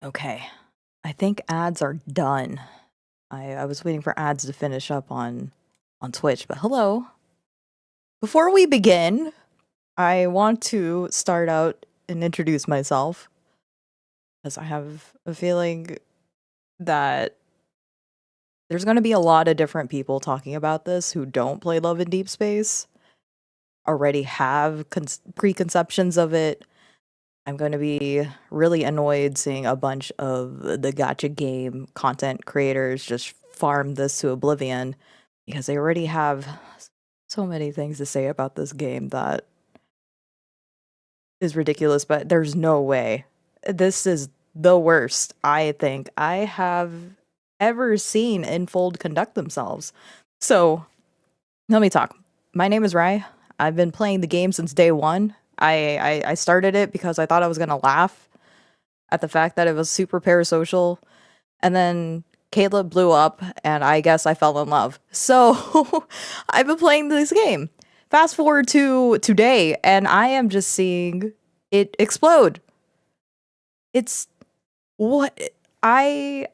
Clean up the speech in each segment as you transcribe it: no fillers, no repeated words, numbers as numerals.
Okay. I think ads are done. I was waiting for ads to finish up on Twitch, but hello. Before we begin, I want to start out and introduce myself because I have a feeling that there's going to be a lot of different people talking about this who don't play Love and Deepspace, already have preconceptions of it. I'm going to be really annoyed seeing a bunch of the gacha game content creators just farm this to oblivion because they already have so many things to say about this game that is ridiculous, but there's no way. This is the worst, I think, I have ever seen Infold conduct themselves. So, let me talk. My name is Rai. I've been playing the game since day one. I started it because I thought I was gonna laugh at the fact that it was super parasocial, and then Caleb blew up, and I guess I fell in love. So I've been playing this game. Fast forward to today, and I am just seeing it explode. It's what I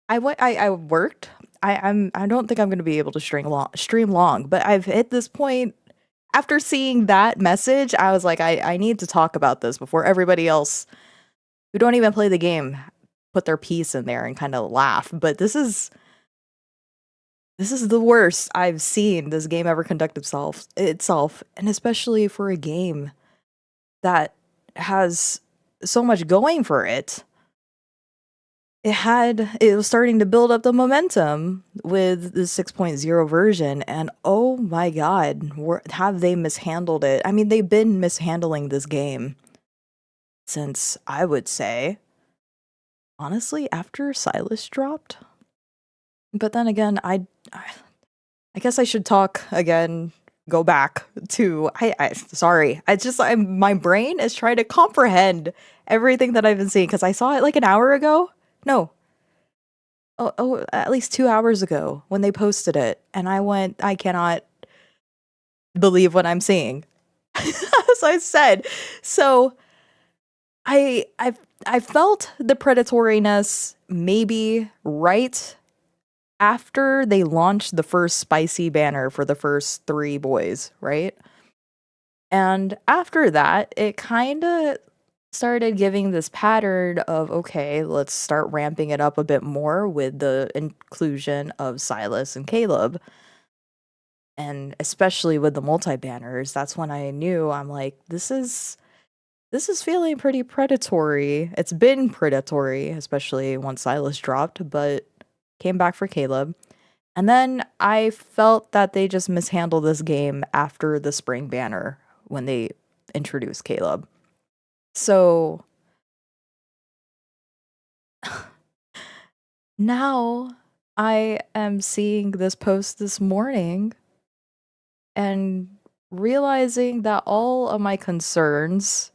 worked. I don't think I'm gonna be able to stream long, but I've hit this point after seeing that message. I was like, I need to talk about this before everybody else who don't even play the game put their piece in there and kind of laugh. But this is the worst I've seen this game ever conduct itself, and especially for a game that has so much going for it. It was starting to build up the momentum with the 6.0 version, and oh my god, have they mishandled it. I mean, they've been mishandling this game since, I would say, honestly, after Silas dropped. But then again, I guess I should talk again, go back to I sorry. My brain is trying to comprehend everything that I've been seeing because I saw it like an hour ago. No. At least 2 hours ago when they posted it, and I cannot believe what I'm seeing. As I said. So I felt the predatoriness maybe right after they launched the first spicy banner for the first 3 boys, right? And after that, it kinda started giving this pattern of, okay, let's start ramping it up a bit more with the inclusion of Silas and Caleb. And especially with the multi-banners, that's when I knew, I'm like, this is feeling pretty predatory. It's been predatory, especially once Silas dropped, but came back for Caleb. And then I felt that they just mishandled this game after the spring banner when they introduced Caleb. So now I am seeing this post this morning and realizing that all of my concerns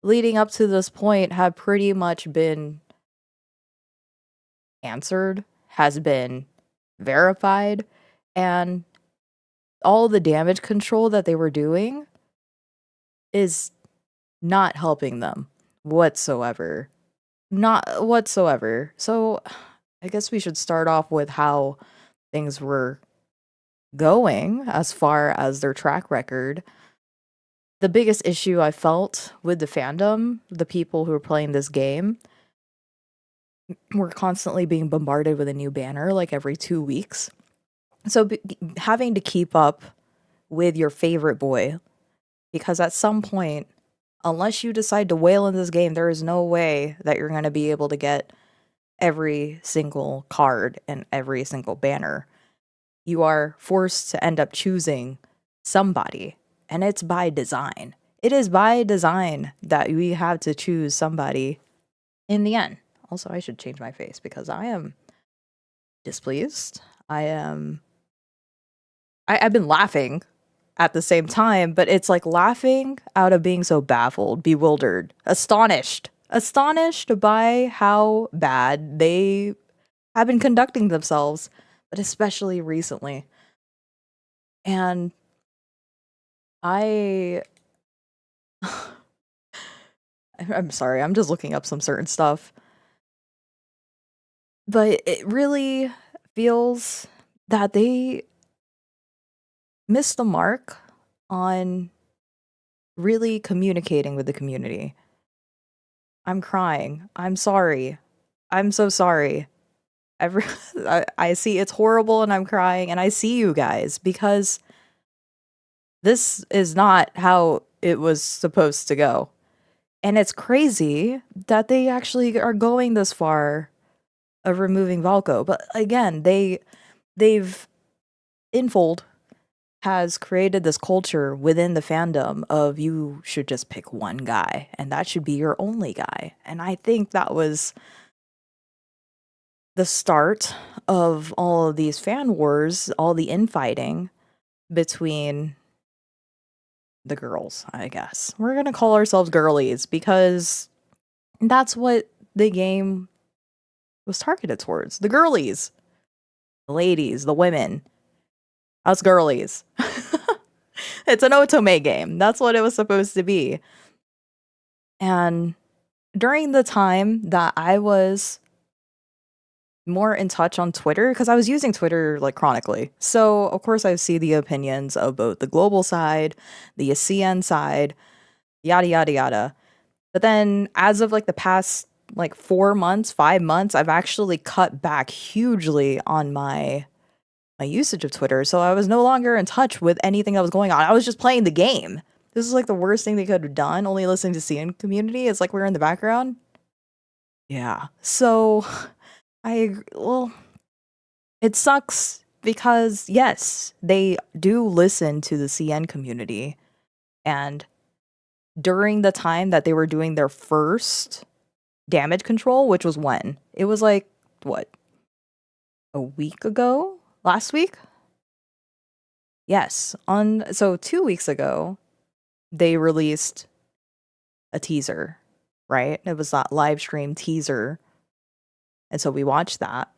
leading up to this point have pretty much been answered, has been verified, and all the damage control that they were doing is not helping them whatsoever. Not whatsoever. So I guess we should start off with how things were going as far as their track record. The biggest issue I felt with the fandom, the people who were playing this game, were constantly being bombarded with a new banner like every 2 weeks. So having to keep up with your favorite boy, because at some point, unless you decide to whale in this game, there is no way that you're going to be able to get every single card and every single banner. You are forced to end up choosing somebody, and it's by design. It is by design that we have to choose somebody in the end. Also, I should change my face because I am displeased. I've been laughing at the same time, but it's like laughing out of being so baffled, bewildered, astonished by how bad they have been conducting themselves, but especially recently. And I I'm sorry, I'm just looking up some certain stuff. But it really feels that they missed the mark on really communicating with the community. I'm crying. I'm sorry. I'm so sorry. Every I see it's horrible and I'm crying and I see you guys because this is not how it was supposed to go. And it's crazy that they actually are going this far of removing Valko. But again, they've Infold has created this culture within the fandom of you should just pick one guy and that should be your only guy. And I think that was the start of all of these fan wars, all the infighting between the girls, I guess. We're going to call ourselves girlies because that's what the game was targeted towards. The girlies, the ladies, the women, us girlies. It's an otome game. That's what it was supposed to be. And during the time that I was more in touch on Twitter, because I was using Twitter like chronically. So, of course, I see the opinions of both the global side, the CN side, yada, yada, yada. But then as of like the past like 4 months, 5 months, I've actually cut back hugely on my usage of Twitter. So I was no longer in touch with anything that was going on. I was just playing the game. This is like the worst thing they could have done. Only listening to CN community. It's like we're in the background. Yeah. So well, it sucks because yes, they do listen to the CN community. And during the time that they were doing their first damage control, which was when? It was like, what? A week ago? Last week? Yes. So 2 weeks ago, they released a teaser, right? It was that live stream teaser. And so we watched that.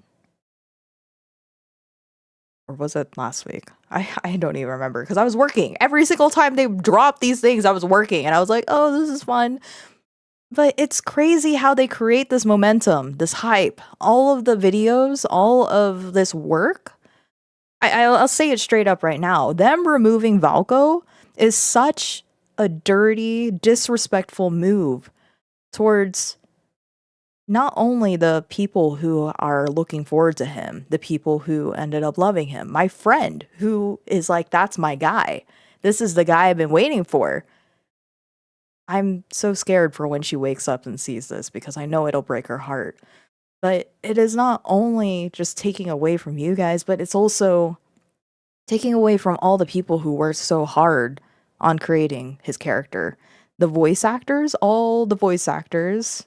Or was it last week? I don't even remember because I was working. Every single time they dropped these things, I was working. And I was like, oh, this is fun. But it's crazy how they create this momentum, this hype, all of the videos, all of this work. I'll say it straight up right now. Them removing Valko is such a dirty, disrespectful move towards not only the people who are looking forward to him, the people who ended up loving him, my friend who is like, that's my guy. This is the guy I've been waiting for. I'm so scared for when she wakes up and sees this because I know it'll break her heart. But it is not only just taking away from you guys, but it's also taking away from all the people who worked so hard on creating his character. The voice actors, all the voice actors,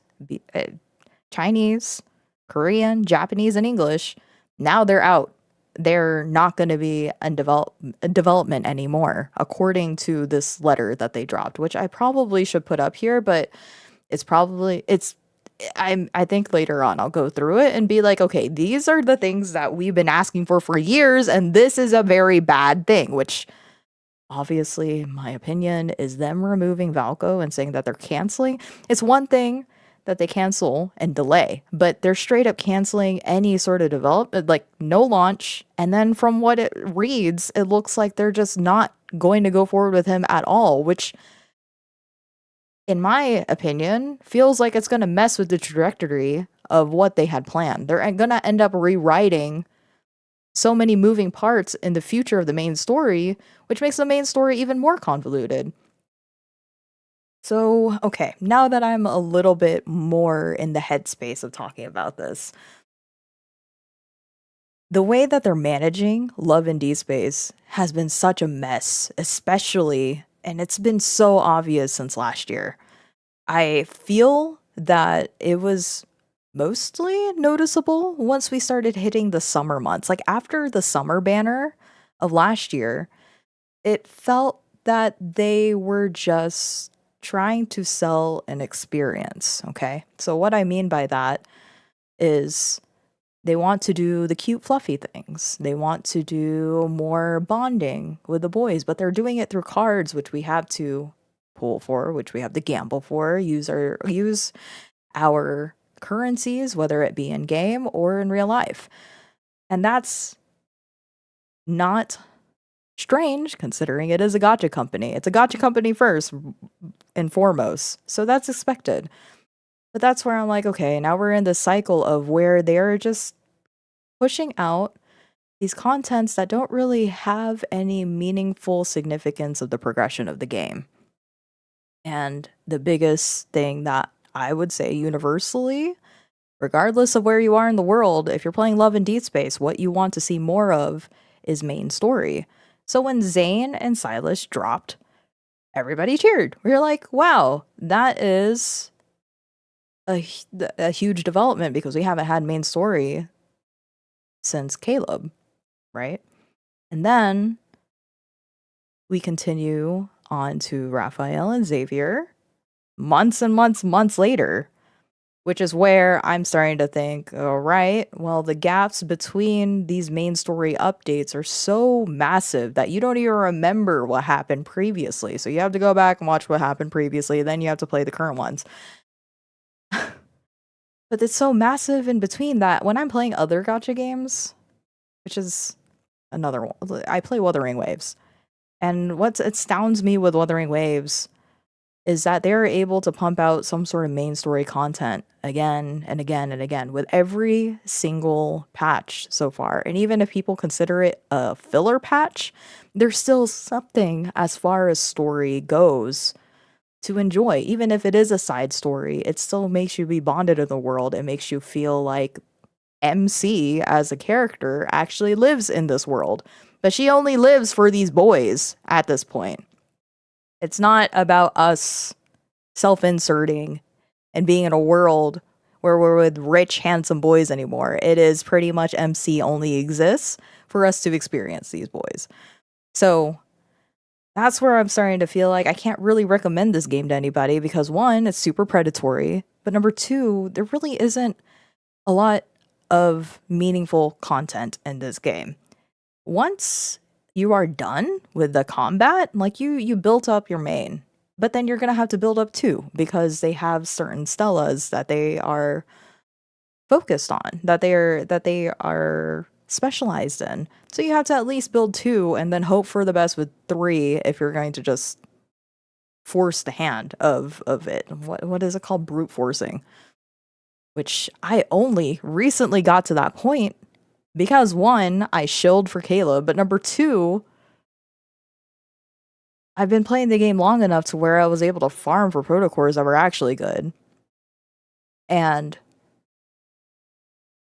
Chinese, Korean, Japanese, and English, now they're out. They're not going to be in development anymore, according to this letter that they dropped, which I probably should put up here, but I think later on I'll go through it and be like, okay, these are the things that we've been asking for years, and this is a very bad thing, which obviously, my opinion, is them removing Valko and saying that they're canceling. It's one thing that they cancel and delay, but they're straight up canceling any sort of development, like no launch. And then from what it reads, it looks like they're just not going to go forward with him at all, which in my opinion, feels like it's going to mess with the trajectory of what they had planned. They're going to end up rewriting so many moving parts in the future of the main story, which makes the main story even more convoluted. So, okay, now that I'm a little bit more in the headspace of talking about this, the way that they're managing Love and Deepspace has been such a mess, especially, and it's been so obvious since last year. I feel that it was mostly noticeable once we started hitting the summer months. Like after the summer banner of last year, it felt that they were just trying to sell an experience, okay? So what I mean by that is they want to do the cute fluffy things. They want to do more bonding with the boys, but they're doing it through cards, which we have to pool for, which we have to gamble for, use our currencies, whether it be in game or in real life. And that's not strange considering it is a gacha company. It's a gacha company first and foremost. So that's expected. But that's where I'm like, okay, now we're in this cycle of where they're just pushing out these contents that don't really have any meaningful significance of the progression of the game. And the biggest thing that I would say universally, regardless of where you are in the world, if you're playing Love and Deepspace, what you want to see more of is main story. So when Zane and Silas dropped, everybody cheered. We were like, wow, that is a huge development because we haven't had main story since Caleb, right? And then we continue on to Raphael and Xavier months and months later, which is where I'm starting to think, all right, well, the gaps between these main story updates are so massive that you don't even remember what happened previously. So you have to go back and watch what happened previously, then you have to play the current ones. But it's so massive in between that when I'm playing other gacha games, which is another one, I play Wuthering Waves. And what astounds me with Wuthering Waves is that they're able to pump out some sort of main story content again and again and again with every single patch so far. And even if people consider it a filler patch, there's still something as far as story goes to enjoy. Even if it is a side story, it still makes you be bonded in the world. It makes you feel like MC as a character actually lives in this world. But she only lives for these boys at this point. It's not about us self-inserting and being in a world where we're with rich, handsome boys anymore. It is pretty much MC only exists for us to experience these boys. So that's where I'm starting to feel like I can't really recommend this game to anybody because one, it's super predatory. But number two, there really isn't a lot of meaningful content in this game. Once you are done with the combat, like you built up your main, but then you're gonna have to build up two because they have certain stellas that they are focused on, that they are specialized in. So you have to at least build two and then hope for the best with three if you're going to just force the hand of it. What is it called? Brute forcing. Which I only recently got to that point because one, I shilled for Caleb, but number two, I've been playing the game long enough to where I was able to farm for protocores that were actually good. And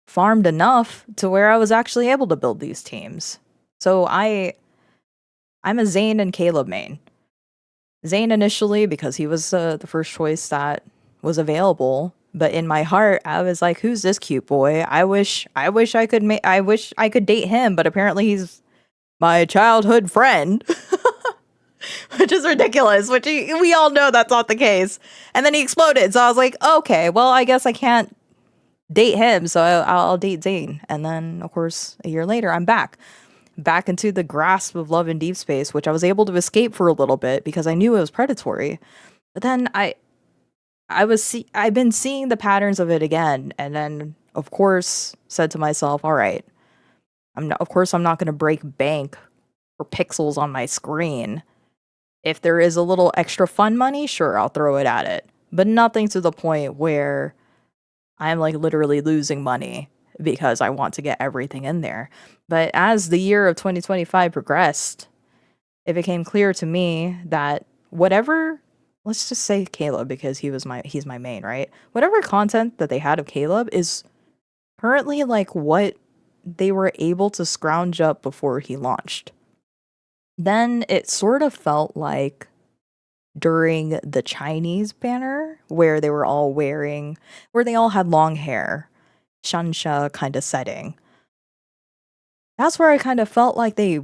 farmed enough to where I was actually able to build these teams. So I'm a Zane and Caleb main. Zane initially because he was the first choice that was available. But in my heart, I was like, "Who's this cute boy? I wish I could date him." But apparently, he's my childhood friend, which is ridiculous. Which we all know that's not the case. And then he exploded, so I was like, "Okay, well, I guess I can't date him, so I'll date Zane." And then, of course, a year later, I'm back into the grasp of Love and Deepspace, which I was able to escape for a little bit because I knew it was predatory. But then I've been seeing the patterns of it again, and then of course said to myself, all right, I'm not going to break bank for pixels on my screen. If there is a little extra fun money, sure, I'll throw it at it, but nothing to the point where I'm like literally losing money because I want to get everything in there. But as the year of 2025 progressed, it became clear to me that whatever, let's just say Caleb because he's my main, right? Whatever content that they had of Caleb is currently like what they were able to scrounge up before he launched. Then it sort of felt like during the Chinese banner where they all had long hair, Shansha kind of setting. That's where I kind of felt like they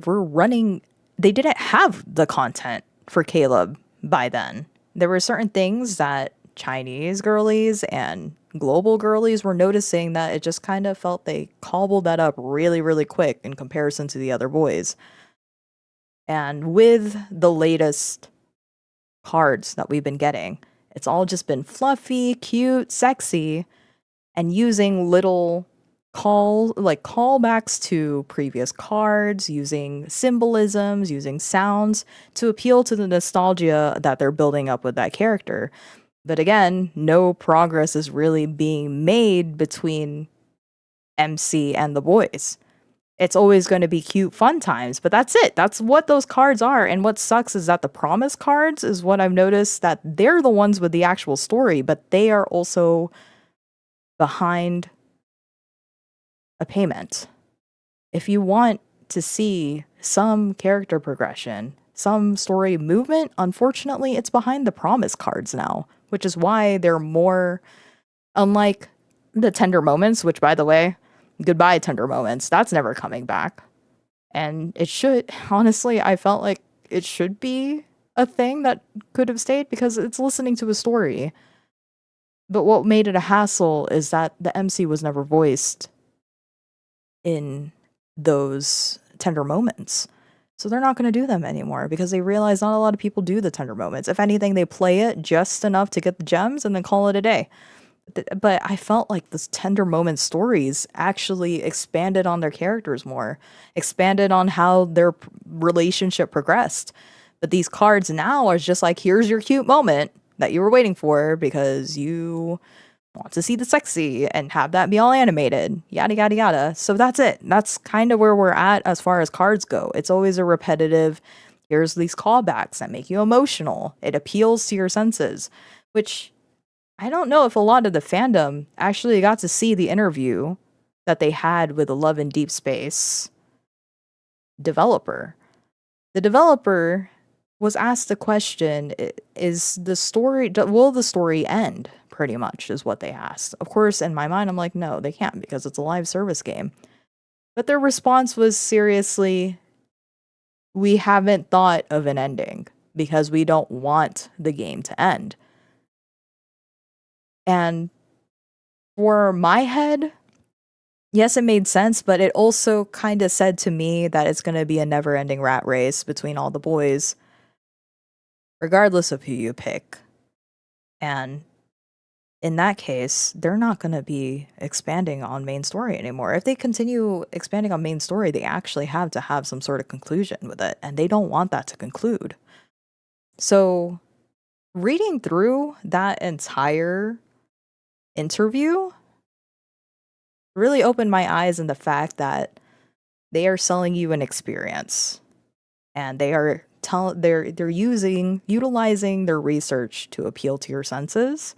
didn't have the content for Caleb by then. There were certain things that Chinese girlies and global girlies were noticing that it just kind of felt they cobbled that up really, really quick in comparison to the other boys. And with the latest cards that we've been getting. It's all just been fluffy, cute, sexy, and using little callbacks to previous cards, using symbolisms, using sounds to appeal to the nostalgia that they're building up with that character. But again, no progress is really being made between MC and the boys. It's always going to be cute fun times, but that's it. That's what those cards are. And what sucks is that the promise cards is what I've noticed, that they're the ones with the actual story, but they are also behind a payment. If you want to see some character progression, some story movement, unfortunately, it's behind the promise cards now, which is why they're more, unlike the tender moments, which, by the way, goodbye tender moments, that's never coming back. And it should, honestly, I felt like it should be a thing that could have stayed because it's listening to a story. But what made it a hassle is that the MC was never voiced in those tender moments. So they're not going to do them anymore because they realize not a lot of people do the tender moments. If anything, they play it just enough to get the gems and then call it a day. But I felt like this tender moment stories actually expanded on their characters more, expanded on how their relationship progressed. But these cards now are just like, here's your cute moment that you were waiting for because you want to see the sexy and have that be all animated, yada, yada, yada. So that's it. That's kind of where we're at as far as cards go. It's always a repetitive, here's these callbacks that make you emotional. It appeals to your senses, which I don't know if a lot of the fandom actually got to see the interview that they had with the Love and Deepspace developer. The developer was asked the question, will the story end? Pretty much is what they asked. Of course, in my mind, I'm like, no, they can't because it's a live service game. But their response was, seriously, we haven't thought of an ending because we don't want the game to end. And for my head, yes, it made sense, but it also kind of said to me that it's going to be a never-ending rat race between all the boys, regardless of who you pick. And in that case, they're not going to be expanding on main story anymore. If they continue expanding on main story, they actually have to have some sort of conclusion with it, and they don't want that to conclude. So, reading through that entire interview really opened my eyes in the fact that they are selling you an experience, and they are utilizing their research to appeal to your senses,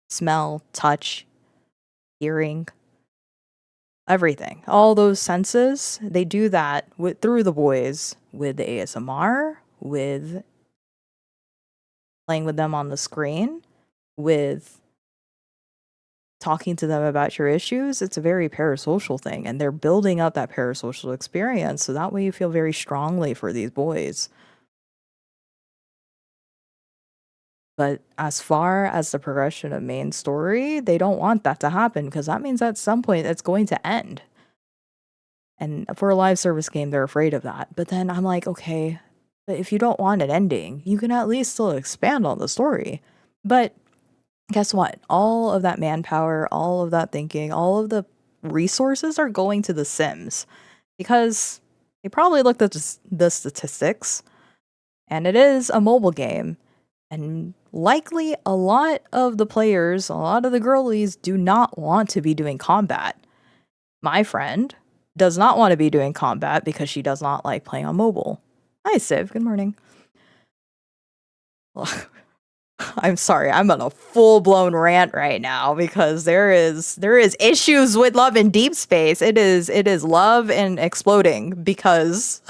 smell, touch, hearing, everything. All those senses, they do that through the boys with the ASMR, with playing with them on the screen, with talking to them about your issues. It's a very parasocial thing, and they're building up that parasocial experience so that way you feel very strongly for these boys. But as far as the progression of main story, they don't want that to happen because that means at some point it's going to end. And for a live service game, they're afraid of that. But then I'm like, okay, but if you don't want an ending, you can at least still expand on the story. But guess what? All of that manpower, all of that thinking, all of the resources are going to The Sims because they probably looked at the statistics, and it is a mobile game. And likely a lot of the players, a lot of the girlies do not want to be doing combat. My friend does not want to be doing combat because she does not like playing on mobile. Hi, Civ. Good morning. I'm sorry. I'm on a full-blown rant right now because there is issues with Love and Deepspace. It is love and exploding because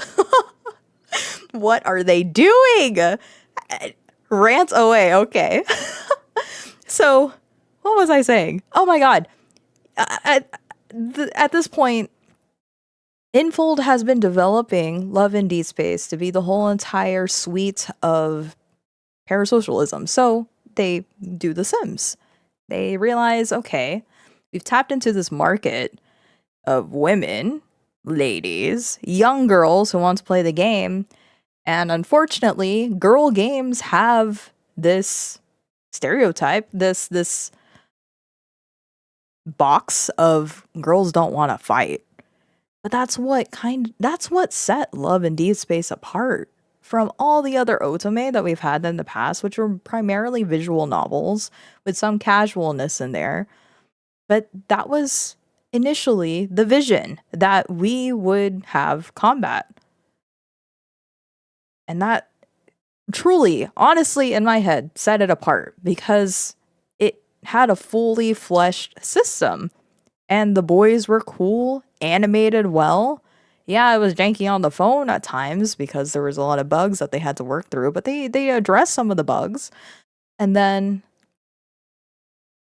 what are they doing? Rant away. Okay. So, what was I saying? Oh my god. At this point, Infold has been developing Love and Deepspace to be the whole entire suite of parasocialism. So, they do The Sims. They realize, okay, we've tapped into this market of women, ladies, young girls who want to play the game. And unfortunately, girl games have this stereotype, this box of girls don't want to fight. But that's what set Love and Deepspace apart from all the other otome that we've had in the past, which were primarily visual novels with some casualness in there. But that was initially the vision, that we would have combat. And that truly, honestly, in my head, set it apart because it had a fully fleshed system. And the boys were cool, animated well. Yeah, it was janky on the phone at times because there was a lot of bugs that they had to work through, but they addressed some of the bugs. And then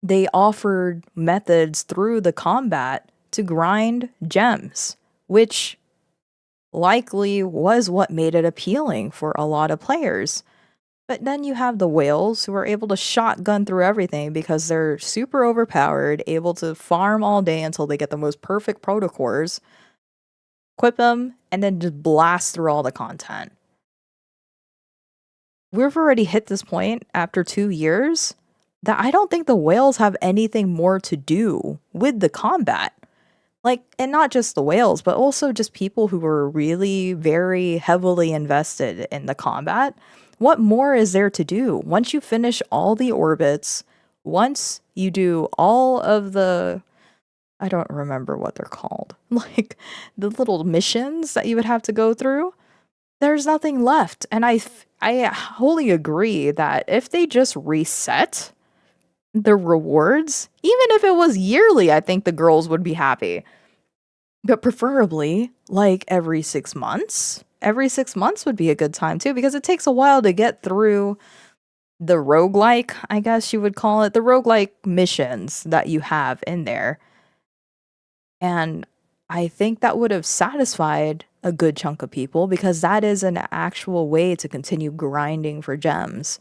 they offered methods through the combat to grind gems, which likely was what made it appealing for a lot of players. But then you have the whales who are able to shotgun through everything because they're super overpowered, able to farm all day until they get the most perfect protocores, equip them, and then just blast through all the content. We've already hit this point after 2 years that I don't think the whales have anything more to do with the combat. Like, and not just the whales, but also just people who were really very heavily invested in the combat. What more is there to do? Once you finish all the orbits, once you do all of the, I don't remember what they're called, like the little missions that you would have to go through, there's nothing left. And I wholly agree that if they just reset the rewards, even if it was yearly, I think the girls would be happy. But preferably like every 6 months. Every 6 months would be a good time too, because it takes a while to get through the roguelike, I guess you would call it, the roguelike missions that you have in there. And I think that would have satisfied a good chunk of people because that is an actual way to continue grinding for gems,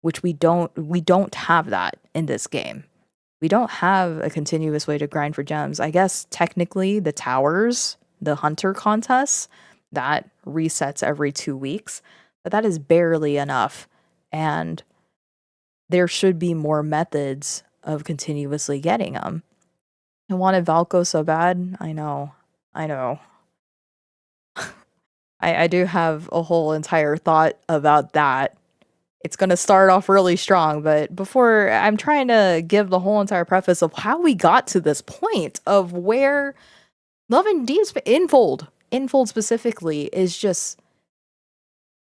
which we don't have that in this game. We don't have a continuous way to grind for gems. I guess technically the towers, the hunter contests, that resets every 2 weeks, but that is barely enough. And there should be more methods of continuously getting them. I wanted Valko so bad. I know. I do have a whole entire thought about that. It's going to start off really strong, but before, I'm trying to give the whole entire preface of how we got to this point of where Love and Deepspace, Infold specifically, is just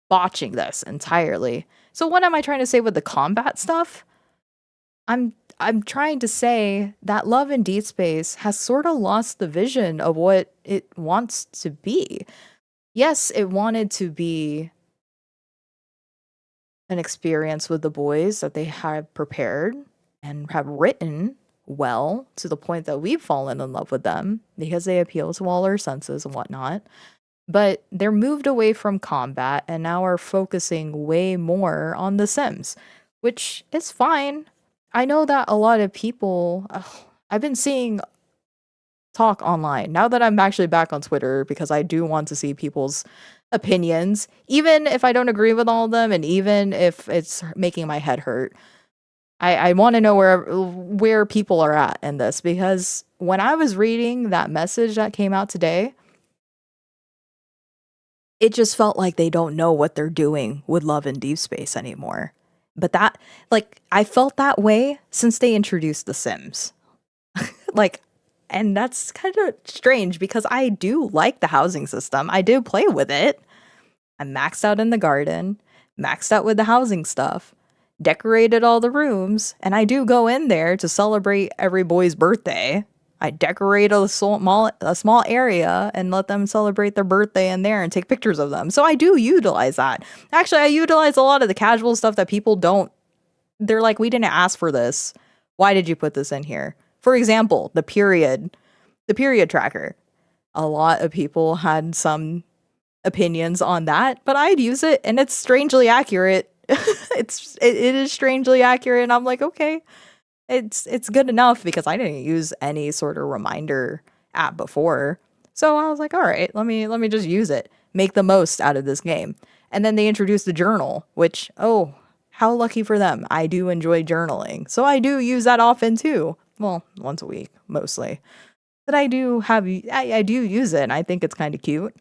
botching this entirely. So what am I trying to say with the combat stuff? I'm trying to say that Love and Deepspace has sort of lost the vision of what it wants to be. Yes, it wanted to be an experience with the boys that they have prepared and have written well to the point that we've fallen in love with them because they appeal to all our senses and whatnot. But they're moved away from combat and now are focusing way more on The Sims, which is fine. I know that a lot of people, I've been seeing talk online now that I'm actually back on Twitter because I do want to see people's opinions, even if I don't agree with all of them, and even if it's making my head hurt. I want to know where people are at in this, because when I was reading that message that came out today, it just felt like they don't know what they're doing with Love and Deepspace anymore. But that, like, I felt that way since they introduced The Sims. And that's kind of strange because I do like the housing system. I do play with it. I'm maxed out in the garden, maxed out with the housing stuff, decorated all the rooms, and I do go in there to celebrate every boy's birthday. I decorate a small area and let them celebrate their birthday in there and take pictures of them. So I do utilize that. Actually, I utilize a lot of the casual stuff that people don't. They're like, we didn't ask for this. Why did you put this in here? For example, the period tracker. A lot of people had some opinions on that, but I'd use it and it's strangely accurate. it is strangely accurate, and I'm like, okay, it's good enough because I didn't use any sort of reminder app before. So I was like, all right, let me just use it. Make the most out of this game. And then they introduced the journal, which, oh, How lucky for them. I do enjoy journaling. So I do use that often too. Well, once a week, mostly. But I do use it, and I think it's kind of cute.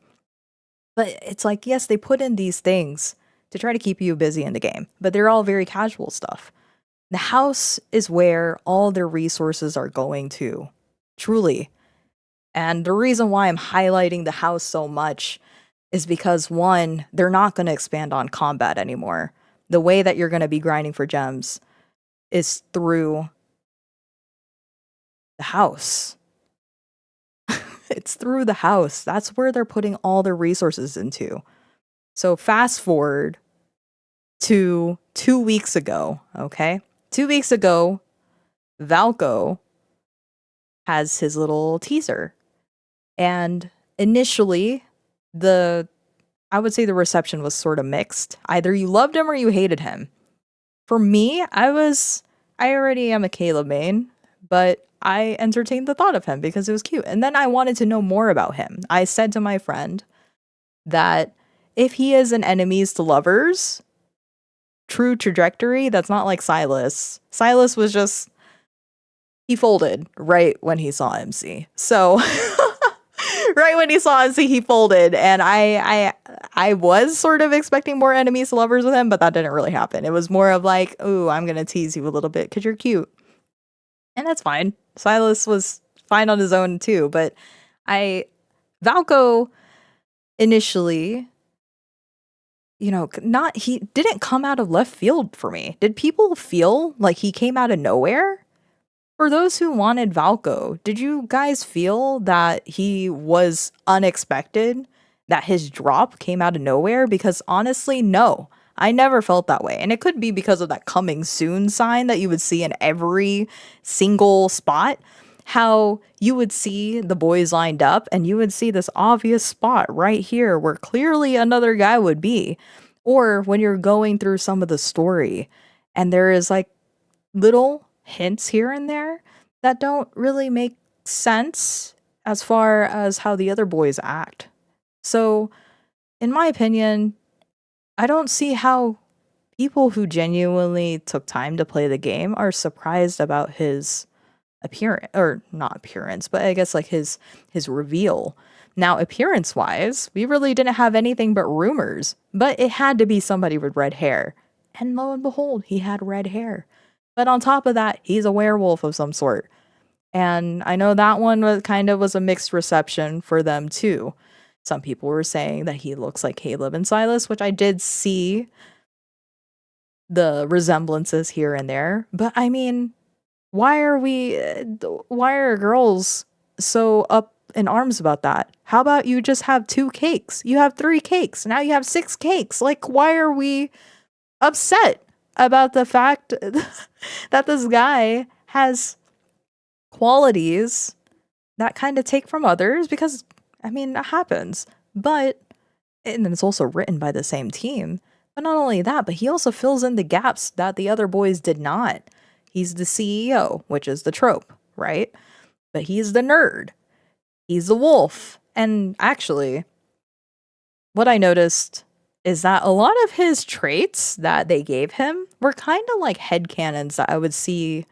But it's like, yes, they put in these things to try to keep you busy in the game, but they're all very casual stuff. The house is where all their resources are going to, truly. And the reason why I'm highlighting the house so much is because, one, they're not going to expand on combat anymore. The way that you're going to be grinding for gems is through the house. It's through the house. That's where they're putting all their resources into. So fast forward to 2 weeks ago, okay? 2 weeks ago, Valko has his little teaser. And initially, I would say the reception was sort of mixed. Either you loved him or you hated him. For me, I already am a Caleb main, but I entertained the thought of him because it was cute. And then I wanted to know more about him. I said to my friend that if he is an enemies to lovers true trajectory, that's not like Silas. Silas was just, he folded right when he saw MC. So right when he saw MC, he folded, and I was sort of expecting more enemies to lovers with him, but that didn't really happen. It was more of like, ooh, I'm gonna tease you a little bit because you're cute. And that's fine. Silas was fine on his own too, but Valko initially, he didn't come out of left field for me. Did people feel like he came out of nowhere? For those who wanted Valko, did you guys feel that he was unexpected? That his drop came out of nowhere? Because honestly, no. I never felt that way. And it could be because of that coming soon sign that you would see in every single spot. How you would see the boys lined up and you would see this obvious spot right here where clearly another guy would be. Or when you're going through some of the story and there is like little hints here and there that don't really make sense as far as how the other boys act. So, in my opinion, I don't see how people who genuinely took time to play the game are surprised about his appearance, or not appearance, but I guess like his reveal. Now, appearance wise, we really didn't have anything but rumors, but it had to be somebody with red hair. And lo and behold, he had red hair. But on top of that, he's a werewolf of some sort. And I know that one was a mixed reception for them too. Some people were saying that he looks like Caleb and Silas, which I did see the resemblances here and there. But I mean, why are girls so up in arms about that? How about you just have 2 cakes? You have 3 cakes. Now you have 6 cakes. Like, why are we upset about the fact that this guy has qualities that kind of take from others? Because I mean, that happens. And it's also written by the same team. But not only that, but he also fills in the gaps that the other boys did not. He's the CEO, which is the trope, right? But he's the nerd. He's the wolf. And actually, what I noticed is that a lot of his traits that they gave him were kind of like headcanons that I would see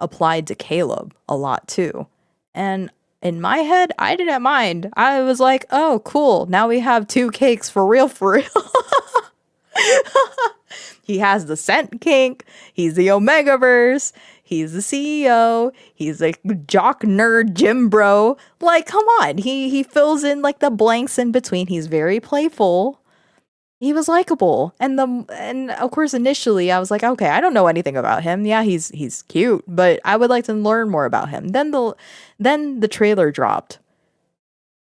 applied to Caleb a lot too. And in my head, I didn't mind. I was like, oh, cool. Now we have 2 cakes for real, for real. He has the scent kink. He's the Omegaverse. He's the CEO. He's a jock nerd gym bro. Like, come on. He fills in like the blanks in between. He's very playful. He was likable. And of course initially I was like, okay, I don't know anything about him. Yeah, he's cute, but I would like to learn more about him. Then the trailer dropped.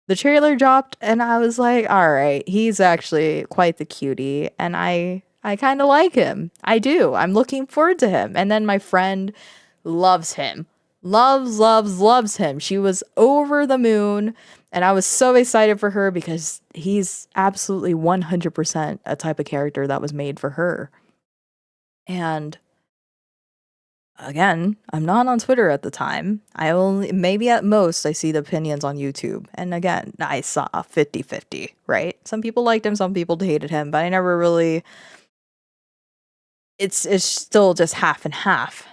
The trailer dropped and I was like, all right, he's actually quite the cutie and I kind of like him. I do. I'm looking forward to him. And then my friend loves him. Loves him. She was over the moon. And I was so excited for her because he's absolutely 100% a type of character that was made for her. And again, I'm not on Twitter at the time. Maybe at most, I see the opinions on YouTube. And again, I saw 50-50, right? Some people liked him, some people hated him, but I never really it's still just half and half.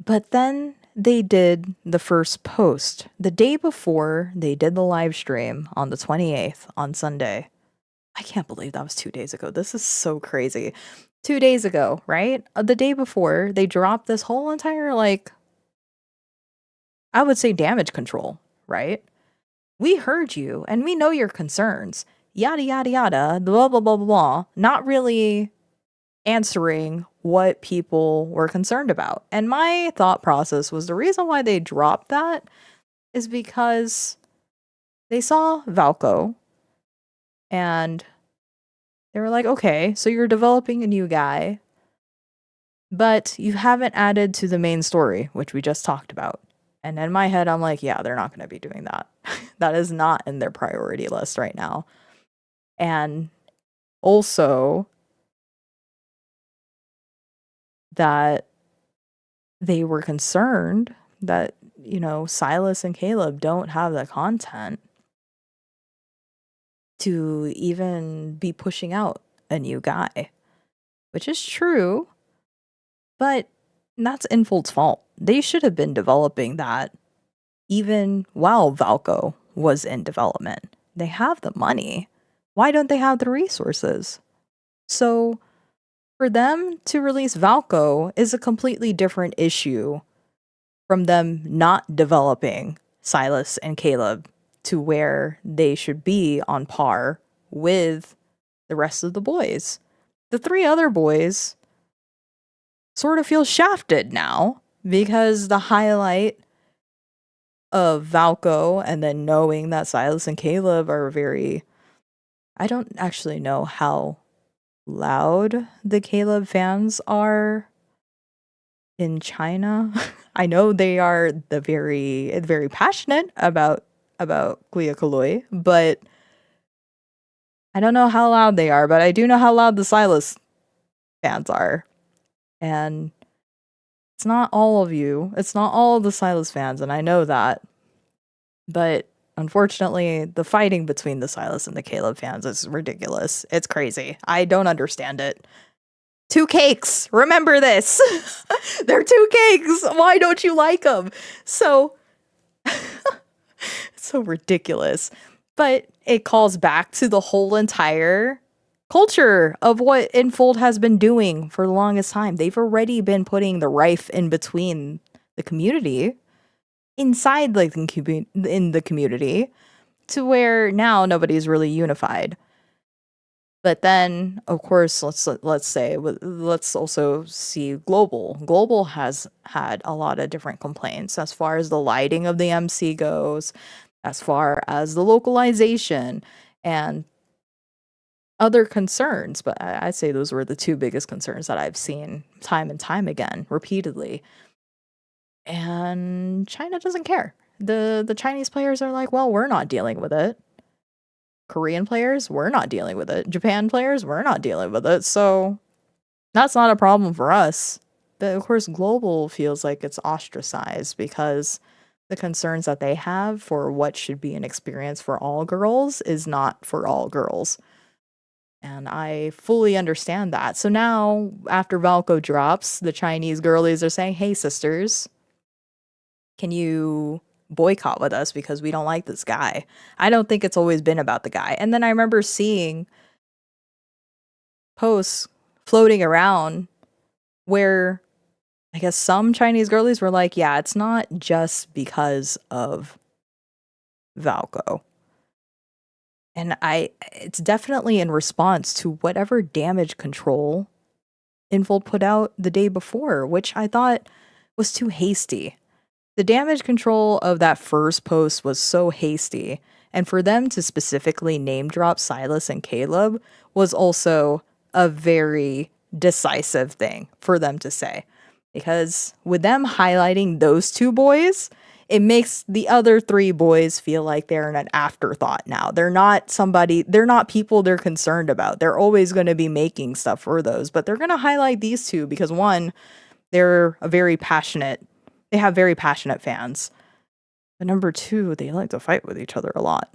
But then they did the first post the day before they did the live stream on the 28th on Sunday. I can't believe that was 2 days ago. This is so crazy. 2 days ago, right? The day before, they dropped this whole entire, like, I would say damage control, right? We heard you and we know your concerns. Yada, yada, yada, blah, blah, blah, blah, blah. Not really answering what people were concerned about. And my thought process was the reason why they dropped that is because they saw Valko and they were like, okay, so you're developing a new guy, but you haven't added to the main story, which we just talked about. And in my head, I'm like, yeah, they're not going to be doing that. That is not in their priority list right now. And also, that they were concerned that, Silas and Caleb don't have the content to even be pushing out a new guy, which is true, but that's Infold's fault. They should have been developing that even while Valko was in development. They have the money. Why don't they have the resources? So for them to release Valko is a completely different issue from them not developing Silas and Caleb to where they should be on par with the rest of the boys. The 3 other boys sort of feel shafted now because the highlight of Valko and then knowing that Silas and Caleb are I don't actually know how loud the Caleb fans are in China. I know they are very passionate about Clea Kaloi, but I don't know how loud they are, but I do know how loud the Silas fans are. And it's not all of you. It's not all of the Silas fans, and I know that. But unfortunately, the fighting between the Silas and the Caleb fans is ridiculous. It's crazy. I don't understand it. 2 cakes. Remember this. They're 2 cakes. Why don't you like them? So, it's so ridiculous. But it calls back to the whole entire culture of what Infold has been doing for the longest time. They've already been putting the rife in between the community, inside like in the community, to where now nobody's really unified. But then, of course, let's also see Global. Global has had a lot of different complaints as far as the lighting of the MC goes, as far as the localization and other concerns. But I'd say those were the 2 biggest concerns that I've seen time and time again, repeatedly. And China doesn't care. The Chinese players are like, well, we're not dealing with it. Korean players, we're not dealing with it. Japan players, we're not dealing with it. So that's not a problem for us. But of course, Global feels like it's ostracized because the concerns that they have for what should be an experience for all girls is not for all girls. And I fully understand that. So now, after Valko drops, the Chinese girlies are saying, hey, sisters, can you boycott with us because we don't like this guy? I don't think it's always been about the guy. And then I remember seeing posts floating around where I guess some Chinese girlies were like, yeah, it's not just because of Valko. And it's definitely in response to whatever damage control Infold put out the day before, which I thought was too hasty. The damage control of that first post was so hasty, and for them to specifically name drop Silas and Caleb was also a very decisive thing for them to say. Because with them highlighting those 2 boys, it makes the other 3 boys feel like they're an afterthought now. They're not people they're concerned about. They're always going to be making stuff for those, but they're going to highlight these 2 because 1, they have very passionate fans. But number 2, they like to fight with each other a lot.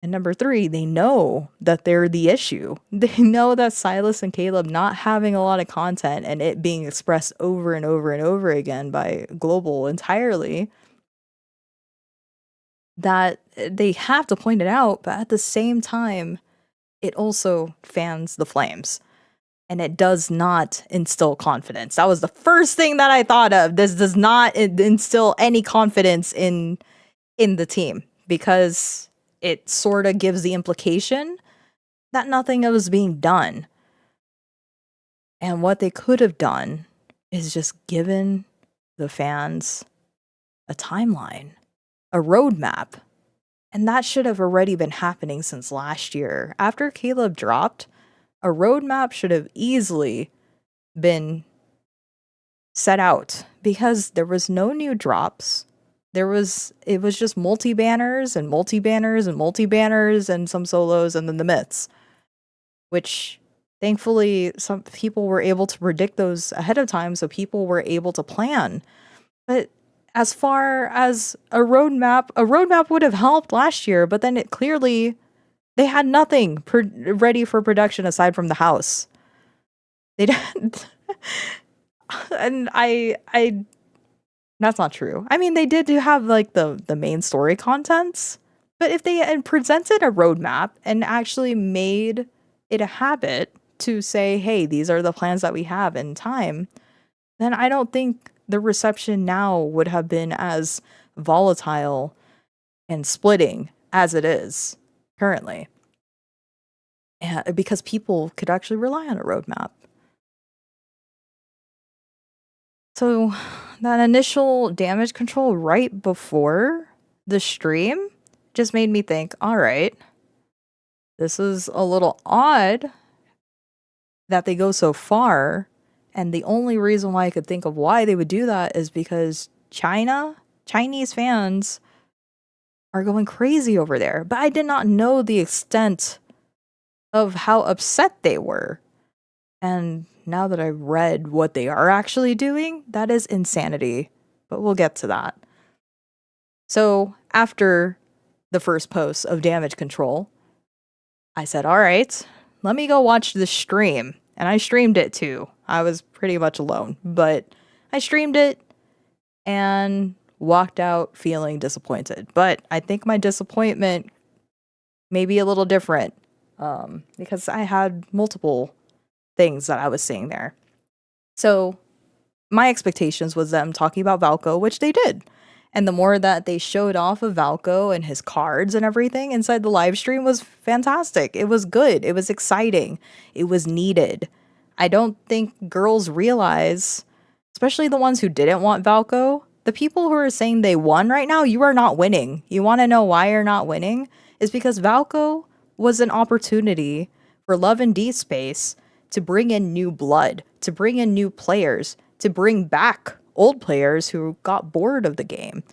And number three, they know that they're the issue. They know that Silas and Caleb not having a lot of content and it being expressed over and over and over again by Global entirely, that they have to point it out, but at the same time, it also fans the flames. And it does not instill confidence. That was the first thing that I thought of. This does not instill any confidence in the team, because it sort of gives the implication that nothing was being done. And what they could have done is just given the fans a timeline, a roadmap. And that should have already been happening since last year. After Caleb dropped, a roadmap should have easily been set out, because there was no new drops. It was just multi-banners and multi-banners and multi-banners and some solos and then the myths, which thankfully some people were able to predict those ahead of time, so people were able to plan. But as far as a roadmap would have helped last year, but then it clearly, they had nothing ready for production aside from the house. They didn't. And I that's not true. I mean, they did have like the main story contents, but if they had presented a roadmap and actually made it a habit to say, hey, these are the plans that we have in time, then I don't think the reception now would have been as volatile and splitting as it is currently. Because people could actually rely on a roadmap. So that initial damage control right before the stream just made me think, all right, this is a little odd that they go so far. And the only reason why I could think of why they would do that is because Chinese fans are going crazy over there. But I did not know the extent of how upset they were. And now that I've read what they are actually doing, that is insanity. But we'll get to that. So after the first post of damage control, I said, all right, let me go watch the stream. And I streamed it too. I was pretty much alone, but I streamed it and walked out feeling disappointed. But I think my disappointment may be a little different, because I had multiple things that I was seeing there. So my expectations was them talking about Valko, which they did. And the more that they showed off of Valko and his cards and everything inside the live stream was fantastic. It was good. It was exciting. It was needed. I don't think girls realize, especially the ones who didn't want Valko, the people who are saying they won right now, you are not winning. You want to know why you're not winning? Is because Valko was an opportunity for Love and Deepspace to bring in new blood, to bring in new players, to bring back old players who got bored of the game.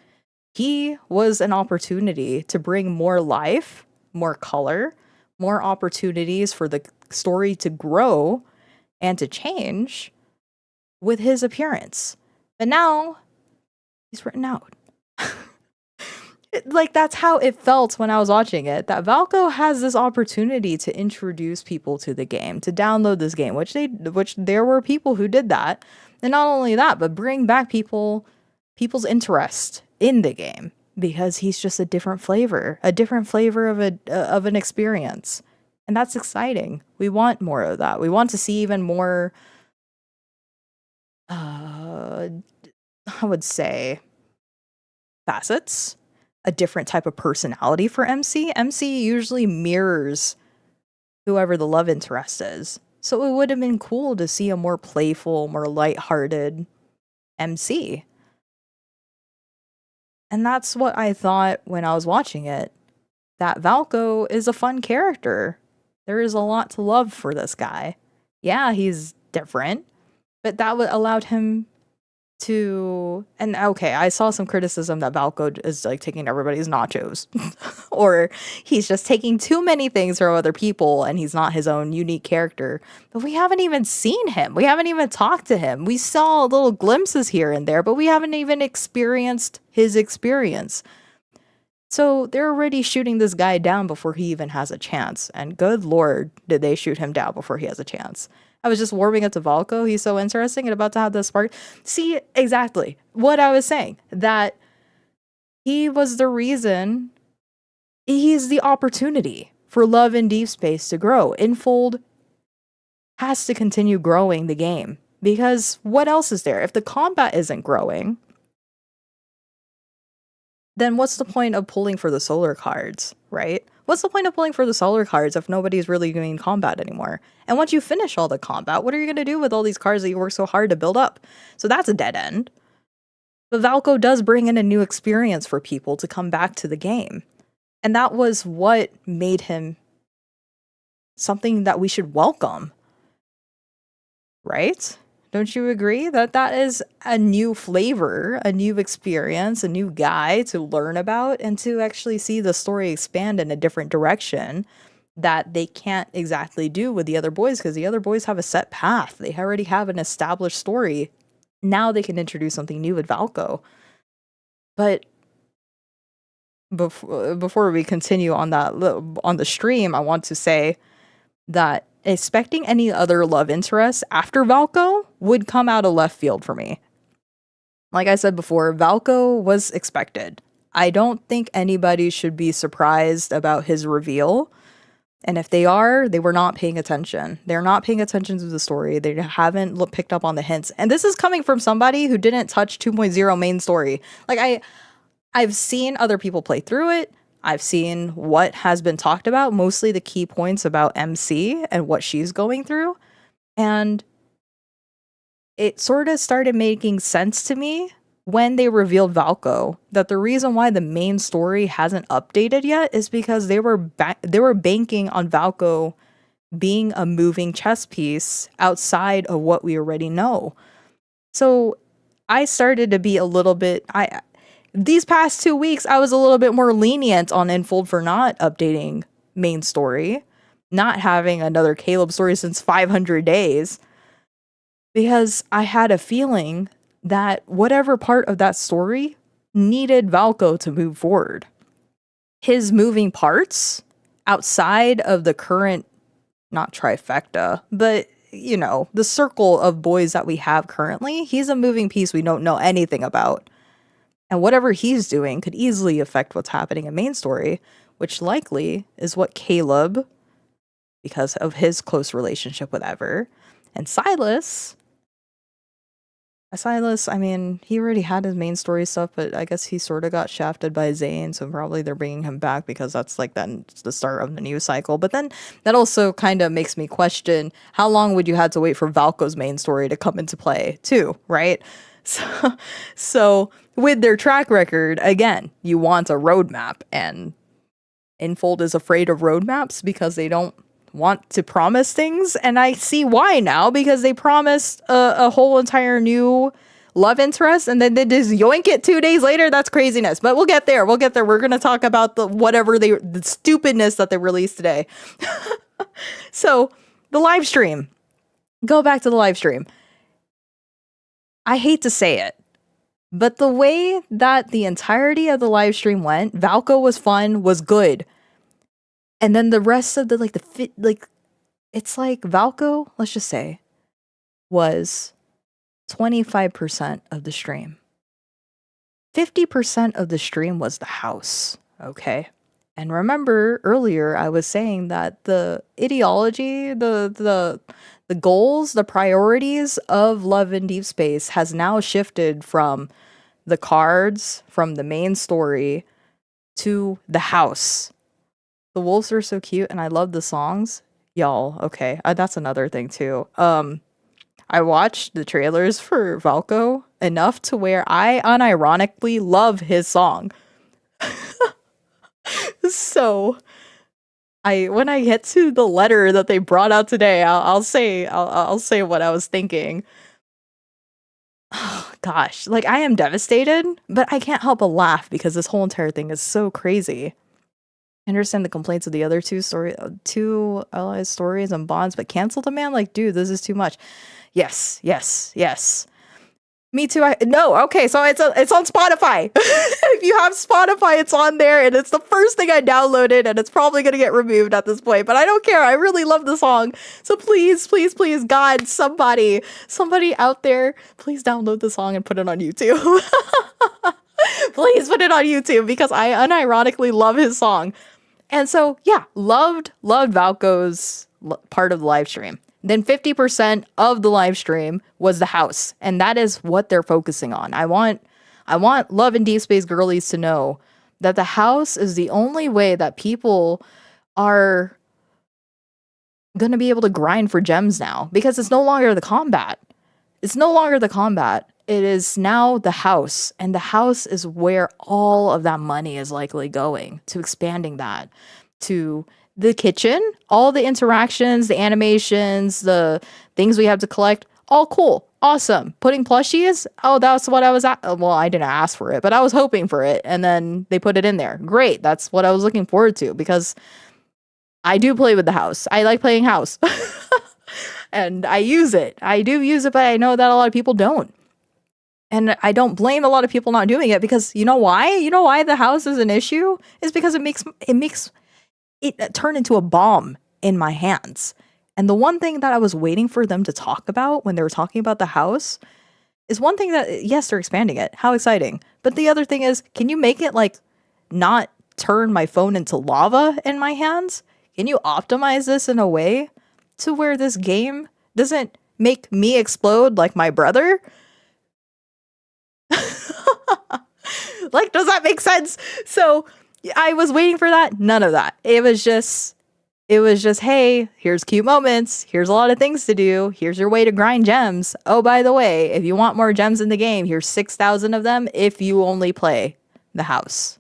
He was an opportunity to bring more life, more color, more opportunities for the story to grow and to change with his appearance. But now he's written out. Like, that's how it felt when I was watching it, that Valko has this opportunity to introduce people to the game, to download this game, which there were people who did that. And not only that, but bring back people's interest in the game, because he's just a different flavor of an experience. And that's exciting. We want more of that. We want to see even more, I would say, facets, a different type of personality for MC. MC usually mirrors whoever the love interest is. So it would have been cool to see a more playful, more lighthearted MC. And that's what I thought when I was watching it, that Valko is a fun character. There is a lot to love for this guy. Yeah, he's different, but that would allowed him to, and okay, I saw some criticism that Valko is like taking everybody's nachos or he's just taking too many things from other people and he's not his own unique character. But we haven't even seen him. We haven't even talked to him. We saw little glimpses here and there, but we haven't even experienced his experience. So they're already shooting this guy down before he even has a chance. And good lord, did they shoot him down before he has a chance. I was just warming up to Valko. He's so interesting and about to have the spark. See, exactly what I was saying. That he was the reason, he's the opportunity for Love and Deepspace to grow. Infold has to continue growing the game. Because what else is there? If the combat isn't growing, then what's the point of pulling for the solar cards, right? What's the point of pulling for the solar cards if nobody's really doing combat anymore? And once you finish all the combat, what are you going to do with all these cards that you work so hard to build up? So that's a dead end. But Valko does bring in a new experience for people to come back to the game. And that was what made him something that we should welcome. Right? Don't you agree that that is a new flavor, a new experience, a new guy to learn about and to actually see the story expand in a different direction that they can't exactly do with the other boys because the other boys have a set path. They already have an established story. Now they can introduce something new with Valko. But before we continue on that on the stream, I want to say that expecting any other love interest after Valko would come out of left field for me. Like I said before, Valko was expected. I don't think anybody should be surprised about his reveal. And if they are, they were not paying attention. They're not paying attention to the story. They haven't picked up on the hints. And this is coming from somebody who didn't touch 2.0 main story. Like I've seen other people play through it. I've seen what has been talked about, mostly the key points about MC and what she's going through. And it sort of started making sense to me when they revealed Valko that the reason why the main story hasn't updated yet is because they were banking on Valko being a moving chess piece outside of what we already know. So I started to be a little bit... These past 2 weeks, I was a little bit more lenient on Infold for not updating main story, not having another Caleb story since 500 days, because I had a feeling that whatever part of that story needed Valko to move forward. His moving parts outside of the current, not trifecta, but, you know, the circle of boys that we have currently, he's a moving piece we don't know anything about. And whatever he's doing could easily affect what's happening in main story, which likely is what Caleb, because of his close relationship with Ever, and Silas, I mean, he already had his main story stuff, but I guess he sort of got shafted by Zayn, so probably they're bringing him back because that's like then the start of the new cycle. But then that also kind of makes me question, how long would you have to wait for Valko's main story to come into play too, right? So with their track record, again, you want a roadmap, and Infold is afraid of roadmaps because they don't want to promise things, and I see why now, because they promised a whole entire new love interest, and then they just yoink it 2 days later. That's craziness, but we'll get there. We're going to talk about the stupidness that they released today. So the live stream, go back to the live stream. I hate to say it, but the way that the entirety of the live stream went, Valko was fun, was good. And then the rest of it's like Valko, let's just say, was 25% of the stream. 50% of the stream was the house, okay? And remember earlier I was saying that the ideology, the goals, the priorities of Love and Deepspace has now shifted from the cards, from the main story, to the house. The wolves are so cute, and I love the songs. Y'all, okay, that's another thing too. I watched the trailers for Valko enough to where I unironically love his song. So when I get to the letter that they brought out today, I'll say what I was thinking. Oh, gosh, like I am devastated, but I can't help but laugh because this whole entire thing is so crazy. I understand the complaints of the other two allies stories and bonds, but cancel the man, like, dude, this is too much. Yes. Me too. No, okay, so it's on Spotify. If you have Spotify, it's on there, and it's the first thing I downloaded, and it's probably gonna get removed at this point. But I don't care. I really love the song. So please, please, please, God, somebody out there, please download the song and put it on YouTube. Please put it on YouTube because I unironically love his song. And so yeah, loved Valko's part of the live stream. Then 50% of the live stream was the house. And that is what they're focusing on. I want Love and Deepspace girlies to know that the house is the only way that people are going to be able to grind for gems now. Because it's no longer the combat. It's no longer the combat. It is now the house. And the house is where all of that money is likely going. To expanding that. To the kitchen, all the interactions, the animations, the things we have to collect, all cool, awesome. Putting plushies, oh, that's what I was at. Well, I didn't ask for it, but I was hoping for it, and then they put it in there. Great, that's what I was looking forward to, because I do play with the house. I like playing house. And I use it. I do use it, but I know that a lot of people don't. And I don't blame a lot of people not doing it, because you know why? You know why the house is an issue? Is because it makes it turned into a bomb in my hands. And the one thing that I was waiting for them to talk about when they were talking about the house is one thing that, yes, they're expanding it. How exciting. But the other thing is, can you make it like not turn my phone into lava in my hands? Can you optimize this in a way to where this game doesn't make me explode like my brother? Like, does that make sense? So I was waiting for that. None of that. It was just, hey, here's cute moments. Here's a lot of things to do. Here's your way to grind gems. Oh, by the way, if you want more gems in the game, here's 6,000 of them if you only play the house.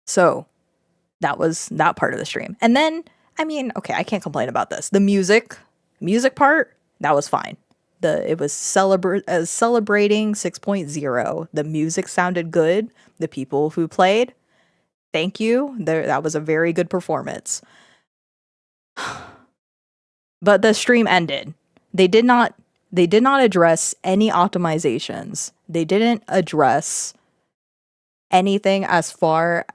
So that was that part of the stream. And then, I mean, okay, I can't complain about this. The music part, that was fine. It was celebrating 6.0. The music sounded good. The people who played, thank you. That was a very good performance. But the stream ended. They did not address any optimizations. They didn't address anything as far.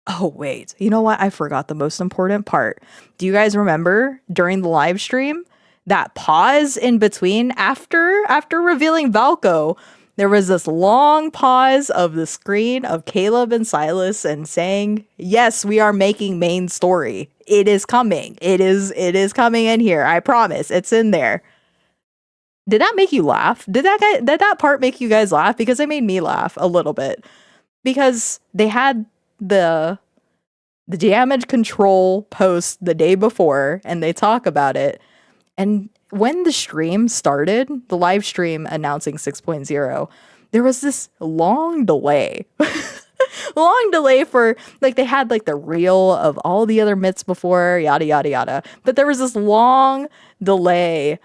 Oh, wait. You know what? I forgot the most important part. Do you guys remember during the live stream? That pause in between after revealing Valko, there was this long pause of the screen of Caleb and Silas and saying, yes, we are making main story. It is coming. It is coming in here. I promise. It's in there. Did that make you laugh? Did that part make you guys laugh? Because it made me laugh a little bit. Because they had the damage control post the day before and they talk about it. And when the stream started, the live stream announcing 6.0, there was this long delay. Long delay for, like, they had, like, the reel of all the other myths before, yada, yada, yada. But there was this long delay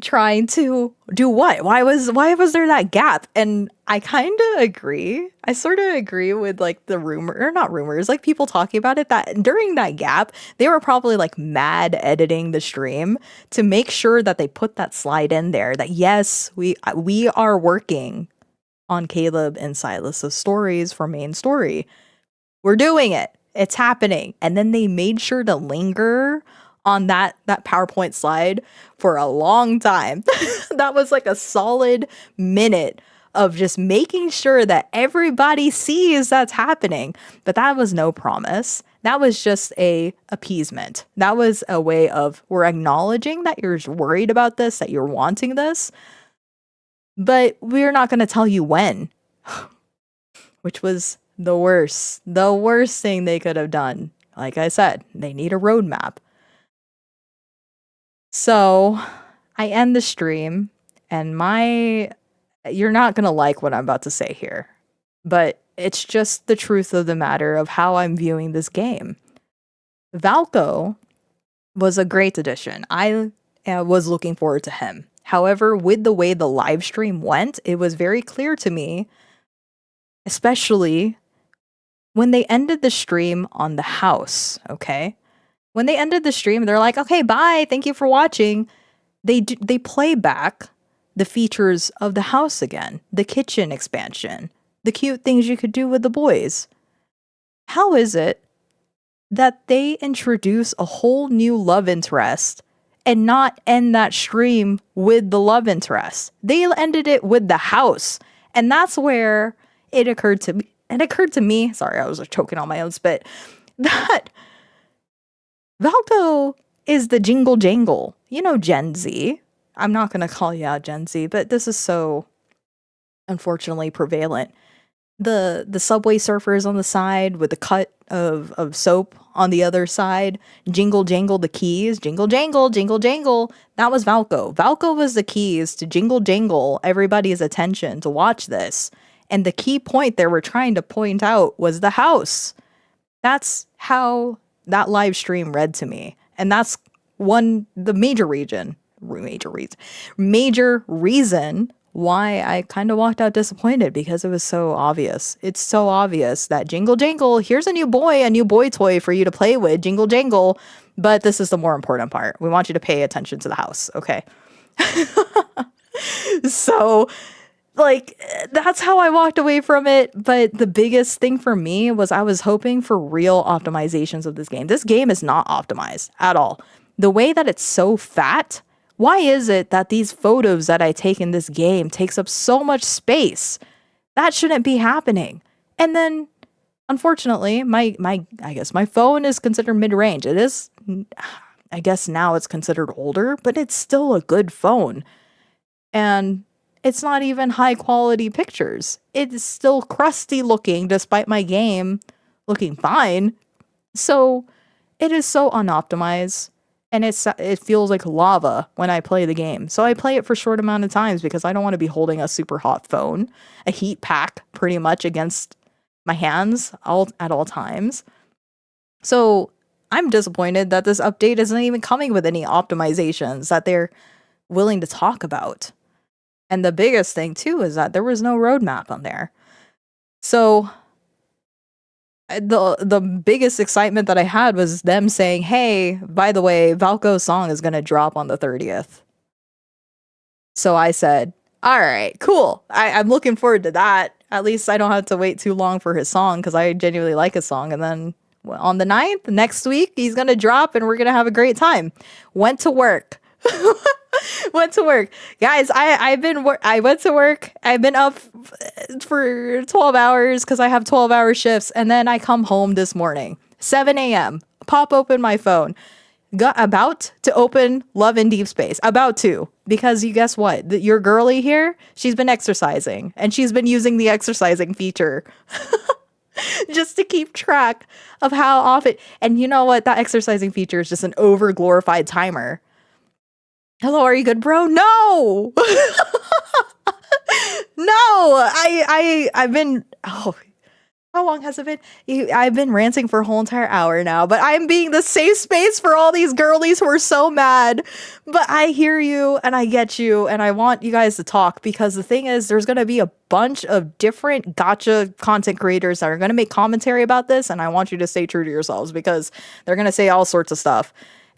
trying to do what? Why was there that gap? And I kind of agree. I sort of agree with like the rumor, or not rumors, like people talking about it, that during that gap, they were probably like mad editing the stream to make sure that they put that slide in there that yes, we are working on Caleb and Silas's stories for main story. We're doing it. It's happening. And then they made sure to linger on that PowerPoint slide for a long time. That was like a solid minute of just making sure that everybody sees that's happening. But that was no promise. That was just a appeasement. That was a way of, we're acknowledging that you're worried about this, that you're wanting this, but we're not going to tell you when. Which was the worst thing they could have done. Like I said, they need a roadmap. So I end the stream, and you're not going to like what I'm about to say here, but it's just the truth of the matter of how I'm viewing this game. Valko was a great addition. I was looking forward to him. However, with the way the live stream went, it was very clear to me, especially when they ended the stream on the house, okay? When they ended the stream, they're like, okay, bye, thank you for watching. they play back the features of the house again, the kitchen expansion, the cute things you could do with the boys. How is it that they introduce a whole new love interest and not end that stream with the love interest? They ended it with the house. And that's where it occurred to me. It occurred to me, sorry, I was choking on my own spit, that Valko is the jingle jangle. You know, Gen Z. I'm not going to call you out Gen Z, but this is so unfortunately prevalent. The Subway Surfers on the side with the cut of soap on the other side, jingle jangle the keys, jingle jangle, jingle jangle. That was Valko. Valko was the keys to jingle jangle everybody's attention to watch this. And the key point they were trying to point out was the house. That's how that live stream read to me. And that's the major reason why I kind of walked out disappointed, because it was so obvious. It's so obvious that jingle jangle, here's a new boy toy for you to play with, jingle jangle. But this is the more important part. We want you to pay attention to the house, okay? So, like, that's how I walked away from it. But the biggest thing for me was I was hoping for real optimizations of this game. This game is not optimized at all. The way that it's so fat, why is it that these photos that I take in this game takes up so much space? That shouldn't be happening. And then, unfortunately, I guess my phone is considered mid-range. It is, I guess now it's considered older, but it's still a good phone. And it's not even high quality pictures. It's still crusty looking despite my game looking fine. So it is so unoptimized. And it feels like lava when I play the game. So I play it for short amount of times because I don't want to be holding a super hot phone, a heat pack pretty much against my hands at all times. So I'm disappointed that this update isn't even coming with any optimizations that they're willing to talk about. And the biggest thing too is that there was no roadmap on there. So the biggest excitement that I had was them saying, hey, by the way, Valko's song is going to drop on the 30th. So I said, all right, cool. I'm looking forward to that. At least I don't have to wait too long for his song, because I genuinely like his song. And then on the 9th, next week, he's going to drop and we're going to have a great time. Went to work. Guys, I went to work. I've been up for 12 hours because I have 12-hour shifts. And then I come home this morning, 7 a.m., pop open my phone, about to open Love and Deepspace, about to, because you guess what? Your girly here, she's been exercising, and she's been using the exercising feature just to keep track of how often. And you know what? That exercising feature is just an over glorified timer. Hello, are you good, bro? No! No! I've been, how long has it been? I've been ranting for a whole entire hour now, but I'm being the safe space for all these girlies who are so mad. But I hear you and I get you, and I want you guys to talk, because the thing is, there's going to be a bunch of different gotcha content creators that are going to make commentary about this, and I want you to stay true to yourselves, because they're going to say all sorts of stuff,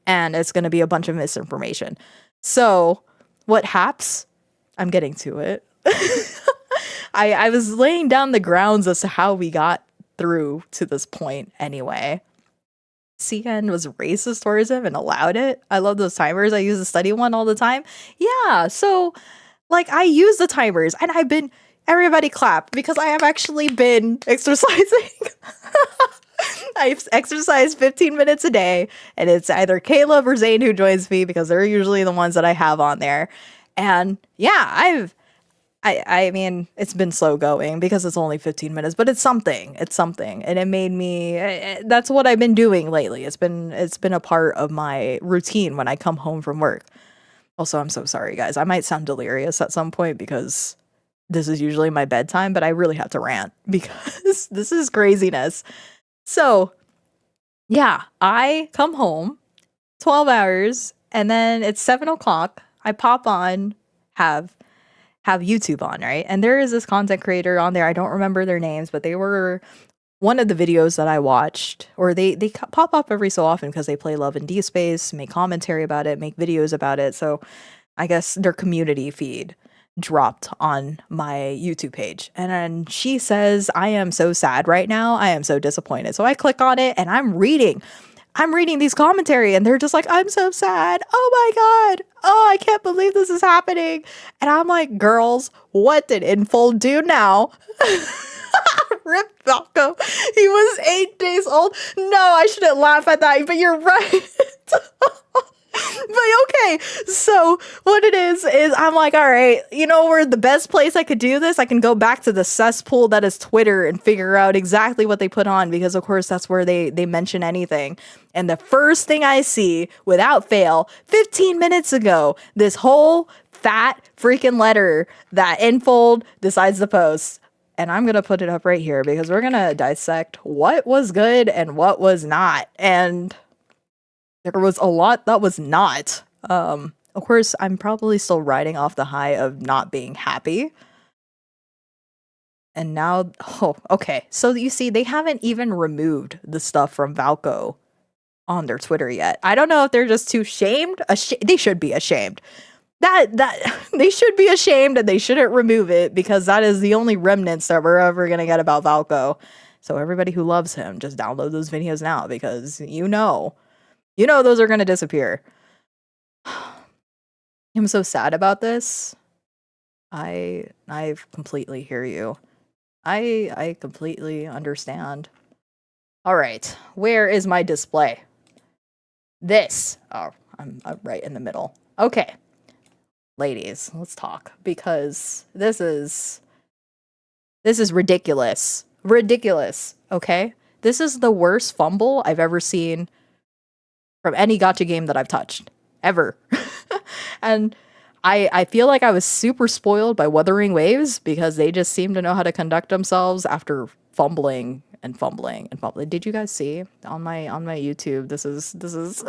and it's going to be a bunch of misinformation. So, what haps? I'm getting to it. I was laying down the grounds as to how we got through to this point anyway. CN was racist towards him and allowed it. I love those timers. I use the study one all the time. Yeah, so, like, I use the timers, and everybody clap, because I have actually been exercising. I've exercised 15 minutes a day, and it's either Caleb or Zane who joins me, because they're usually the ones that I have on there. And yeah, I mean, it's been slow going because it's only 15 minutes, but it's something. And it made me, that's what I've been doing lately. It's been a part of my routine when I come home from work. Also, I'm so sorry, guys. I might sound delirious at some point, because this is usually my bedtime, but I really have to rant because this is craziness. So, yeah, I come home, 12 hours, and then it's 7 o'clock. I pop on, have YouTube on, right? And there is this content creator on there. I don't remember their names, but they were one of the videos that I watched, or they pop up every so often because they play Love and Deepspace, make commentary about it, make videos about it. So I guess their community feed dropped on my YouTube page. And then she says, I am so sad right now. I am so disappointed. So I click on it and I'm reading these commentary and they're just like, I'm so sad. Oh my God. Oh, I can't believe this is happening. And I'm like, girls, what did Infold do now? Rip Valko. He was 8 days old. No, I shouldn't laugh at that, but you're right. But okay, so what it is I'm like, all right, you know where the best place I could do this? I can go back to the cesspool that is Twitter and figure out exactly what they put on, because of course that's where they mention anything. And the first thing I see, without fail, 15 minutes ago, this whole fat freaking letter that Infold decides to post. And I'm going to put it up right here because we're going to dissect what was good and what was not. And there was a lot that was not. Of course, I'm probably still riding off the high of not being happy. And now, oh, okay. So you see, they haven't even removed the stuff from Valko on their Twitter yet. I don't know if they're just too shamed. They should be ashamed. That they should be ashamed and they shouldn't remove it, because that is the only remnants that we're ever going to get about Valko. So everybody who loves him, just download those videos now, because you know those are going to disappear. I'm so sad about this. I completely hear you. I completely understand. All right, where is my display? This. Oh, I'm right in the middle. Okay. Ladies, let's talk, because this is ridiculous. Ridiculous, okay? This is the worst fumble I've ever seen from any gacha game that I've touched, ever. And I feel like I was super spoiled by Wuthering Waves, because they just seem to know how to conduct themselves after fumbling and fumbling and fumbling. Did you guys see on my YouTube? This is this is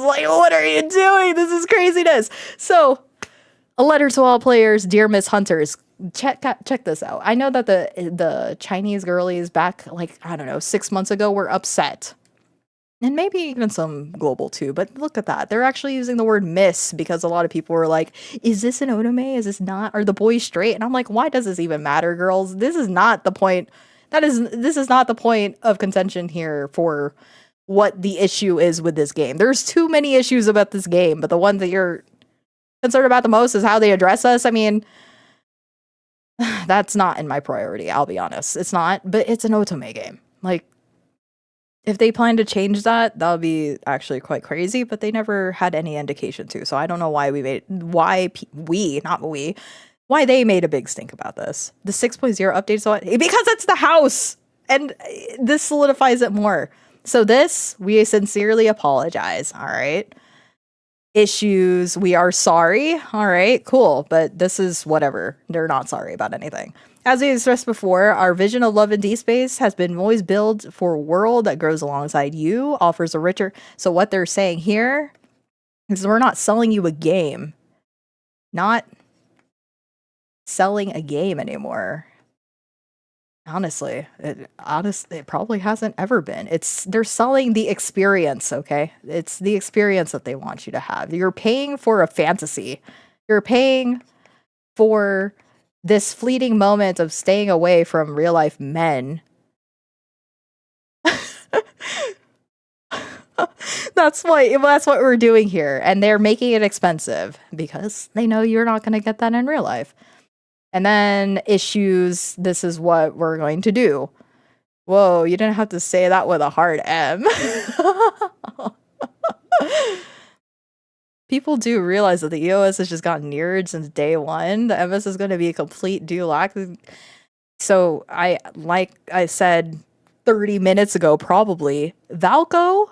like, what are you doing? This is craziness. So, a letter to all players, dear Miss Hunters. Check this out. I know that the Chinese girlies back, like, I don't know, 6 months ago were upset. And maybe even some global too, but look at that. They're actually using the word miss, because a lot of people were like, is this an otome? Is this not? Are the boys straight? And I'm like, why does this even matter, girls? This is not the point. This is not the point of contention here for what the issue is with this game. There's too many issues about this game, but the one that you're concerned about the most is how they address us. I mean, that's not in my priority, I'll be honest. It's not, but it's an otome game. Like, if they plan to change that would be actually quite crazy, but they never had any indication to. So I don't know why why they made a big stink about this. The 6.0 update, so because it's the house, and this solidifies it more. So this, we sincerely apologize, all right? Issues, we are sorry, all right, cool, but this is whatever. They're not sorry about anything. As we expressed before, our vision of Love and Deepspace has been always built for a world that grows alongside you, offers a richer... So what they're saying here is we're not selling you a game. Not selling a game anymore. Honestly, it probably hasn't ever been. They're selling the experience, okay? It's the experience that they want you to have. You're paying for a fantasy. You're paying for this fleeting moment of staying away from real life men. That's what we're doing here. And they're making it expensive because they know you're not going to get that in real life. And then issues, this is what we're going to do. Whoa, you didn't have to say that with a hard M. People do realize that the EOS has just gotten mirrored since day one. The MS is going to be a complete delac. So like I said 30 minutes ago, probably, Valko,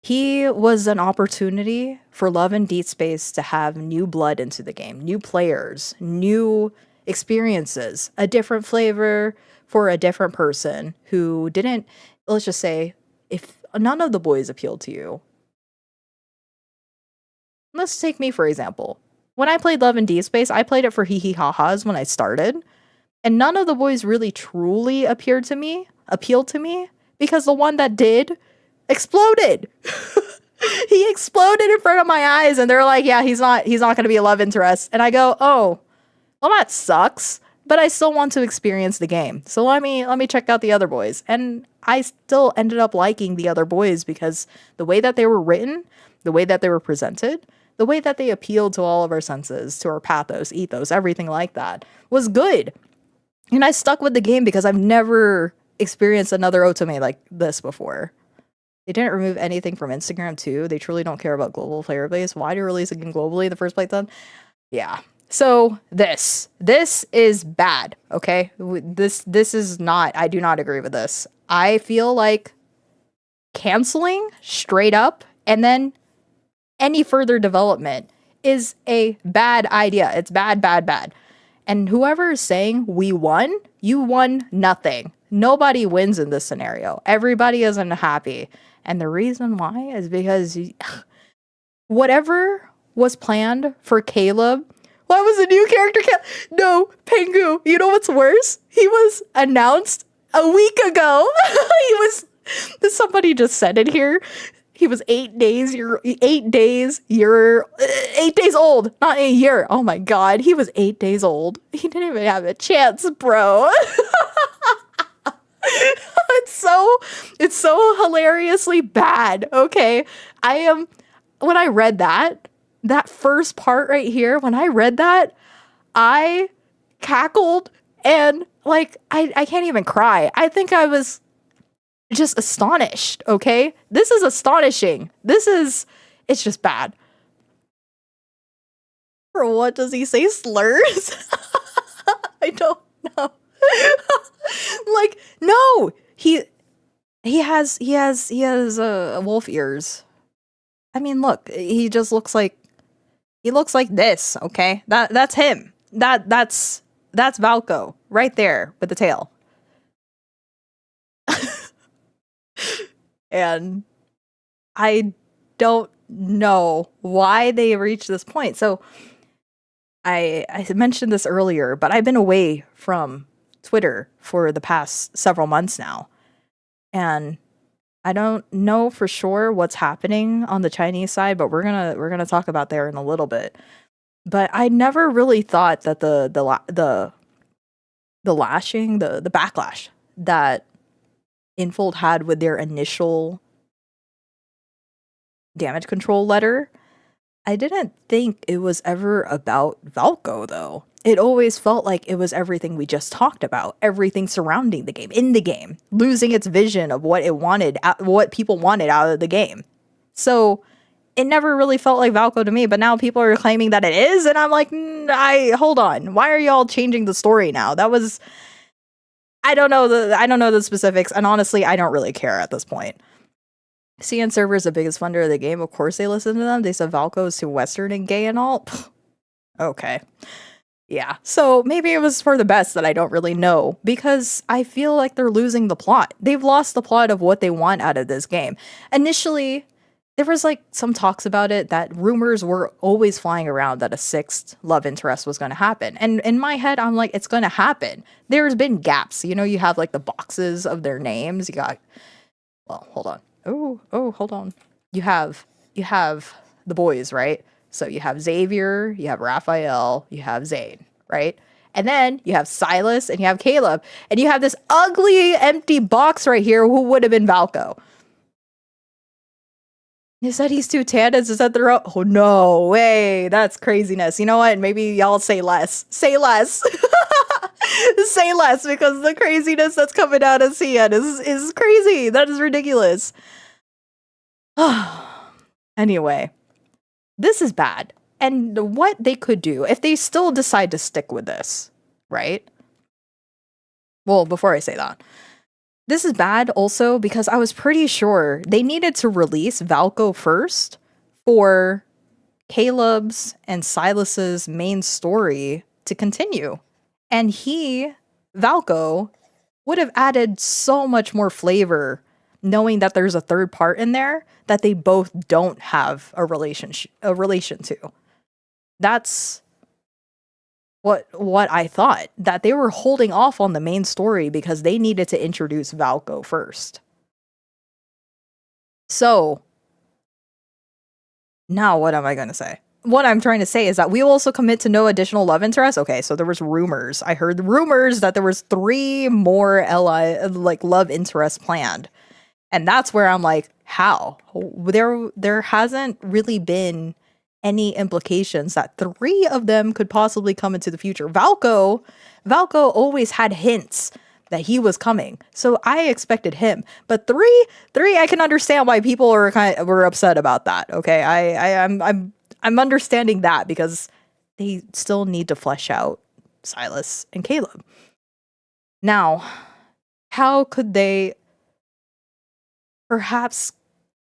he was an opportunity for Love and Deepspace to have new blood into the game, new players, new experiences, a different flavor for a different person who didn't, let's just say, if none of the boys appealed to you. Let's take me, for example. When I played Love and Deepspace, I played it for hee-hee-ha-has when I started, and none of the boys really truly appealed to me, because the one that did exploded. He exploded in front of my eyes, and they're like, yeah, he's not going to be a love interest. And I go, oh, well, that sucks, but I still want to experience the game. So let me check out the other boys. And I still ended up liking the other boys because the way that they were written, the way that they were presented, the way that they appealed to all of our senses, to our pathos, ethos, everything like that was good. And I stuck with the game because I've never experienced another otome like this before. They didn't remove anything from Instagram too. They truly don't care about global player base. Why do release a game globally in the first place then? Yeah. So this is bad, okay? This is not, I do not agree with this. I feel like canceling straight up and then any further development is a bad idea. It's bad, bad, bad. And whoever is saying we won, you won nothing. Nobody wins in this scenario. Everybody is unhappy. And the reason why is because whatever was planned for Caleb, why was a new character no, Pengu, you know what's worse? He was announced a week ago. Somebody just said it here. He was 8 days old, not a year. Oh my god, he was 8 days old. He didn't even have a chance, bro. It's so hilariously bad. Okay. When I read that first part right here, when I read that, I cackled and like, I can't even cry. I think I was just astonished. Okay. This is astonishing. It's just bad. For what does he say? Slurs? I don't know. Like, no, he has wolf ears. I mean, look, he looks like this, okay? That's him. That's Valko right there with the tail. And I don't know why they reached this point. So I mentioned this earlier, but I've been away from Twitter for the past several months now. And I don't know for sure what's happening on the Chinese side, but we're gonna talk about there in a little bit. But I never really thought that the lashing, the backlash that Infold had with their initial damage control letter, I didn't think it was ever about Valko though. It always felt like it was everything we just talked about, everything surrounding the game, in the game, losing its vision of what it wanted, what people wanted out of the game. So it never really felt like Valko to me, but now people are claiming that it is, and I'm like, hold on, why are y'all changing the story now? That was, I don't know the specifics, and honestly, I don't really care at this point. CN Server is the biggest funder of the game. Of course they listen to them. They said Valko is too Western and gay and all. Okay. Yeah, so maybe it was for the best that I don't really know, because I feel like they're losing the plot. They've lost the plot of what they want out of this game. Initially, there was like some talks about it that rumors were always flying around that a 6th love interest was going to happen. And in my head, I'm like, it's going to happen. There's been gaps. You know, you have like the boxes of their names. You got, well, hold on. Oh, hold on. You have the boys, right? So you have Xavier, you have Raphael, you have Zane, right? And then you have Silas and you have Caleb. And you have this ugly empty box right here who would have been Valko. You said he's too tan. Is that the oh no way. That's craziness. You know what? Maybe y'all say less. Say less. Say less, because the craziness that's coming out of CN is crazy. That is ridiculous. Anyway. This is bad. And what they could do if they still decide to stick with this, right? Well, before I say that, this is bad also because I was pretty sure they needed to release Valko first for Caleb's and Silas's main story to continue. And Valko, would have added so much more flavor knowing that there's a third part in there that they both don't have a relation to. That's what I thought, that they were holding off on the main story because they needed to introduce Valko first. So Now, what am I going to say? What I'm trying to say is that we will also commit to no additional love interest. Okay, so there was rumors. I heard rumors that there was 3 more like love interests planned. And that's where I'm like, how? There hasn't really been any implications that 3 of them could possibly come into the future. Valko always had hints that he was coming, so I expected him. But three, I can understand why people were upset about that. Okay, I'm understanding that because they still need to flesh out Silas and Caleb. Now, how could they perhaps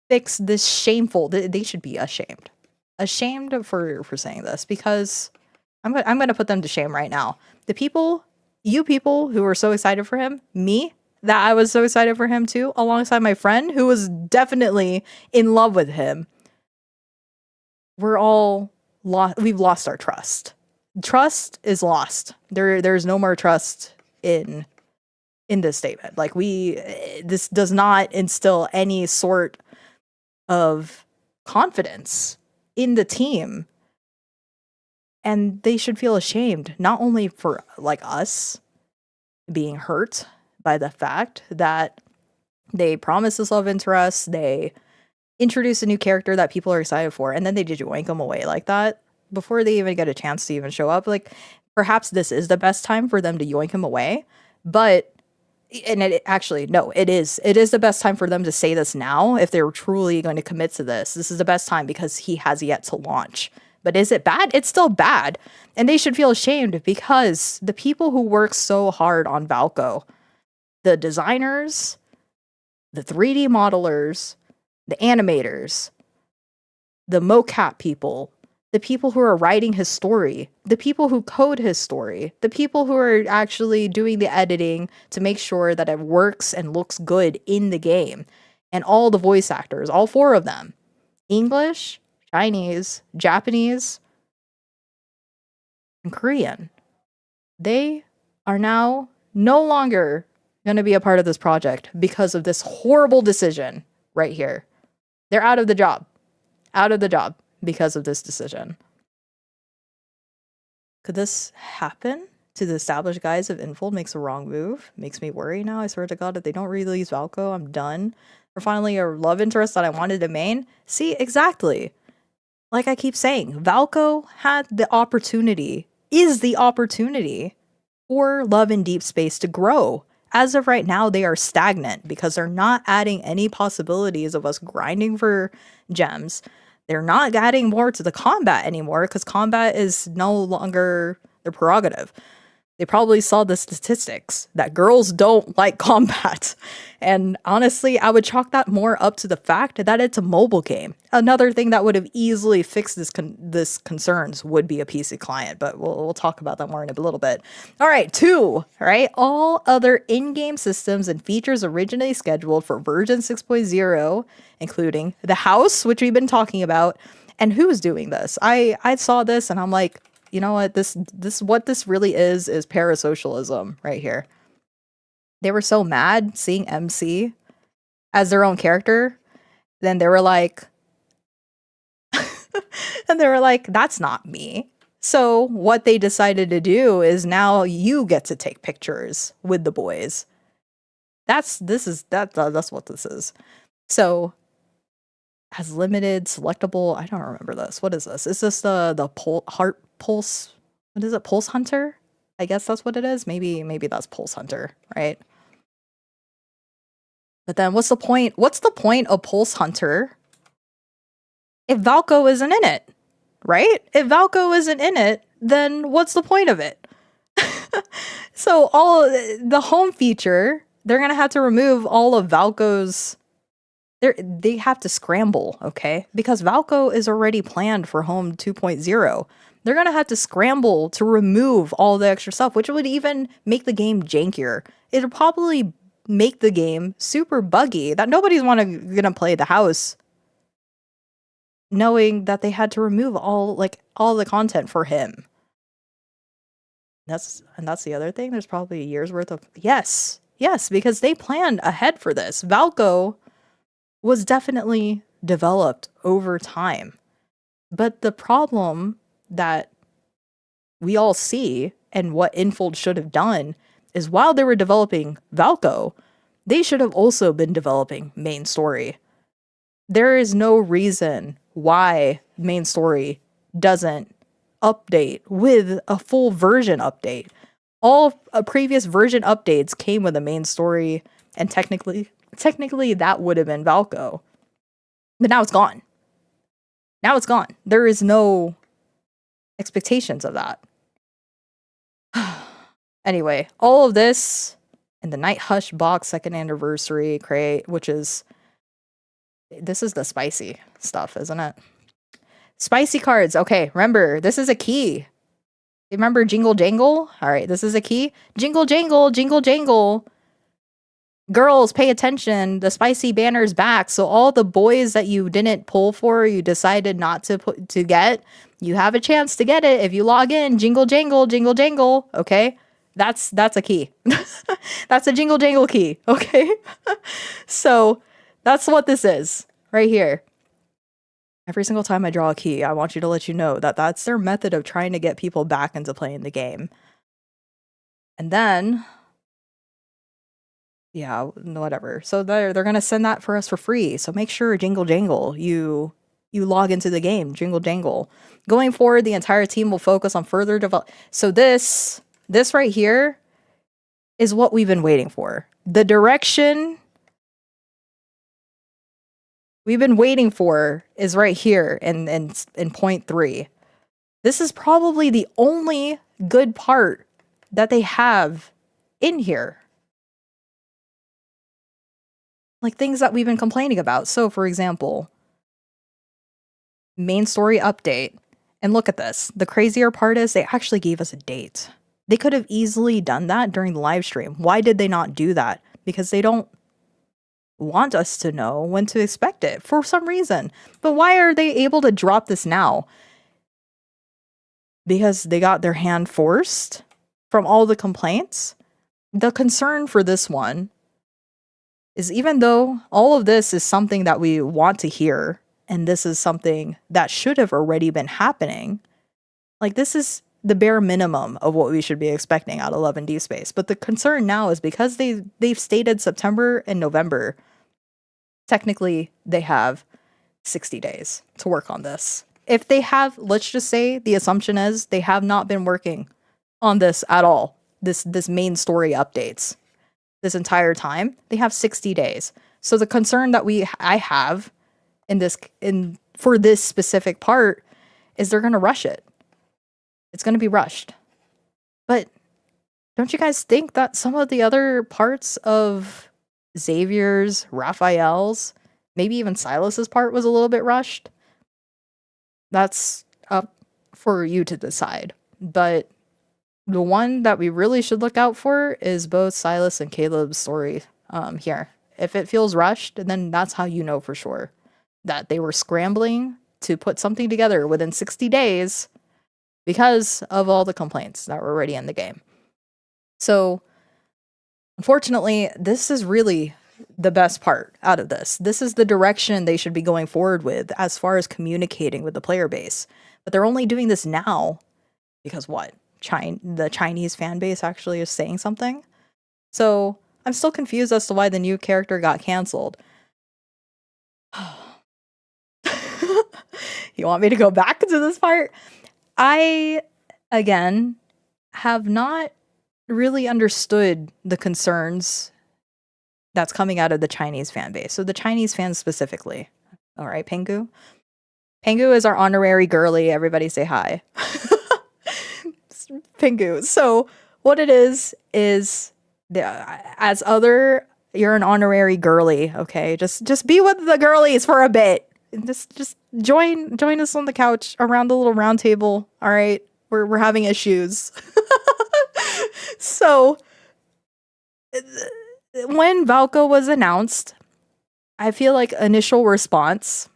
fix this shameful? They should be ashamed for saying this, because I'm going to put them to shame right now. You people who were so excited for him, me, that I was so excited for him too, alongside my friend who was definitely in love with him. We're all lost. We've lost our trust. Trust is lost. There's no more trust in this statement. Like, this does not instill any sort of confidence in the team. And they should feel ashamed, not only for like us being hurt by the fact that they promised this love interest, they introduced a new character that people are excited for, and then they just yoink them away like that before they even get a chance to even show up. Like, perhaps this is the best time for them to yoink him away, but it is the best time for them to say this now. If they're truly going to commit to this is the best time, because he has yet to launch. But is it bad? It's still bad. And they should feel ashamed, because the people who work so hard on Valko, the designers, the 3D modelers, the animators, the mocap people, the people who are writing his story, the people who code his story, the people who are actually doing the editing to make sure that it works and looks good in the game, and all the voice actors, all 4 of them, English, Chinese, Japanese, and Korean. They are now no longer going to be a part of this project because of this horrible decision right here. They're out of the job because of this decision. Could this happen to the established guys if Infold makes a wrong move? Makes me worry now. I swear to God, if they don't release Valko, I'm done. Or finally, a love interest that I wanted to main. See, exactly. Like I keep saying, Valko is the opportunity for Love and Deepspace to grow. As of right now, they are stagnant because they're not adding any possibilities of us grinding for gems. They're not adding more to the combat anymore, because combat is no longer their prerogative. They probably saw the statistics that girls don't like combat. And honestly, I would chalk that more up to the fact that it's a mobile game. Another thing that would have easily fixed this concerns would be a PC client, but we'll talk about that more in a little bit. All right, 2, all right? All other in-game systems and features originally scheduled for version 6.0, including the house, which we've been talking about. And who's doing this? I saw this and I'm like, you know what, what this really is parasocialism right here. They were so mad seeing MC as their own character. Then they were like, that's not me. So what they decided to do is now you get to take pictures with the boys. That's what this is. So has limited selectable, I don't remember this. What is this? Is this the pulse? What is it? Pulse Hunter? I guess that's what it is. Maybe that's Pulse Hunter, right? But then what's the point? What's the point of Pulse Hunter if Valko isn't in it, right? If Valko isn't in it, then what's the point of it? So all the home feature, they're gonna have to remove all of Valko's. They have to scramble, okay? Because Valko is already planned for Home 2.0. They're going to have to scramble to remove all the extra stuff, which would even make the game jankier. It'll probably make the game super buggy, that nobody's going to play the house knowing that they had to remove all the content for him. That's the other thing. There's probably a year's worth of... Yes, because they planned ahead for this. Valko was definitely developed over time. But the problem that we all see and what Infold should have done is while they were developing Valko, they should have also been developing main story. There is no reason why main story doesn't update with a full version update. All previous version updates came with a main story, and technically that would have been Valko. But now it's gone. Now it's gone. There is no expectations of that. Anyway, all of this and the Night Hush box 2nd anniversary crate, which is, this is the spicy stuff, isn't it? Spicy cards. Okay, remember, this is a key. Remember Jingle Jangle? All right, this is a key. Jingle Jangle, Jingle Jangle. Girls, pay attention. The spicy banner's back. So all the boys that you didn't pull for, you decided not to get, you have a chance to get it if you log in. Jingle Jangle, Jingle Jangle. Okay? That's a key. That's a Jingle Jangle key. Okay? So that's what this is right here. Every single time I draw a key, I want you to let you know that that's their method of trying to get people back into playing the game. And then, yeah, whatever. So they're gonna send that for us for free. So make sure, Jingle Jangle, you log into the game. Jingle Jangle. Going forward, the entire team will focus on further develop. So this right here is what we've been waiting for. The direction we've been waiting for is right here in point 3. This is probably the only good part that they have in here. Like things that we've been complaining about. So for example, main story update. And look at this. The crazier part is they actually gave us a date. They could have easily done that during the live stream. Why did they not do that? Because they don't want us to know when to expect it for some reason. But why are they able to drop this now? Because they got their hand forced from all the complaints? The concern for this one is, even though all of this is something that we want to hear, and this is something that should have already been happening, like this is the bare minimum of what we should be expecting out of Love and Deepspace. But the concern now is because they've stated September and November, technically they have 60 days to work on this. If they have, let's just say the assumption is they have not been working on this at all, this main story updates this entire time, they have 60 days. So the concern that I have for this specific part is they're going to rush it. It's going to be rushed. But don't you guys think that some of the other parts of Xavier's, Raphael's, maybe even Silas's part was a little bit rushed? That's up for you to decide. But the one that we really should look out for is both Silas and Caleb's story here. If it feels rushed, then that's how you know for sure that they were scrambling to put something together within 60 days because of all the complaints that were already in the game. So, unfortunately, this is really the best part out of this. This is the direction they should be going forward with as far as communicating with the player base. But they're only doing this now because what? The Chinese fan base actually is saying something? So, I'm still confused as to why the new character got canceled. You want me to go back to this part? I, again, have not really understood the concerns that's coming out of the Chinese fan base. So the Chinese fans specifically. All right, Pengu. Pengu is our honorary girly. Everybody say hi. Pengu. So what it is you're an honorary girly, okay? Just be with the girlies for a bit. Just join us on the couch around the little round table. All right, we're having issues. So when Valko was announced, I feel like initial response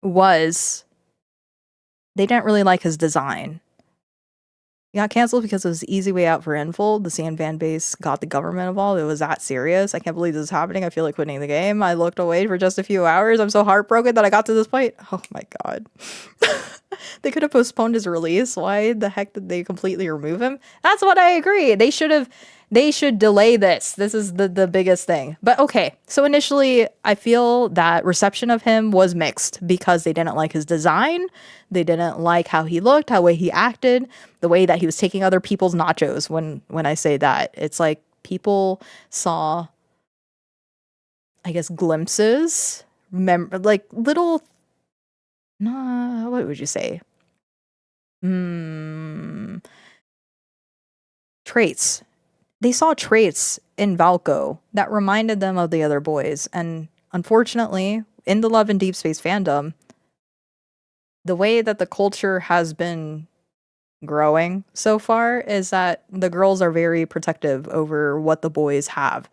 was they didn't really like his design. He got canceled because it was the easy way out for Infold. The Sand fan base got the government involved. It was that serious. I can't believe this is happening. I feel like quitting the game. I looked away for just a few hours. I'm so heartbroken that I got to this point. Oh my god. They could have postponed his release. Why the heck did they completely remove him? That's what I agree. They should delay this. This is the biggest thing. But okay, so initially I feel that reception of him was mixed because they didn't like his design. They didn't like how he looked, how way he acted, the way that he was taking other people's nachos. When I say that, it's like people saw, I guess, glimpses, like little, nah, what would you say? Traits. They saw traits in Valko that reminded them of the other boys. And unfortunately, in the Love and Deepspace fandom, the way that the culture has been growing so far is that the girls are very protective over what the boys have.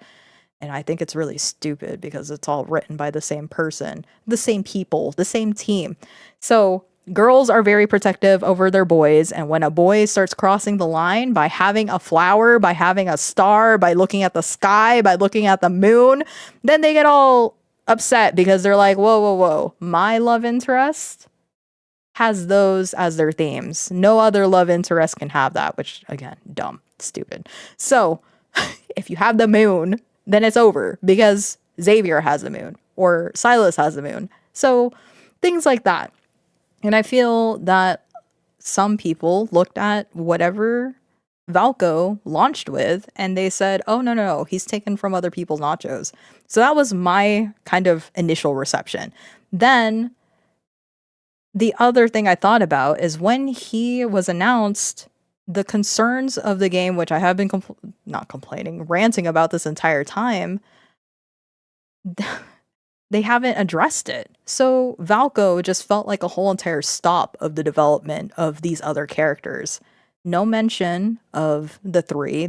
And I think it's really stupid because it's all written by the same person, the same people, the same team. So girls are very protective over their boys. And when a boy starts crossing the line by having a flower, by having a star, by looking at the sky, by looking at the moon, then they get all upset because they're like, whoa, whoa, whoa, my love interest has those as their themes. No other love interest can have that, which again, dumb, stupid. So if you have the moon, then it's over because Xavier has the moon or Silas has the moon. So things like that. And I feel that some people looked at whatever Valko launched with and they said, oh, no, he's taken from other people's nachos. So that was my kind of initial reception. Then the other thing I thought about is when he was announced, the concerns of the game, which I have been not complaining, ranting about this entire time, they haven't addressed it. So Valko just felt like a whole entire stop of the development of these other characters. No mention of the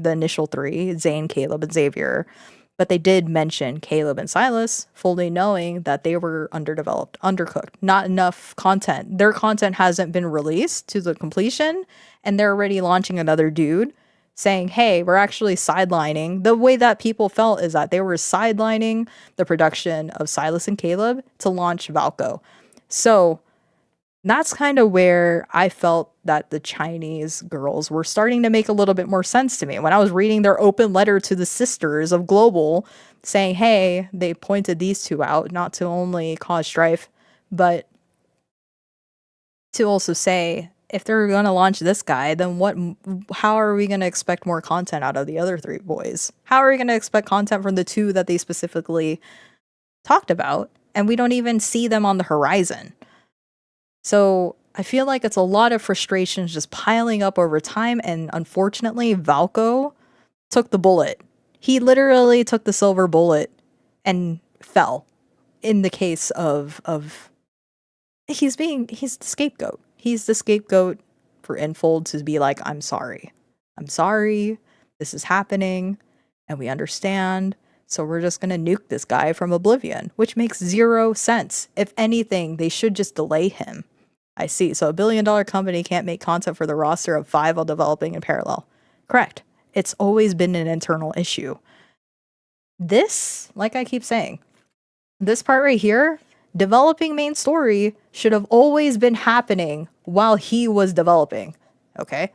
initial three, Zane, Caleb, and Xavier. But they did mention Caleb and Silas, fully knowing that they were underdeveloped, undercooked, not enough content. Their content hasn't been released to the completion, and they're already launching another dude saying, hey, we're actually sidelining. The way that people felt is that they were sidelining the production of Silas and Caleb to launch Valko. So that's kind of where I felt that the Chinese girls were starting to make a little bit more sense to me. When I was reading their open letter to the sisters of Global saying, hey, they pointed these two out, not to only cause strife, but to also say, if they're going to launch this guy, then how are we going to expect more content out of the other three boys? How are we going to expect content from the two that they specifically talked about? And we don't even see them on the horizon. So I feel like it's a lot of frustrations just piling up over time. And unfortunately, Valko took the bullet. He literally took the silver bullet and fell in the case of he's the scapegoat. He's the scapegoat for Infold to be like, I'm sorry. This is happening and we understand. So we're just going to nuke this guy from oblivion, which makes zero sense. If anything, they should just delay him. I see. So $1 billion company can't make content for the roster of 5 while developing in parallel. Correct. It's always been an internal issue. This, like I keep saying, this part right here, developing main story should have always been happening while he was developing. Okay?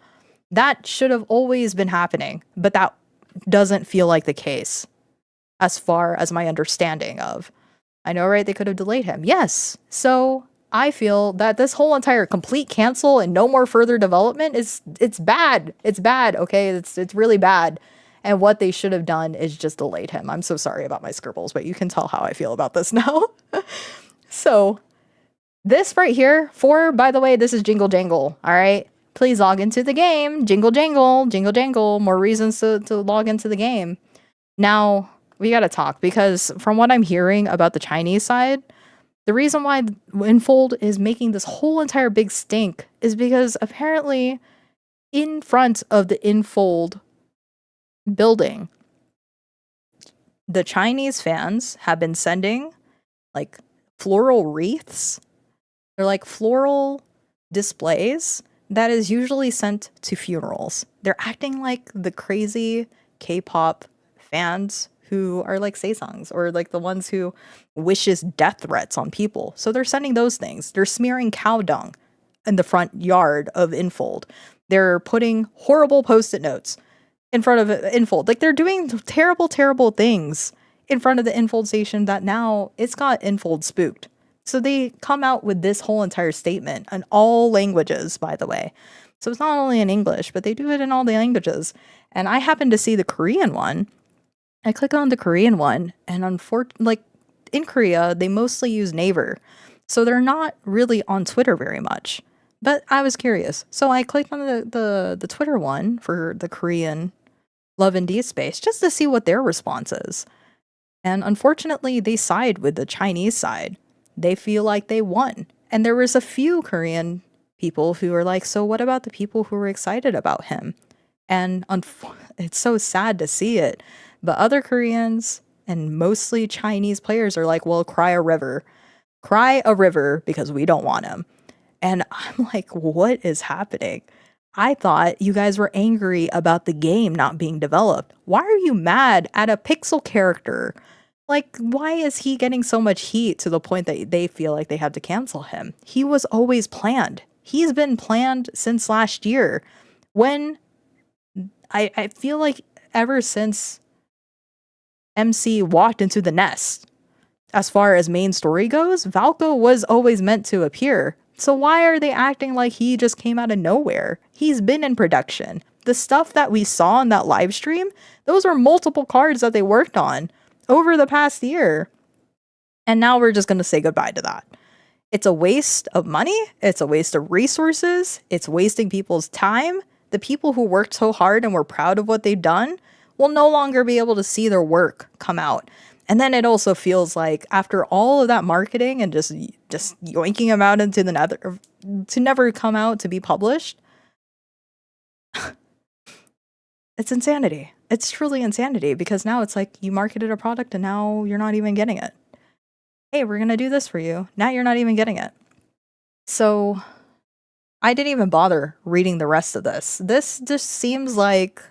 That should have always been happening, but that doesn't feel like the case as far as my understanding of. I know, right? They could have delayed him. Yes. So I feel that this whole entire complete cancel and no more further development it's bad. It's bad, okay? It's really bad. And what they should have done is just delayed him. I'm so sorry about my scribbles, but you can tell how I feel about this now. So this right here, by the way, this is Jingle Jangle, all right? Please log into the game. Jingle Jangle, Jingle Jangle. More reasons to log into the game. Now, we got to talk because from what I'm hearing about the Chinese side, the reason why Infold is making this whole entire big stink is because apparently in front of the Infold building, the Chinese fans have been sending like floral wreaths. They're like floral displays that is usually sent to funerals. They're acting like the crazy K-pop fans who are like sasaengs, or like the ones who wishes death threats on people. So they're sending those things. They're smearing cow dung in the front yard of Infold. They're putting horrible post-it notes in front of Infold. Like, they're doing terrible, terrible things in front of the Infold station that now it's got Infold spooked. So they come out with this whole entire statement in all languages, by the way. So it's not only in English, but they do it in all the languages. And I happened to see the Korean one. I click on the Korean one, and like in Korea, they mostly use Naver. So they're not really on Twitter very much. But I was curious. So I clicked on the Twitter one for the Korean Love and Deepspace just to see what their response is. And unfortunately, they side with the Chinese side. They feel like they won. And there was a few Korean people who were like, so what about the people who were excited about him? And it's so sad to see it. But other Koreans and mostly Chinese players are like, well, cry a river. Cry a river because we don't want him. And I'm like, what is happening? I thought you guys were angry about the game not being developed. Why are you mad at a pixel character? Like, why is he getting so much heat to the point that they feel like they have to cancel him? He was always planned. He's been planned since last year. When I feel like ever since MC walked into the nest, as far as main story goes, Valko was always meant to appear. So why are they acting like he just came out of nowhere? He's been in production. The stuff that we saw in that live stream, those are multiple cards that they worked on over the past year. And now we're just going to say goodbye to that. It's a waste of money. It's a waste of resources. It's wasting people's time. The people who worked so hard and were proud of what they've done will no longer be able to see their work come out. And then it also feels like after all of that marketing and just yoinking them out into the nether to never come out to be published, it's insanity. It's truly insanity, because now it's like you marketed a product and now you're not even getting it. Hey, we're going to do this for you. Now you're not even getting it. So I didn't even bother reading the rest of this. This just seems like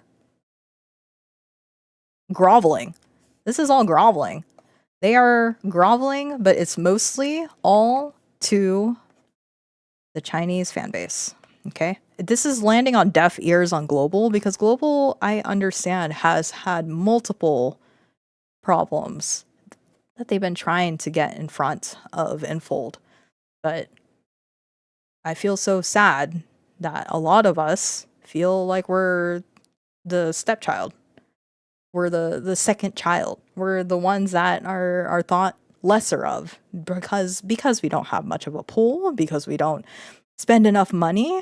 groveling. This is all groveling. They are groveling, but it's mostly all to the Chinese fan base. Okay? This is landing on deaf ears on Global, because Global, I understand, has had multiple problems that they've been trying to get in front of Infold. But I feel so sad that a lot of us feel like we're the stepchild. We're the second child. We're the ones that are thought lesser of because we don't have much of a pool, because we don't spend enough money.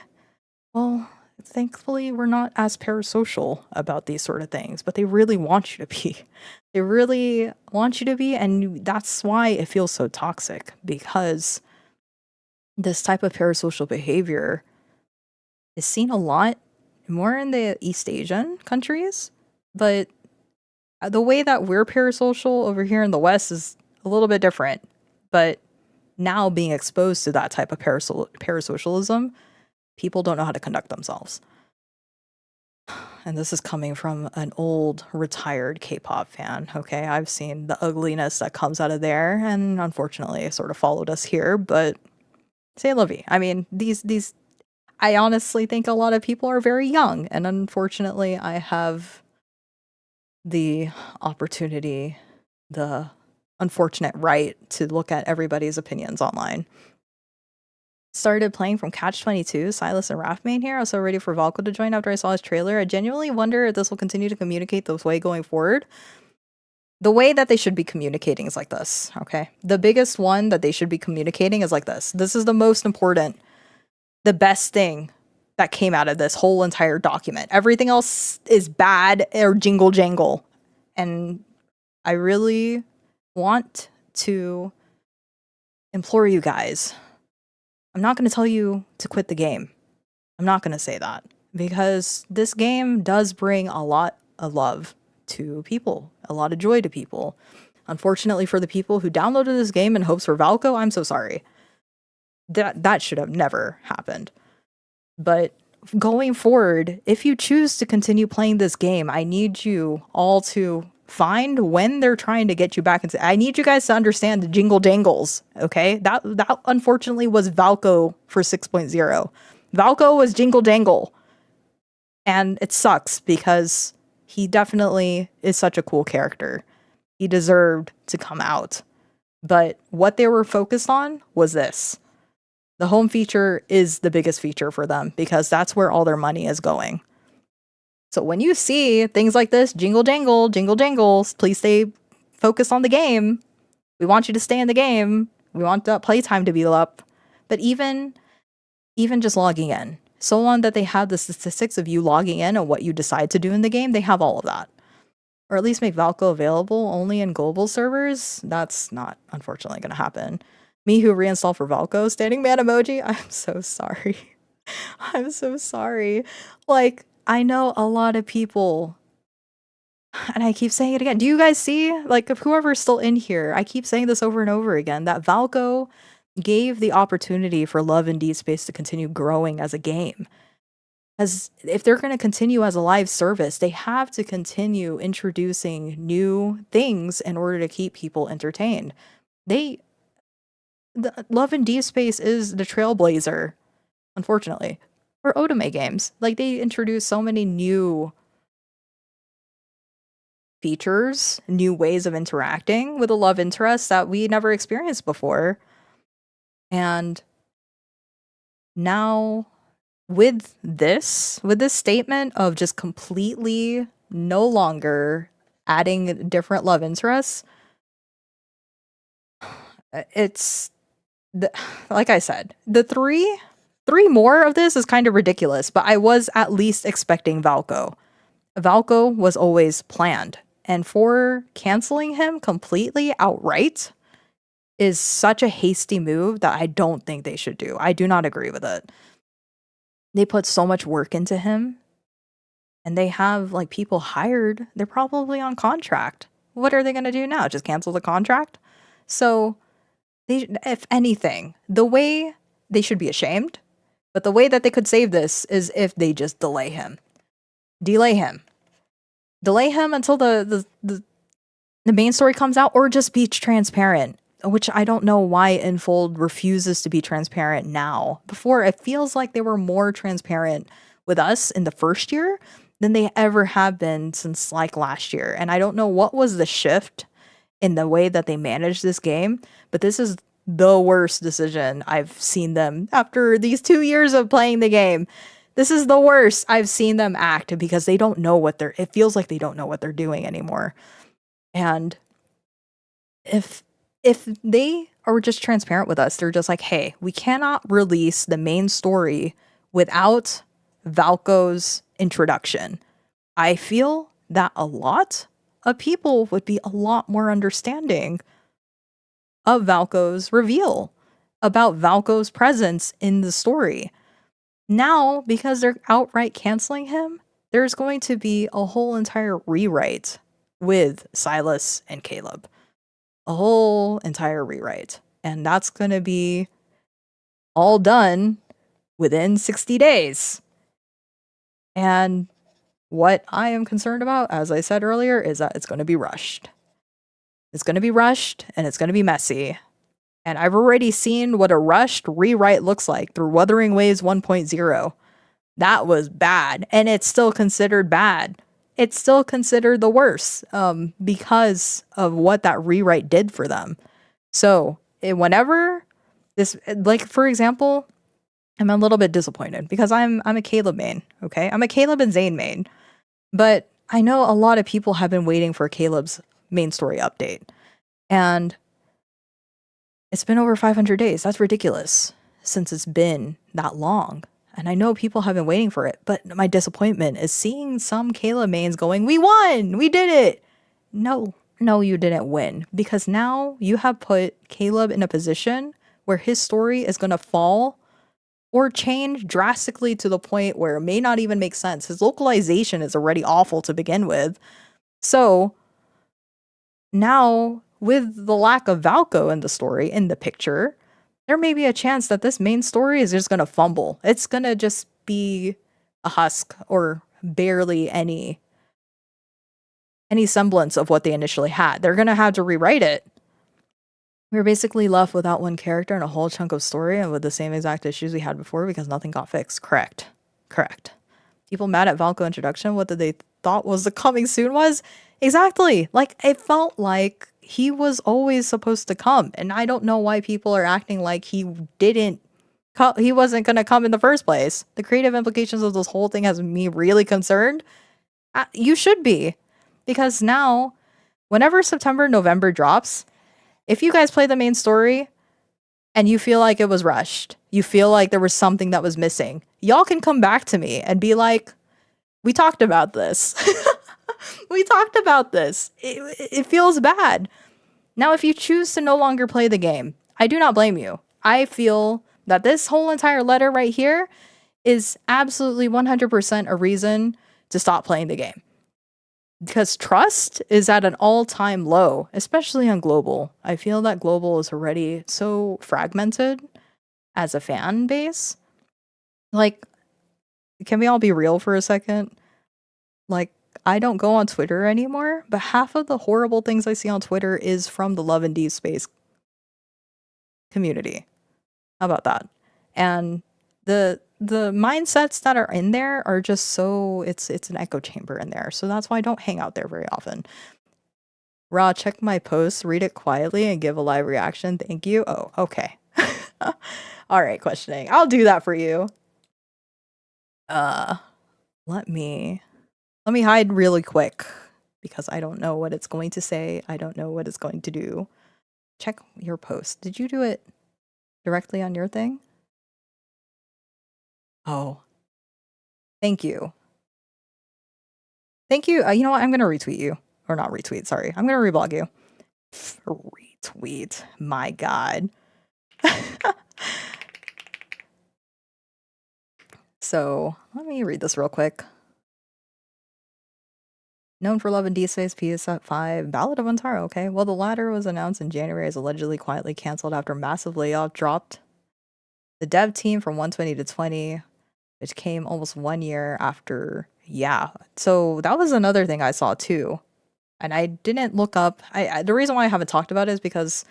Well, thankfully, we're not as parasocial about these sort of things, but they really want you to be. They really want you to be, and that's why it feels so toxic, because this type of parasocial behavior is seen a lot more in the East Asian countries, but the way that we're parasocial over here in the West is a little bit different. But now being exposed to that type of parasocialism, people don't know how to conduct themselves. And this is coming from an old, retired K-pop fan, okay? I've seen the ugliness that comes out of there, and unfortunately, it sort of followed us here, but say la vie. I mean, these, I honestly think a lot of people are very young, and unfortunately, I have the opportunity, the unfortunate right to look at everybody's opinions online. Started playing from Catch 22, Silas and Raphmain here. I was so ready for Valko to join after I saw his trailer. I genuinely wonder if this will continue to communicate this way going forward. The way that they should be communicating is like this, okay? The biggest one that they should be communicating is like this. This is the most important, the best thing that came out of this whole entire document. Everything else is bad or jingle jangle. And I really want to implore you guys. I'm not going to tell you to quit the game. I'm not going to say that, because this game does bring a lot of love to people, a lot of joy to people. Unfortunately, for the people who downloaded this game in hopes for Valko, I'm so sorry. That should have never happened. But going forward, if you choose to continue playing this game, I need you all to find when they're trying to get you back into. I need you guys to understand the jingle jangles, okay? That unfortunately was Valko for 6.0. Valko was jingle jangle. And it sucks because he definitely is such a cool character. He deserved to come out. But what they were focused on was this. The home feature is the biggest feature for them because that's where all their money is going. So when you see things like this, jingle jangle, jingle jangles, please stay focused on the game. We want you to stay in the game. We want that playtime to be up. But even just logging in, so long that they have the statistics of you logging in and what you decide to do in the game, they have all of that. Or at least make Valko available only in global servers. That's not, unfortunately, going to happen. Me who reinstalled for Valko, standing man emoji, I'm so sorry. I'm so sorry. Like, I know a lot of people, and I keep saying it again. Do you guys see, like, if whoever's still in here, I keep saying this over and over again, that Valko gave the opportunity for Love and Deepspace to continue growing as a game. As if they're going to continue as a live service, they have to continue introducing new things in order to keep people entertained. Love and Deepspace is the trailblazer, unfortunately, for otome games. Like, they introduce so many new features, new ways of interacting with a love interest that we never experienced before. And now with this statement of just completely no longer adding different love interests, it's like I said, the three more of this is kind of ridiculous, but I was at least expecting Valko. Valko was always planned, and for canceling him completely outright is such a hasty move that I don't think they should do. I do not agree with it. They put so much work into him, and they have like people hired. They're probably on contract. What are they going to do now? Just cancel the contract? So they, if anything, the way they should be ashamed, but the way that they could save this is if they just delay him. Delay him until the main story comes out, or just be transparent, which I don't know why Infold refuses to be transparent now. Before, it feels like they were more transparent with us in the first year than they ever have been since like last year. And I don't know what was the shift in the way that they managed this game, but this is the worst decision I've seen them after these 2 years of playing the game. This is the worst I've seen them act because they don't know it feels like they don't know what they're doing anymore. And if they are just transparent with us, they're just like, hey, we cannot release the main story without Valko's introduction. I feel that a lot of people would be a lot more understanding of Valko's reveal, about Valko's presence in the story. Now, because they're outright canceling him, there's going to be a whole entire rewrite with Silas and Caleb. A whole entire rewrite. And that's going to be all done within 60 days. And what I am concerned about, as I said earlier, is that it's going to be rushed. It's going to be rushed and it's going to be messy. And I've already seen what a rushed rewrite looks like through Wuthering Waves 1.0. That was bad, and it's still considered bad. It's still considered the worst because of what that rewrite did for them. So whenever this, like for example, I'm a little bit disappointed because I'm a Caleb main, okay? I'm a Caleb and Zane main, but I know a lot of people have been waiting for Caleb's main story update, and it's been over 500 days. That's ridiculous since it's been that long. And I know people have been waiting for it, but my disappointment is seeing some Caleb mains going, we won! We did it! No, you didn't win. Because now you have put Caleb in a position where his story is going to fall or change drastically to the point where it may not even make sense. His localization is already awful to begin with. So now, with the lack of Valko in the picture, there may be a chance that this main story is just going to fumble. It's going to just be a husk or barely any semblance of what they initially had. They're going to have to rewrite it. We were basically left without one character and a whole chunk of story and with the same exact issues we had before because nothing got fixed. Correct. People mad at Valko introduction, what did they thought was the coming soon was? Exactly. Like, it felt like he was always supposed to come, and I don't know why people are acting like he wasn't going to come in the first place. The creative implications of this whole thing has me really concerned. You should be, because now, whenever September, November drops, if you guys play the main story and you feel like it was rushed, you feel like there was something that was missing, y'all can come back to me and be like, we talked about this. We talked about this. It feels bad. Now, if you choose to no longer play the game, I do not blame you. I feel that this whole entire letter right here is absolutely 100% a reason to stop playing the game. Because trust is at an all-time low, especially on global. I feel that global is already so fragmented as a fan base. Like, can we all be real for a second? Like, I don't go on Twitter anymore, but half of the horrible things I see on Twitter is from the Love and Deepspace community. How about that? And the mindsets that are in there are just so, it's an echo chamber in there. So that's why I don't hang out there very often. Raw, check my post, read it quietly, and give a live reaction. Thank you. Oh, okay. All right, questioning. I'll do that for you. Let me hide really quick because I don't know what it's going to say. I don't know what it's going to do. Check your post. Did you do it directly on your thing? Oh, thank you. Thank you. You know what? I'm going to retweet you. Or not retweet, sorry. I'm going to reblog you. Retweet. My God. So, let me read this real quick. Known for Love and Deepspace, PS5, Ballad of Antara, okay. Well, the latter was announced in January as allegedly quietly canceled after massive layoff dropped the dev team from 120 to 20, which came almost 1 year after. Yeah, so that was another thing I saw too. And I didn't look up. The reason why I haven't talked about it is because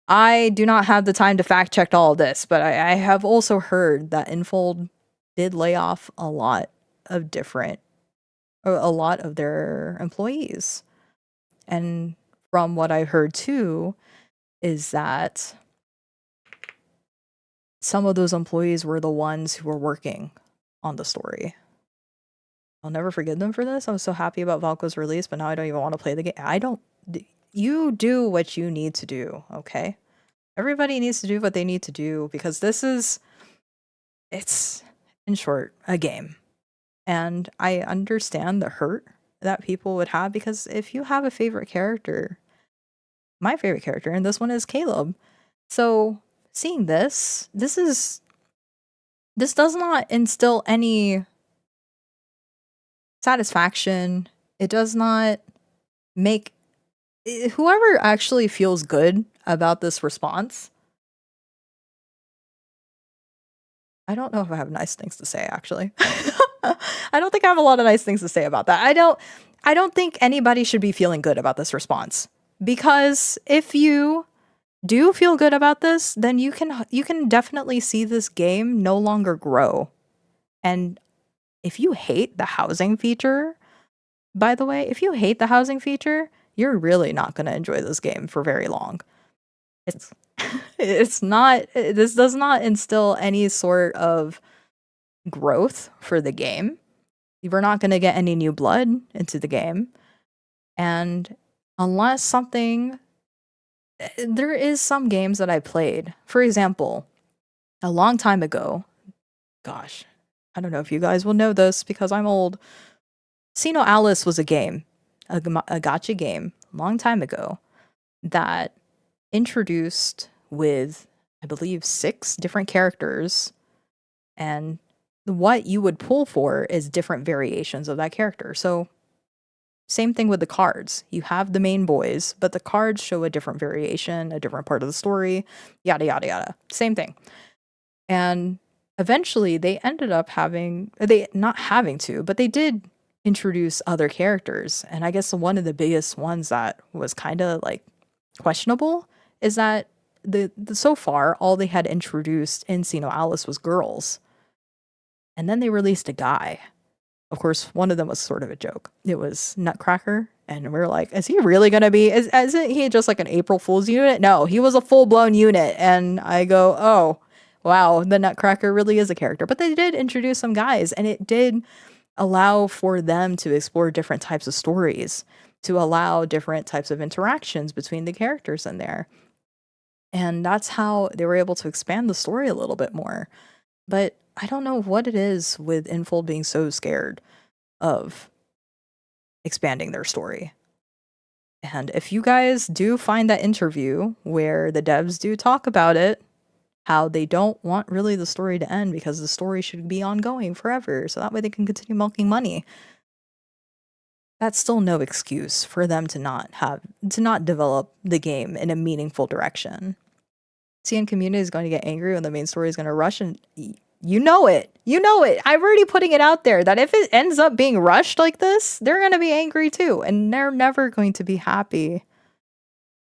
I do not have the time to fact check all of this, but I have also heard that Infold did lay off a lot of their employees. And from what I heard too, is that some of those employees were the ones who were working on the story. I'll never forgive them for this. I was so happy about Valko's release, but now I don't even want to play the game. You do what you need to do, okay? Everybody needs to do what they need to do because it's, in short, a game. And I understand the hurt that people would have because if you have a favorite character, my favorite character, and this one is Caleb. So seeing this does not instill any satisfaction. It does not make whoever actually feels good about this response. I don't know if I have nice things to say, actually. I don't think I have a lot of nice things to say about that. I don't think anybody should be feeling good about this response, because if you do feel good about this, then you can definitely see this game no longer grow. And if you hate the housing feature, by the way, if you hate the housing feature, you're really not going to enjoy this game for very long. This does not instill any sort of growth for the game. We're not going to get any new blood into the game. And unless something, there is some games that I played. For example, a long time ago, gosh, I don't know if you guys will know this because I'm old. Sino Alice was a game, a gacha game, a long time ago that introduced with, I believe, 6 different characters, and what you would pull for is different variations of that character. So same thing with the cards. You have the main boys, but the cards show a different variation, a different part of the story, yada, yada, yada. Same thing. And eventually they ended up they not having to, but they did introduce other characters. And I guess one of the biggest ones that was kind of like questionable is that the so far all they had introduced in See No Alice was girls. And then they released a guy. Of course, one of them was sort of a joke. It was Nutcracker. And we are like, is he really going to be, isn't he just like an April Fool's unit? No, he was a full-blown unit. And I go, oh, wow, the Nutcracker really is a character. But they did introduce some guys, and it did allow for them to explore different types of stories, to allow different types of interactions between the characters in there. And that's how they were able to expand the story a little bit more. But I don't know what it is with Infold being so scared of expanding their story. And if you guys do find that interview where the devs do talk about it, how they don't want really the story to end because the story should be ongoing forever, so that way they can continue milking money. That's still no excuse for them to not develop the game in a meaningful direction. CN community is going to get angry when the main story is going to rush, and you know it. You know it. I'm already putting it out there that if it ends up being rushed like this, they're going to be angry too, and they're never going to be happy.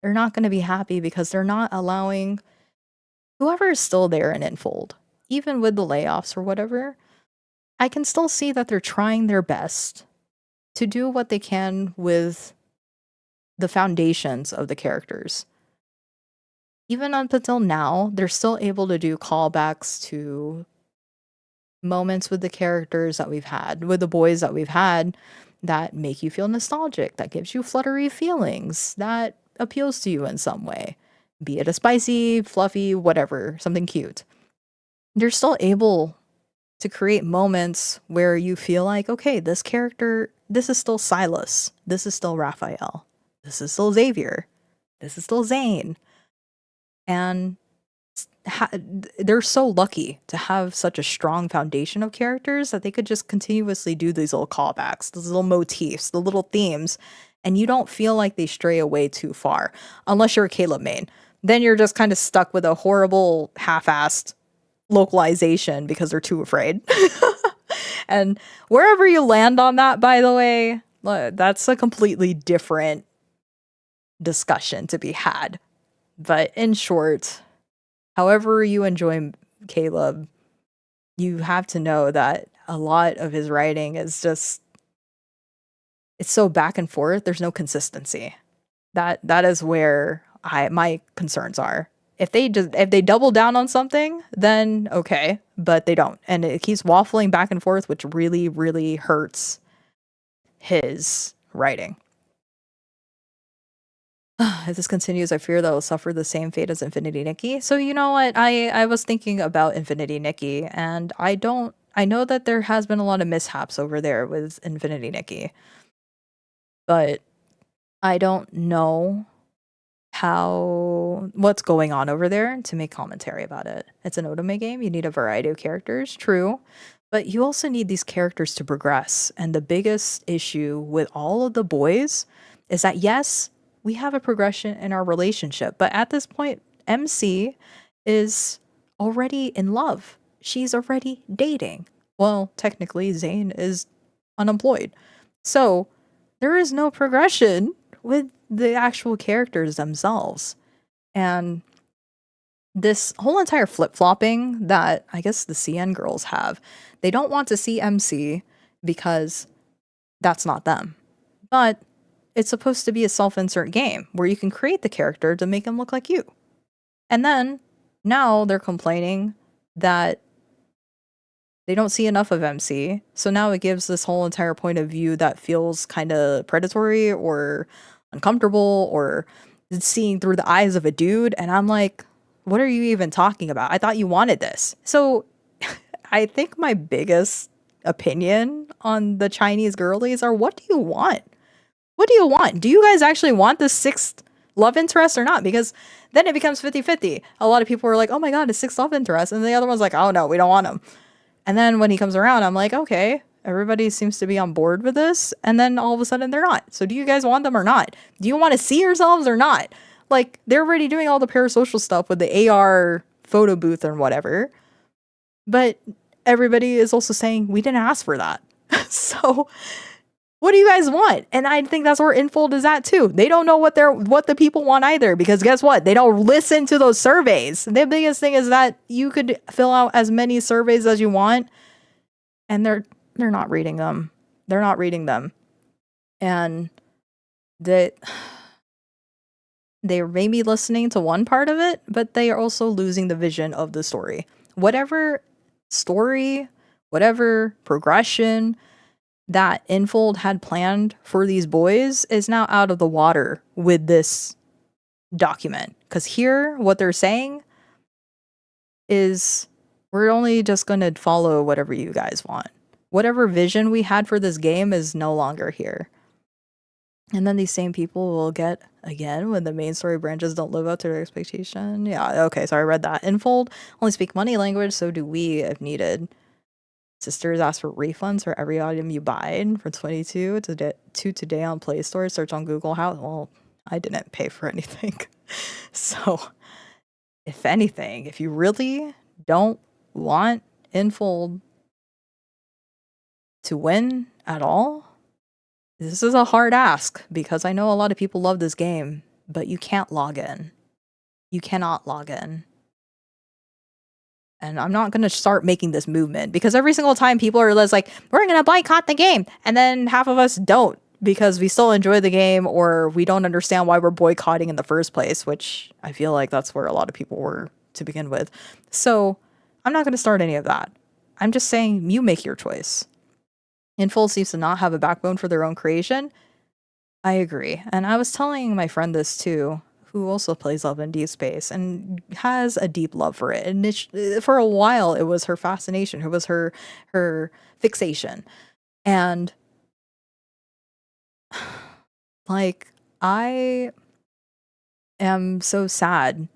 They're not going to be happy because they're not allowing whoever is still there in Infold, even with the layoffs or whatever. I can still see that they're trying their best to do what they can with the foundations of the characters. Even up until now, they're still able to do callbacks to moments with the characters that we've had, with the boys that we've had, that make you feel nostalgic, that gives you fluttery feelings, that appeals to you in some way. Be it a spicy, fluffy, whatever, something cute. You're still able to create moments where you feel like, okay, this character, this is still Silas, this is still Raphael, this is still Xavier, this is still Zane. And they're so lucky to have such a strong foundation of characters that they could just continuously do these little callbacks, these little motifs, the little themes, and you don't feel like they stray away too far, unless you're a Caleb main. Then you're just kind of stuck with a horrible half-assed localization because they're too afraid. And wherever you land on that, by the way, that's a completely different discussion to be had. But in short, however you enjoy Caleb, you have to know that a lot of his writing is just, it's so back and forth. There's no consistency. That is where my concerns are. If they double down on something, then okay, but they don't. And it keeps waffling back and forth, which really, really hurts his writing. If this continues, I fear that will suffer the same fate as Infinity Nikki. So you know what? I was thinking about Infinity Nikki, and I know that there has been a lot of mishaps over there with Infinity Nikki. But I don't know what's going on over there to make commentary about it. It's an otome game. You need a variety of characters, true. But you also need these characters to progress. And the biggest issue with all of the boys is that, yes, we have a progression in our relationship. But at this point, MC is already in love. She's already dating. Well, technically, Zane is unemployed. So there is no progression with the actual characters themselves. And this whole entire flip-flopping that I guess the CN girls have, they don't want to see MC because that's not them. But it's supposed to be a self-insert game where you can create the character to make him look like you. And then now they're complaining that they don't see enough of MC. So now it gives this whole entire point of view that feels kind of predatory or uncomfortable or seeing through the eyes of a dude. And I'm like, what are you even talking about? I thought you wanted this. So I think my biggest opinion on the Chinese girlies are, what do you want? What do you want? Do you guys actually want the sixth love interest or not? Because then it becomes 50-50. A lot of people are like, oh my god, a sixth love interest. And the other one's like, oh no, we don't want him. And then when he comes around, I'm like, okay, everybody seems to be on board with this. And then all of a sudden they're not. So do you guys want them or not? Do you want to see yourselves or not? Like, they're already doing all the parasocial stuff with the AR photo booth and whatever. But everybody is also saying we didn't ask for that. So what do you guys want? And I think that's where Infold is at too. They don't know what the people want either, because guess what? They don't listen to those surveys. The biggest thing is that you could fill out as many surveys as you want, and they're not reading them. They're not reading them. And they may be listening to one part of it, but they are also losing the vision of the story. Whatever story, whatever progression that Infold had planned for these boys is now out of the water with this document. Because here, what they're saying is, we're only just going to follow whatever you guys want. Whatever vision we had for this game is no longer here. And then these same people will get, again, when the main story branches don't live up to their expectation. Yeah, okay, so I read that. Infold only speak money language, so do we if needed. Sisters ask for refunds for every item you buy from 22 to today on Play Store. Search on Google how. Well, I didn't pay for anything. So, if anything, if you really don't want Infold to win at all, this is a hard ask, because I know a lot of people love this game, but you can't log in. You cannot log in. And I'm not going to start making this movement, because every single time people are like, we're going to boycott the game. And then half of us don't, because we still enjoy the game, or we don't understand why we're boycotting in the first place, which I feel like that's where a lot of people were to begin with. So I'm not going to start any of that. I'm just saying, you make your choice. Infold seems to not have a backbone for their own creation. I agree. And I was telling my friend this too, who also plays Love and Deepspace and has a deep love for it. And for a while, it was her fascination. It was her fixation. And like, I am so sad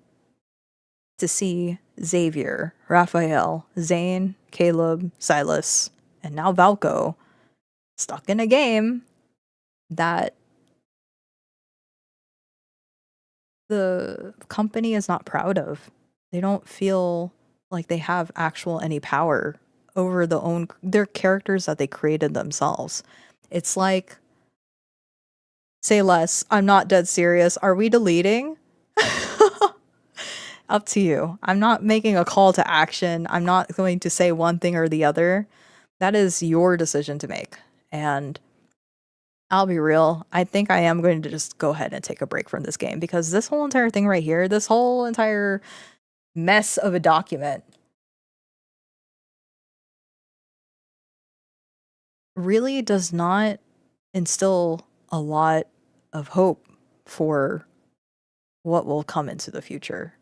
to see Xavier, Raphael, Zane, Caleb, Silas, and now Valko stuck in a game that the company is not proud of. They don't feel like they have any power over their characters that they created themselves. It's like, say less. I'm not dead serious. Are we deleting? Up to you. I'm not making a call to action. I'm not going to say one thing or the other. That is your decision to make. And I'll be real, I think I am going to just go ahead and take a break from this game, because this whole entire thing right here, this whole entire mess of a document, really does not instill a lot of hope for what will come into the future.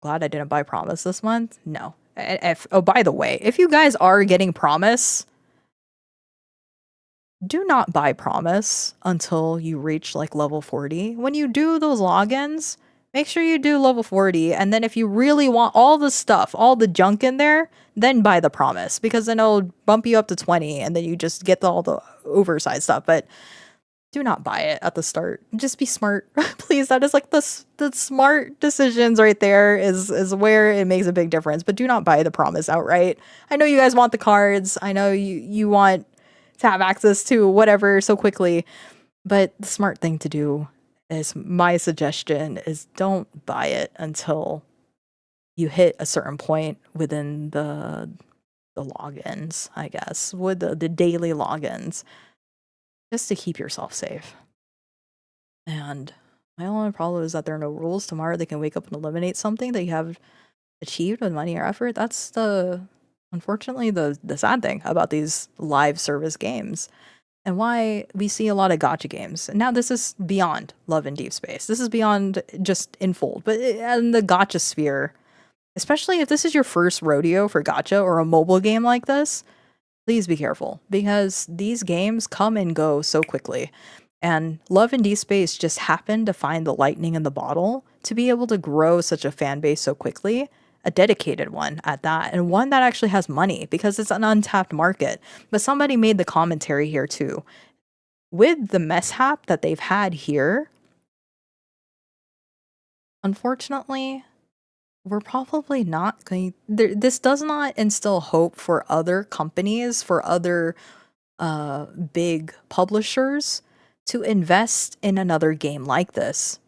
Glad I didn't buy Promise this month. No. Oh, by the way, if you guys are getting Promise, do not buy Promise until you reach like level 40. When you do those logins, make sure you do level 40. And then if you really want all the stuff, all the junk in there, then buy the Promise, because then it'll bump you up to 20 and then you just get all the oversized stuff. But do not buy it at the start. Just be smart. Please, that is like the smart decisions right there is where it makes a big difference. But do not buy the Promise outright. I know you guys want the cards. I know you want to have access to whatever so quickly. But the smart thing to do, is my suggestion, is don't buy it until you hit a certain point within the logins, I guess, with the daily logins, just to keep yourself safe. And my only problem is that there are no rules. Tomorrow they can wake up and eliminate something that you have achieved with money or effort. That's unfortunately the sad thing about these live service games, and why we see a lot of gacha games. Now this is beyond Love and Deepspace. This is beyond just Infold, but in the gacha sphere, especially if this is your first rodeo for gacha or a mobile game like this, please be careful, because these games come and go so quickly. And Love and Deepspace just happened to find the lightning in the bottle to be able to grow such a fan base so quickly, a dedicated one at that, and one that actually has money, because it's an untapped market. But somebody made the commentary here too. With the mishap that they've had here, unfortunately, we're probably not going. This does not instill hope for other companies, for other big publishers to invest in another game like this.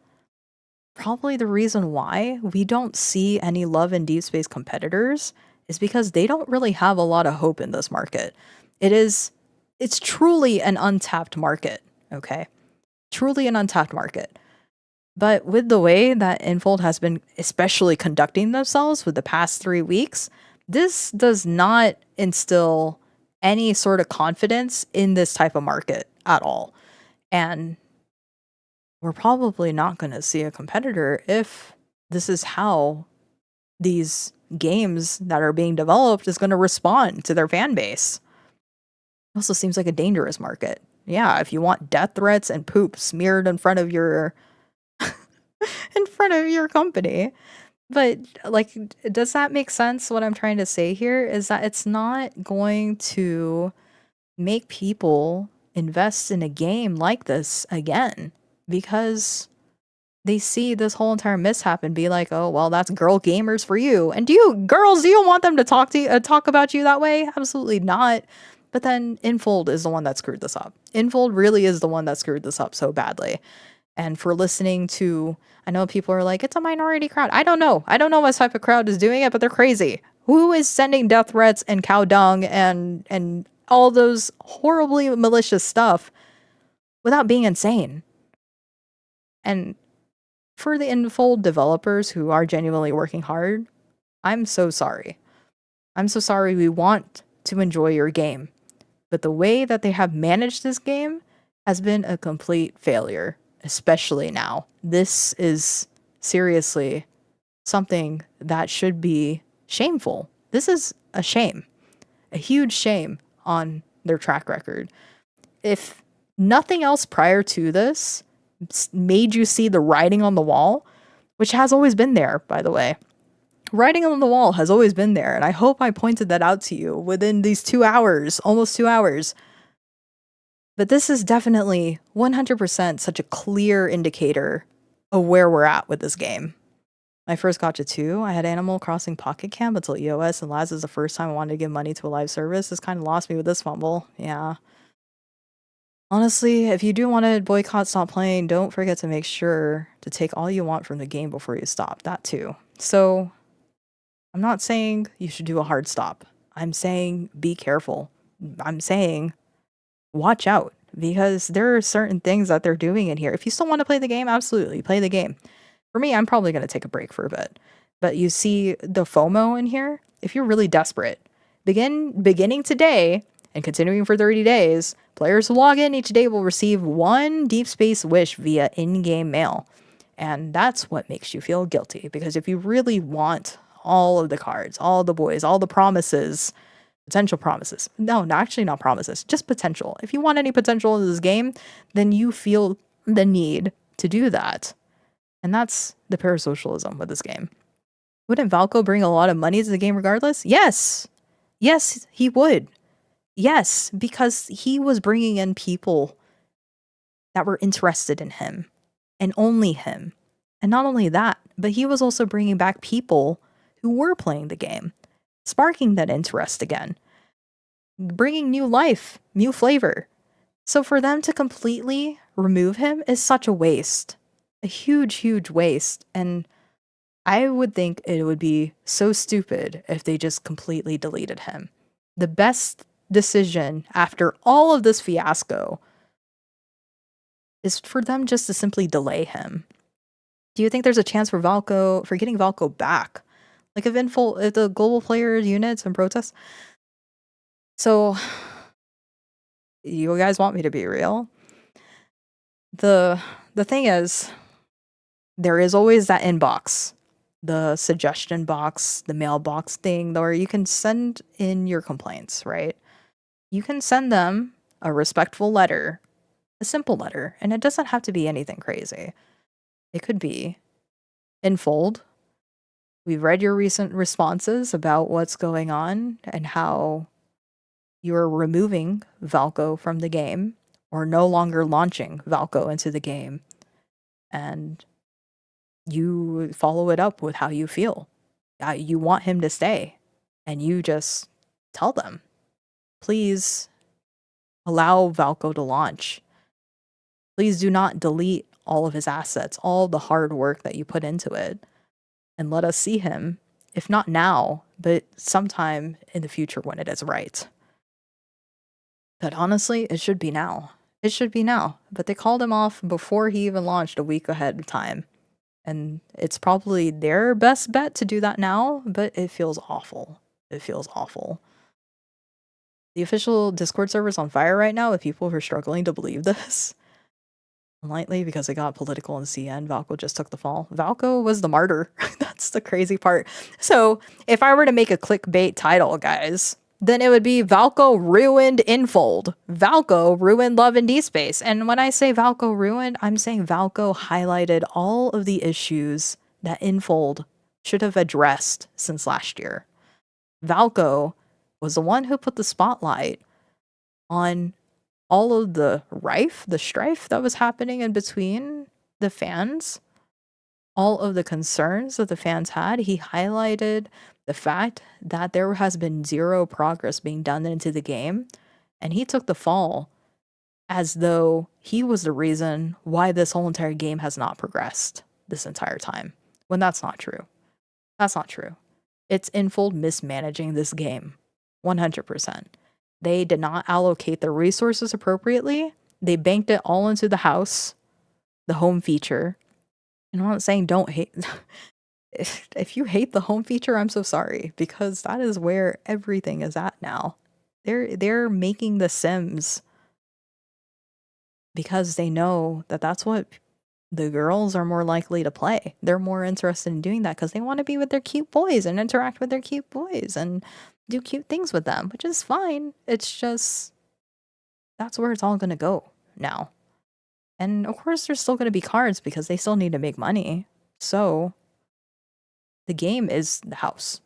Probably the reason why we don't see any Love and Deepspace competitors is because they don't really have a lot of hope in this market. It's truly an untapped market, okay? Truly an untapped market. But with the way that Infold has been especially conducting themselves with the past 3 weeks, this does not instill any sort of confidence in this type of market at all. And we're probably not going to see a competitor if this is how these games that are being developed is going to respond to their fan base. It also seems like a dangerous market. Yeah, if you want death threats and poop smeared in front of your company. But like, does that make sense? What I'm trying to say here is that it's not going to make people invest in a game like this again, because they see this whole entire mishap and be like, oh, well, that's girl gamers for you. And do you want them to talk about you that way? Absolutely not. But then Infold is the one that screwed this up. Infold really is the one that screwed this up so badly. And for listening to, I know people are like, it's a minority crowd. I don't know what type of crowd is doing it, but they're crazy. Who is sending death threats and cow dung and all those horribly malicious stuff without being insane? And for the Infold developers who are genuinely working hard, I'm so sorry. I'm so sorry. We want to enjoy your game. But the way that they have managed this game has been a complete failure, especially now. This is seriously something that should be shameful. This is a shame, a huge shame on their track record. If nothing else prior to this made you see the writing on the wall, which has always been there, by the way. Writing on the wall has always been there, and I hope I pointed that out to you within these 2 hours, almost 2 hours. But this is definitely 100% such a clear indicator of where we're at with this game. My first gotcha 2, I had Animal Crossing Pocket Camp until EOS, and last is the first time I wanted to give money to a live service. This kind of lost me with this fumble. Yeah. Honestly, if you do want to boycott stop playing, don't forget to make sure to take all you want from the game before you stop. That too. So, I'm not saying you should do a hard stop. I'm saying be careful. I'm saying watch out, because there are certain things that they're doing in here. If you still want to play the game, absolutely play the game. For me, I'm probably going to take a break for a bit. But you see the FOMO in here? If you're really desperate, beginning today and continuing for 30 days, players who log in each day will receive 1 Deep Space wish via in-game mail. And that's what makes you feel guilty, because if you really want all of the cards, all the boys, all the promises, potential promises. No, actually not promises, just potential. If you want any potential in this game, then you feel the need to do that. And that's the parasocialism with this game. Wouldn't Valko bring a lot of money to the game regardless? Yes. Yes, he would. Yes, because he was bringing in people that were interested in him and only him. And not only that, but he was also bringing back people who were playing the game, sparking that interest again, bringing new life, new flavor. So for them to completely remove him is such a waste, a huge, huge waste. And I would think it would be so stupid if they just completely deleted him. The best decision after all of this fiasco is for them just to simply delay him. Do you think there's a chance for getting Valko back? Like if the global player units and protests? So, you guys want me to be real? The thing is, there is always that inbox, the suggestion box, the mailbox thing, where you can send in your complaints, right? You can send them a respectful letter, a simple letter, and it doesn't have to be anything crazy. It could be, Infold, we've read your recent responses about what's going on and how you're removing Valko from the game or no longer launching Valko into the game. And you follow it up with how you feel. you want him to stay, and you just tell them, please allow Valko to launch. Please do not delete all of his assets, all the hard work that you put into it, and let us see him, if not now, but sometime in the future when it is right. But honestly, it should be now. It should be now. But they called him off before he even launched a week ahead of time. And it's probably their best bet to do that now, but it feels awful. It feels awful. The official Discord server's on fire right now with people who are struggling to believe this. Lightly because it got political in CN, Valko just took the fall. Valko was the martyr. That's the crazy part. So if I were to make a clickbait title, guys, then it would be Valko ruined Infold. Valko ruined Love and Deepspace. And when I say Valko ruined, I'm saying Valko highlighted all of the issues that Infold should have addressed since last year. Valko was the one who put the spotlight on all of the strife that was happening in between the fans, all of the concerns that the fans had. He highlighted the fact that there has been zero progress being done into the game, and he took the fall as though he was the reason why this whole entire game has not progressed this entire time, when that's not true. That's not true. It's Infold mismanaging this game, 100%. They did not allocate the resources appropriately. They banked it all into the house, the home feature. And I'm not saying don't hate. If you hate the home feature, I'm so sorry, because that is where everything is at now. They're making the Sims because they know that that's what the girls are more likely to play. They're more interested in doing that because they want to be with their cute boys and interact with their cute boys and do cute things with them, which is fine. It's just, that's where it's all going to go now. And of course, there's still going to be cards because they still need to make money. So the game is the house.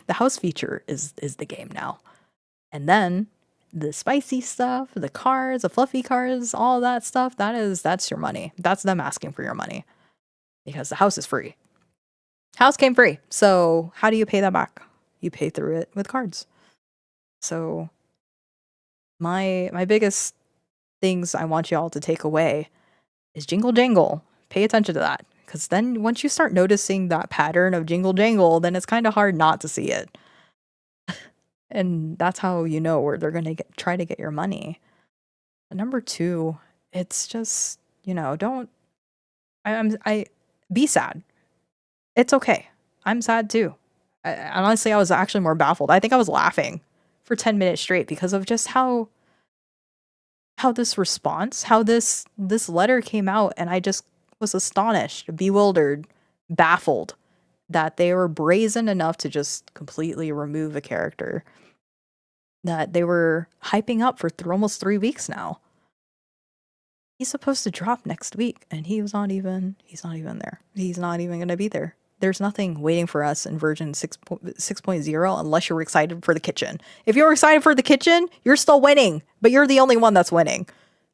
The house feature is the game now. And then the spicy stuff, the cards, the fluffy cards, all that stuff, that's your money. That's them asking for your money because the house is free. House came free. So how do you pay that back? You pay through it with cards. So my biggest things I want you all to take away is jingle jangle. Pay attention to that, because then once you start noticing that pattern of jingle jangle, then it's kind of hard not to see it. And that's how you know where they're going to try to get your money. And number 2, it's just, don't be sad. It's okay. I'm sad too. Honestly, I was actually more baffled. I think I was laughing for 10 minutes straight because of just how this response, how this letter came out, and I just was astonished, bewildered, baffled that they were brazen enough to just completely remove a character that they were hyping up for almost 3 weeks now. He's supposed to drop next week, and he's not even there. He's not even going to be there. There's nothing waiting for us in version 6.0 unless you're excited for the kitchen. If you're excited for the kitchen, you're still winning, but you're the only one that's winning.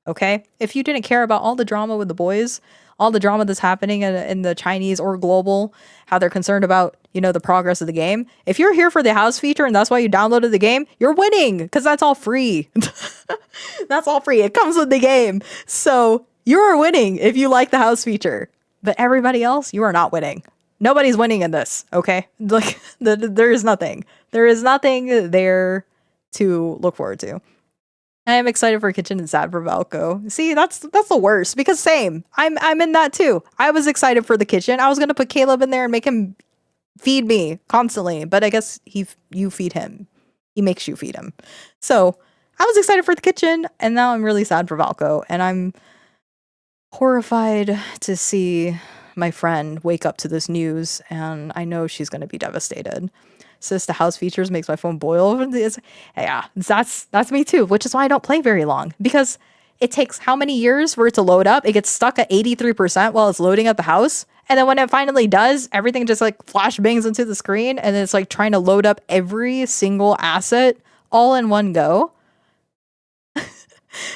Okay? If you didn't care about all the drama with the boys, all the drama that's happening in the Chinese or global, how they're concerned about, the progress of the game. If you're here for the house feature and that's why you downloaded the game, you're winning because that's all free. That's all free. It comes with the game. So you're winning if you like the house feature. But everybody else, you are not winning. Nobody's winning in this, okay? Like, there is nothing. There is nothing there to look forward to. I am excited for Kitchen and sad for Valko. See, that's the worst because same. I'm in that too. I was excited for the kitchen. I was gonna put Caleb in there and make him feed me constantly, but I guess you feed him. He makes you feed him. So I was excited for the kitchen, and now I'm really sad for Valko, and I'm horrified to see my friend wake up to this news, and I know she's gonna be devastated. Says the house features makes my phone boil. Yeah, that's me too, which is why I don't play very long, because it takes how many years for it to load up? It gets stuck at 83% while it's loading up the house. And then when it finally does, everything just like flash bangs into the screen, and it's like trying to load up every single asset all in one go.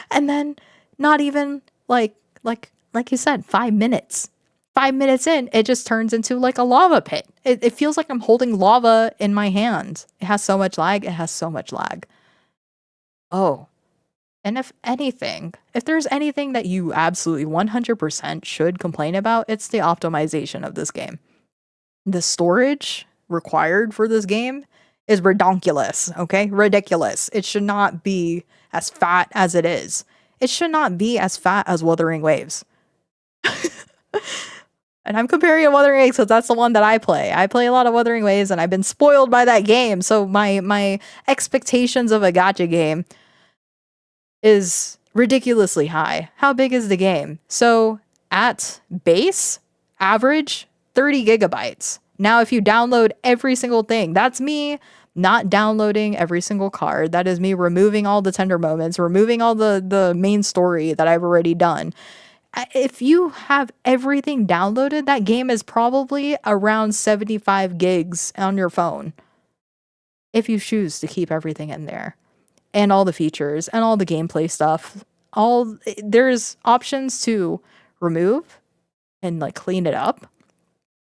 And then not even like you said, 5 minutes. 5 minutes in, it just turns into like a lava pit. It feels like I'm holding lava in my hand. It has so much lag. It has so much lag. Oh, and if there's anything that you absolutely 100% should complain about, it's the optimization of this game. The storage required for this game is redonkulous, okay? Ridiculous. It should not be as fat as it is. It should not be as fat as Wuthering Waves. And I'm comparing Wuthering Waves because that's the one that I play. I play a lot of Wuthering Waves and I've been spoiled by that game. So my expectations of a gacha game is ridiculously high. How big is the game? So at base, average, 30 gigabytes. Now, if you download every single thing, that's me not downloading every single card. That is me removing all the tender moments, removing all the main story that I've already done. If you have everything downloaded, that game is probably around 75 gigs on your phone. If you choose to keep everything in there. And all the features and all the gameplay stuff. There's options to remove and like clean it up.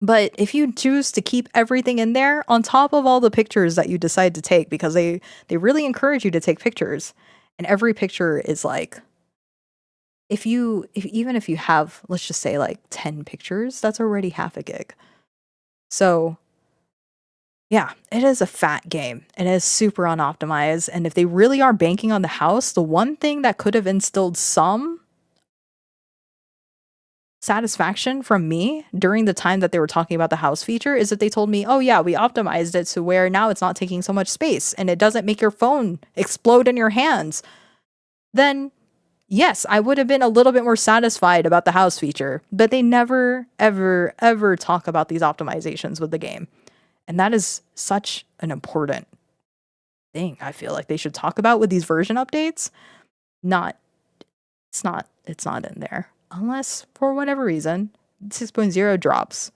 But if you choose to keep everything in there on top of all the pictures that you decide to take, because they really encourage you to take pictures, and every picture is like, even if you have, let's just say like 10 pictures, that's already half a gig. So yeah, it is a fat game. It is super unoptimized. And if they really are banking on the house, the one thing that could have instilled some satisfaction from me during the time that they were talking about the house feature is that they told me, oh yeah, we optimized it to where now it's not taking so much space and it doesn't make your phone explode in your hands. Then yes, I would have been a little bit more satisfied about the house feature, but they never, ever, ever talk about these optimizations with the game. And that is such an important thing I feel like they should talk about with these version updates. It's not in there. Unless, for whatever reason, 6.0 drops.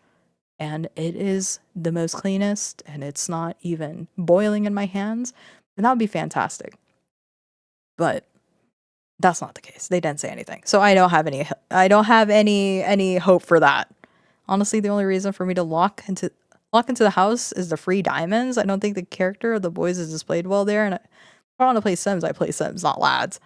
And it is the most cleanest, and it's not even boiling in my hands. And that would be fantastic. But that's not the case. They didn't say anything. So I don't have any hope for that. Honestly, the only reason for me to lock into the house is the free diamonds. I don't think the character of the boys is displayed well there. And if I want to play Sims, I play Sims, not Lads.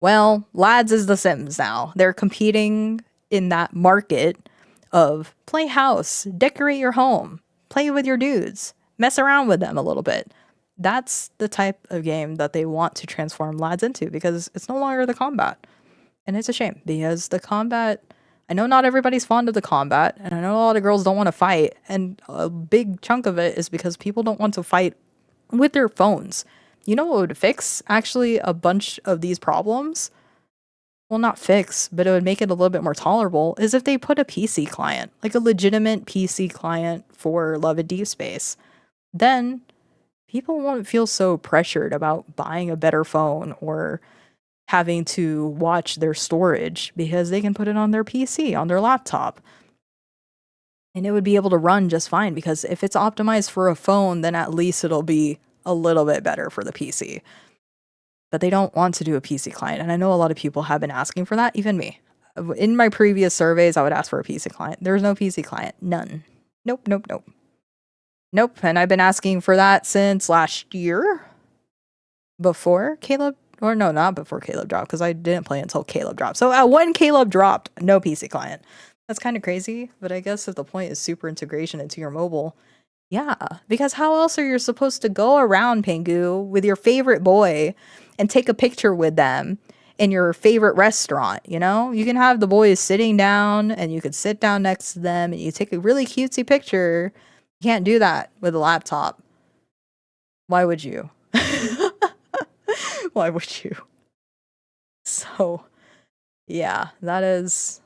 Well, Lads is the Sims now. They're competing in that market of play house, decorate your home, play with your dudes, mess around with them a little bit. That's the type of game that they want to transform Lads into because it's no longer the combat. And it's a shame because the combat, I know not everybody's fond of the combat, and I know a lot of girls don't want to fight, and a big chunk of it is because people don't want to fight with their phones. You know what would fix, actually, a bunch of these problems? Well, not fix, but it would make it a little bit more tolerable, is if they put a PC client, like a legitimate PC client for Love and Deepspace. Then people won't feel so pressured about buying a better phone or having to watch their storage because they can put it on their PC, on their laptop. And it would be able to run just fine because if it's optimized for a phone, then at least it'll be a little bit better for the PC. But they don't want to do a PC client. And I know a lot of people have been asking for that, even me. In my previous surveys, I would ask for a PC client. There's no PC client. None. Nope. And I've been asking for that since last year. Before Caleb, or no, not before Caleb dropped, because I didn't play until Caleb dropped. So when Caleb dropped, no PC client. That's kind of crazy, but I guess if the point is super integration into your mobile, yeah, because how else are you supposed to go around, Pengu, with your favorite boy and take a picture with them in your favorite restaurant, you know? You can have the boys sitting down and you could sit down next to them and you take a really cutesy picture. You can't do that with a laptop. Why would you? Why would you? So, yeah, that is...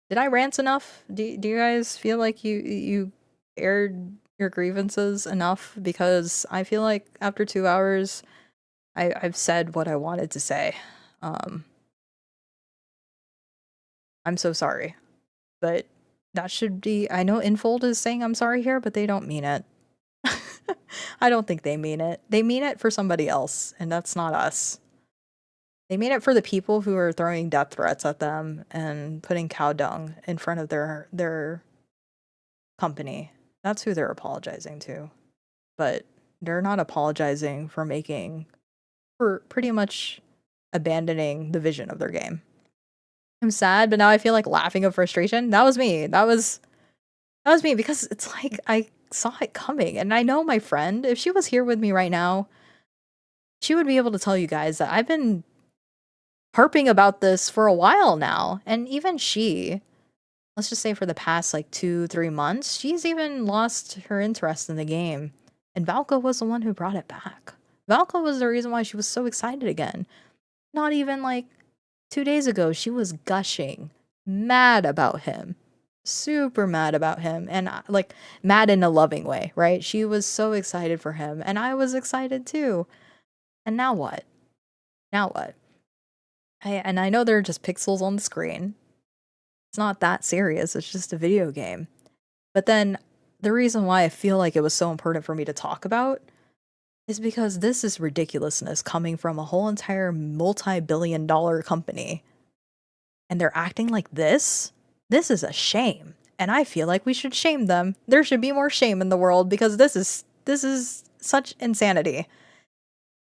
Did I rant enough? Do you guys feel like you aired your grievances enough? Because I feel like after 2 hours, I've said what I wanted to say. I'm so sorry. But that should be... I know Infold is saying I'm sorry here, but they don't mean it. I don't think they mean it. They mean it for somebody else, and that's not us. They made it for the people who are throwing death threats at them and putting cow dung in front of their company. That's who they're apologizing to. But they're not apologizing for pretty much abandoning the vision of their game. I'm sad, but now I feel like laughing of frustration. That was me. That was me because it's like I saw it coming. And I know my friend, if she was here with me right now, she would be able to tell you guys that I've been harping about this for a while now. And even she, let's just say for the past like 2-3 months, she's even lost her interest in the game. And Valko was the one who brought it back. Valko was the reason why she was so excited again. Not even like 2 days ago, she was gushing, mad about him. Super mad about him. And like mad in a loving way, right? She was so excited for him. And I was excited too. And now what? Now what? I know they're just pixels on the screen. It's not that serious. It's just a video game. But then the reason why I feel like it was so important for me to talk about is because this is ridiculousness coming from a whole entire multi-billion-dollar company. And they're acting like this? This is a shame. And I feel like we should shame them. There should be more shame in the world because this is such insanity.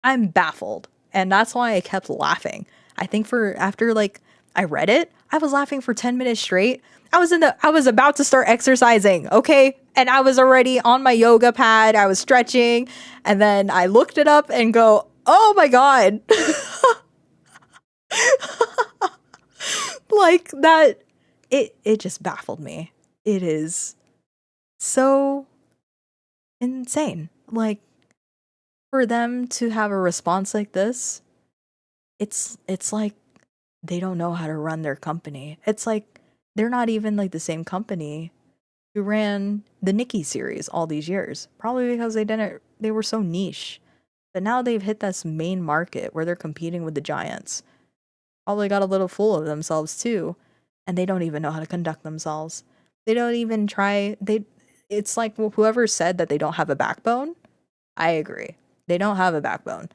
I'm baffled. And that's why I kept laughing. I think after like I read it, I was laughing for 10 minutes straight. I was about to start exercising, okay? And I was already on my yoga pad. I was stretching, and then I looked it up and go, "Oh my god." Like that it just baffled me. It is so insane. Like for them to have a response like this, it's like they don't know how to run their company. It's like they're not even like the same company who ran the Nikki series all these years. Probably because they were so niche. But now they've hit this main market where they're competing with the giants. Probably got a little full of themselves too, and they don't even know how to conduct themselves. They don't even try. It's like whoever said that they don't have a backbone, I agree. They don't have a backbone.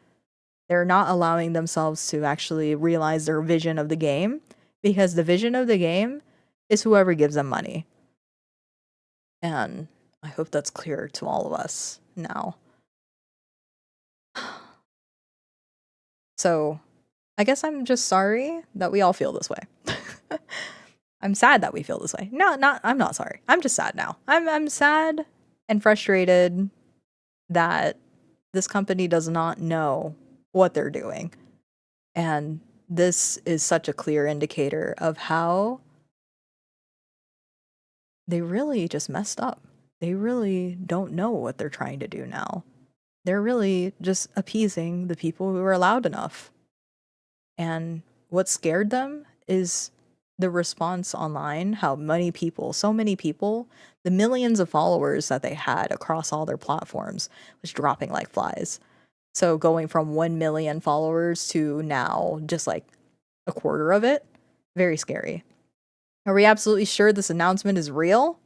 They're not allowing themselves to actually realize their vision of the game because the vision of the game is whoever gives them money. And I hope that's clear to all of us now. So I guess I'm just sorry that we all feel this way. I'm sad that we feel this way. No, I'm not sorry. I'm just sad now. I'm sad and frustrated that this company does not know what they're doing. And this is such a clear indicator of how they really just messed up. They really don't know what they're trying to do now. They're really just appeasing the people who are loud enough. And what scared them is the response online, how many people, so many people, the millions of followers that they had across all their platforms was dropping like flies. So going from 1 million followers to now just like a quarter of it, very scary. Are we absolutely sure this announcement is real?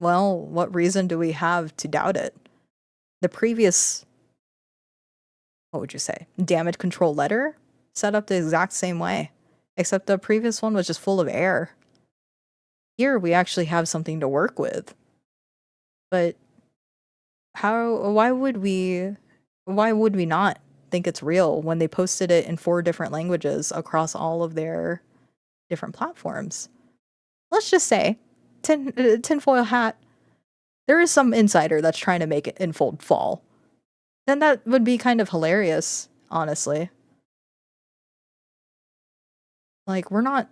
Well, what reason do we have to doubt it? The previous, what would you say, damage control letter set up the exact same way, except the previous one was just full of air. Here we actually have something to work with. But why would we not think it's real when they posted it in 4 different languages across all of their different platforms? Let's just say, tinfoil hat, there is some insider that's trying to make it Infold fall. Then that would be kind of hilarious, honestly. Like, we're not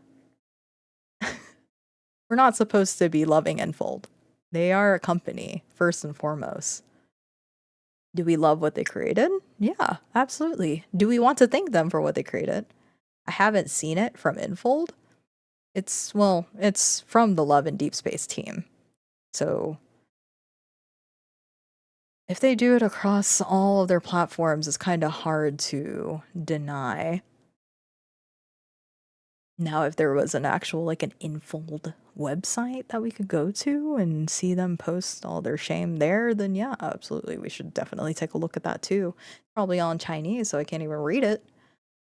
supposed to be loving Infold. They are a company, first and foremost. Do we love what they created? Yeah, absolutely. Do we want to thank them for what they created? I haven't seen it from Infold. It's from the Love and Deepspace team. So if they do it across all of their platforms, it's kind of hard to deny. Now, if there was an actual, like an Infold website that we could go to and see them post all their shame there, then yeah, absolutely. We should definitely take a look at that too. Probably all in Chinese, so I can't even read it.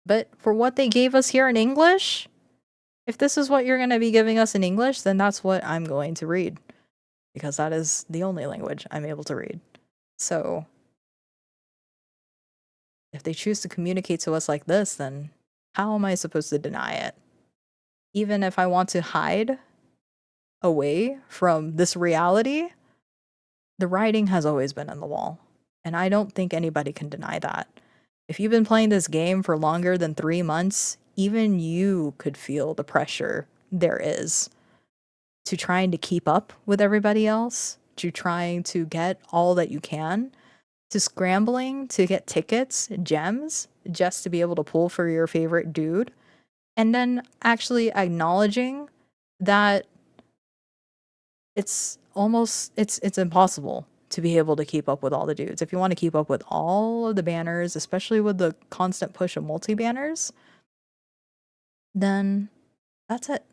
But for what they gave us here in English, if this is what you're going to be giving us in English, then that's what I'm going to read. Because that is the only language I'm able to read. So, if they choose to communicate to us like this, then how am I supposed to deny it? Even if I want to hide away from this reality, the writing has always been on the wall. And I don't think anybody can deny that. If you've been playing this game for longer than 3 months, even you could feel the pressure there is to trying to keep up with everybody else, to trying to get all that you can, to scrambling to get tickets, gems, just to be able to pull for your favorite dude, and then actually acknowledging that it's impossible to be able to keep up with all the dudes. If you want to keep up with all of the banners, especially with the constant push of multi-banners, then that's it.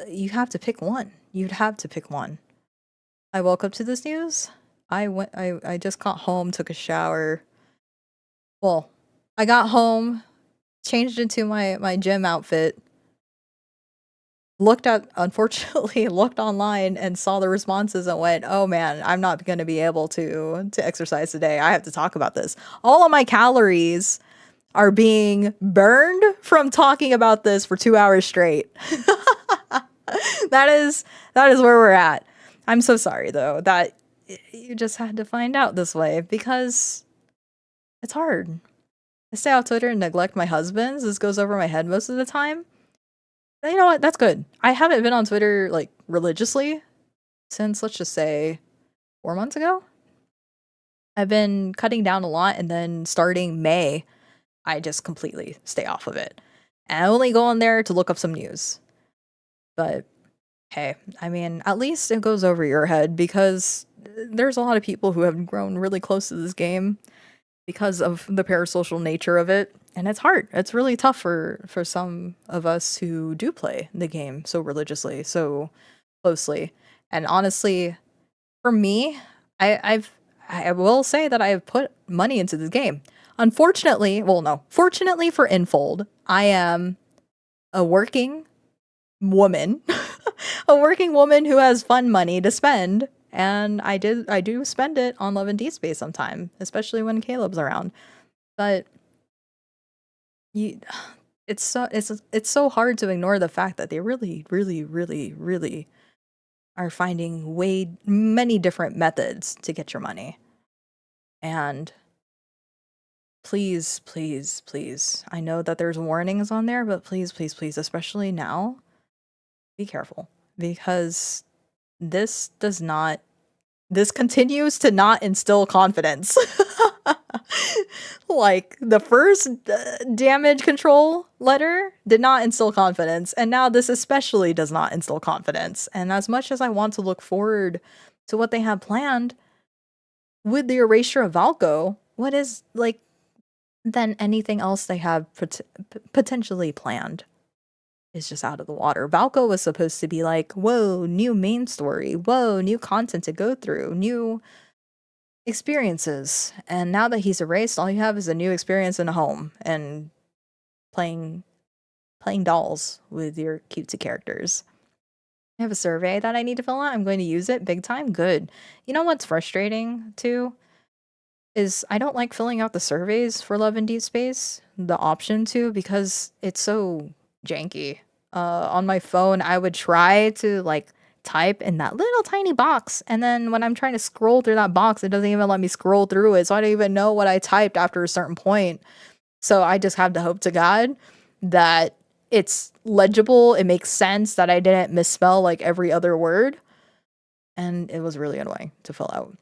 You have to pick one. You'd have to pick one. I woke up to this news. I just got home, took a shower. Well, I got home, changed into my gym outfit, unfortunately looked online and saw the responses and went, oh man, I'm not going to be able to exercise today. I have to talk about this. All of my calories are being burned from talking about this for 2 hours straight. That is where we're at. I'm so sorry though that you just had to find out this way because it's hard. I stay off Twitter and neglect my husband's. This goes over my head most of the time. You know what? That's good. I haven't been on Twitter like religiously since, let's just say, 4 months ago. I've been cutting down a lot, and then starting May, I just completely stay off of it. And I only go on there to look up some news. But hey, I mean, at least it goes over your head because there's a lot of people who have grown really close to this game because of the parasocial nature of it. And it's hard. It's really tough for some of us who do play the game so religiously, so closely. And honestly, for me, I will say that I have put money into this game. Unfortunately, well, no, fortunately for Infold, I am a working woman, a working woman who has fun money to spend. And I do spend it on Love and Deepspace sometime, especially when Caleb's around. But it's so hard to ignore the fact that they really, really, really, really are finding many different methods to get your money. And please, please, please, I know that there's warnings on there, but please, please, please, especially now, be careful because this continues to not instill confidence. Like, the first damage control letter did not instill confidence, and now this especially does not instill confidence. And as much as I want to look forward to what they have planned with the erasure of Valko, what is, like, then anything else they have potentially planned is just out of the water. Valko was supposed to be like, whoa, new main story, whoa, new content to go through, new experiences. And now that he's erased, all you have is a new experience in a home and playing dolls with your cutesy characters. I have a survey that I need to fill out. I'm going to use it big time. Good. You know what's frustrating too? Is I don't like filling out the surveys for Love and Deepspace, the option to, because it's so janky. On my phone, I would try to like type in that little tiny box, and then when I'm trying to scroll through that box, it doesn't even let me scroll through it, so I don't even know what I typed after a certain point. So I just have to hope to God that it's legible, it makes sense, that I didn't misspell like every other word. And it was really annoying to fill out.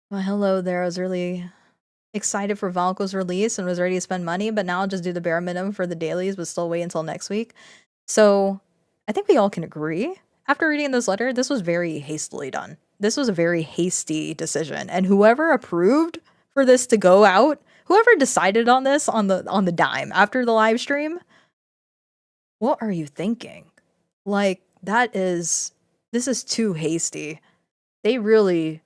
Well, hello there. I was really excited for Valko's release and was ready to spend money, but now I'll just do the bare minimum for the dailies, but still wait until next week. So I think we all can agree. After reading this letter, this was very hastily done. This was a very hasty decision. And whoever approved for this to go out, whoever decided on this on the dime after the live stream, What are you thinking? Like, this is too hasty. They really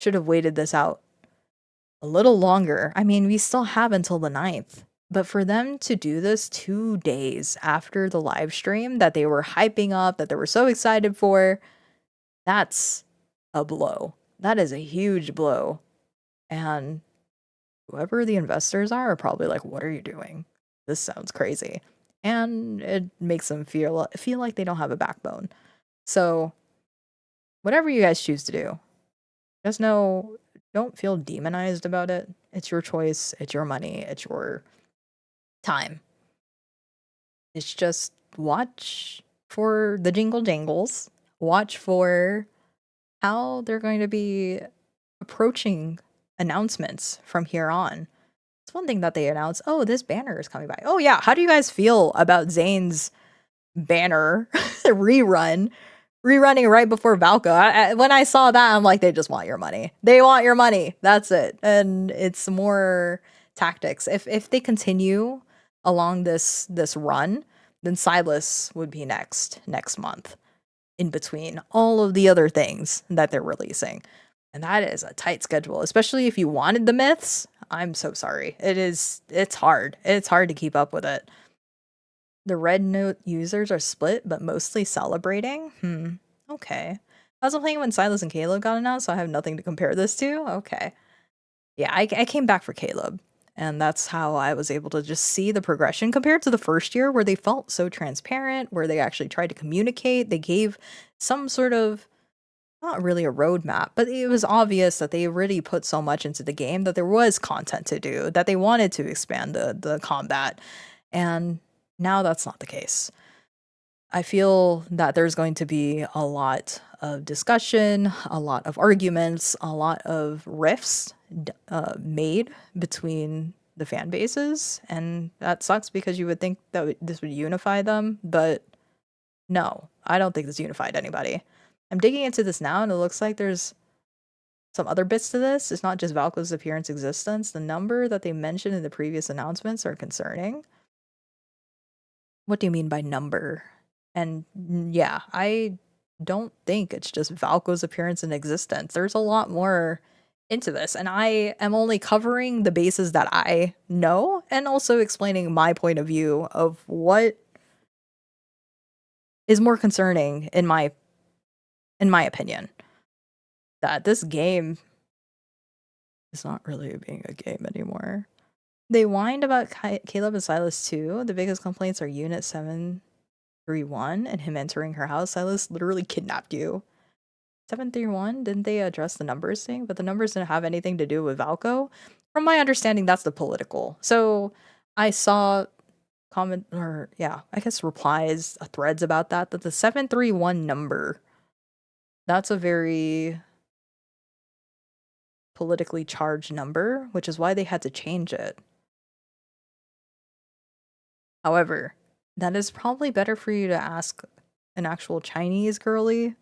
should have waited this out a little longer. I mean, we still have until the 9th. But for them to do this 2 days after the live stream that they were hyping up, that they were so excited for, that's a blow. That is a huge blow. And whoever the investors are probably like, what are you doing? This sounds crazy. And it makes them feel like they don't have a backbone. So whatever you guys choose to do, just know, don't feel demonized about it. It's your choice, it's your money, it's your time. It's just watch for the jingle jangles, watch for how they're going to be approaching announcements from here on. It's one thing that they announce, oh, this banner is coming by. Oh yeah, how do you guys feel about Zane's banner rerunning right before Valko? When I saw that, I'm like, they just want your money. They want your money. That's it. And it's more tactics. If they continue along this run, then Silas would be next month, in between all of the other things that they're releasing. And that is a tight schedule, especially if you wanted the myths. I'm so sorry. It's hard. It's hard to keep up with it. The Red Note users are split, but mostly celebrating? Okay. I wasn't playing when Silas and Caleb got announced, so I have nothing to compare this to. Okay. Yeah, I came back for Caleb. And that's how I was able to just see the progression compared to the first year, where they felt so transparent, where they actually tried to communicate. They gave some sort of, not really a roadmap, but it was obvious that they really put so much into the game that there was content to do, that they wanted to expand the combat. And now that's not the case. I feel that there's going to be a lot of discussion, a lot of arguments, a lot of rifts made between the fan bases, and that sucks because you would think that this would unify them, but no, I don't think this unified anybody. I'm digging into this now, and it looks like there's some other bits to this. It's not just Valko's appearance existence. The number that they mentioned in the previous announcements are concerning. What do you mean by number? And yeah, I don't think it's just Valko's appearance and existence. There's a lot more into this, and I am only covering the bases that I know and also explaining my point of view of what is more concerning in my opinion. That this game is not really being a game anymore. They whined about Caleb and Silas too. The biggest complaints are Unit 731 and him entering her house. Silas literally kidnapped you. 731, didn't they address the numbers thing? But the numbers didn't have anything to do with Valko. From my understanding, that's the political. So I saw replies, threads about that the 731 number, that's a very politically charged number, which is why they had to change it. However, that is probably better for you to ask an actual Chinese girly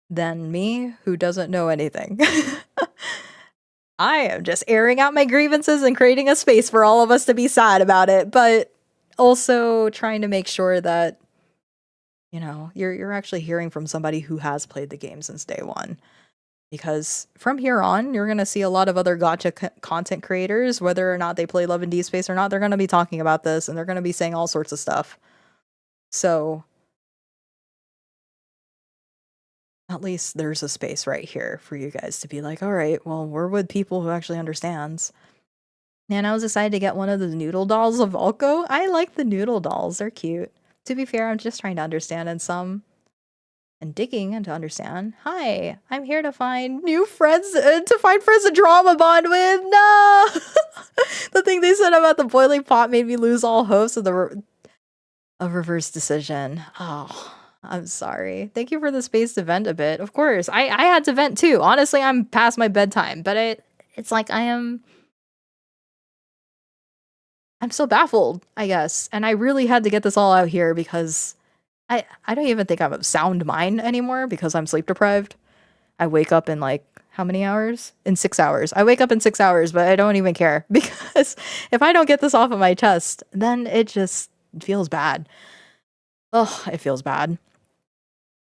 than me, who doesn't know anything. I am just airing out my grievances and creating a space for all of us to be sad about it, but also trying to make sure that, you know, you're actually hearing from somebody who has played the game since day one. Because from here on, you're going to see a lot of other gacha content creators, whether or not they play Love and Deepspace or not, they're going to be talking about this, and they're going to be saying all sorts of stuff. So at least there's a space right here for you guys to be like, all right, well, we're with people who actually understands. And I was excited to get one of the noodle dolls of Valko. I like the noodle dolls. They're cute. To be fair, I'm just trying to understand and digging and to understand. Hi, I'm here to find new friends, to find friends to drama bond with. No! The thing they said about the boiling pot made me lose all hopes of a reverse decision. Oh, I'm sorry. Thank you for the space to vent a bit. Of course, I had to vent too. Honestly, I'm past my bedtime, but it's like I'm so baffled, I guess. And I really had to get this all out here because I don't even think I'm of sound mind anymore because I'm sleep deprived. I wake up in like how many hours? In 6 hours. I wake up in 6 hours, but I don't even care because if I don't get this off of my chest, then it just feels bad. Ugh, it feels bad.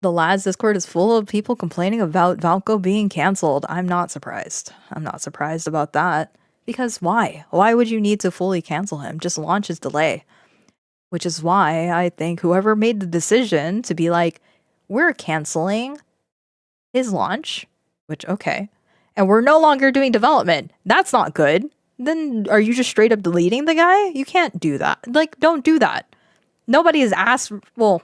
The lads Discord is full of people complaining about Valko being canceled. I'm not surprised. I'm not surprised about that. Because why? Why would you need to fully cancel him? Just launch his delay. Which is why I think whoever made the decision to be like, we're canceling his launch, which, okay, and we're no longer doing development. That's not good. Then are you just straight up deleting the guy? You can't do that. Like, don't do that. Nobody has asked. Well,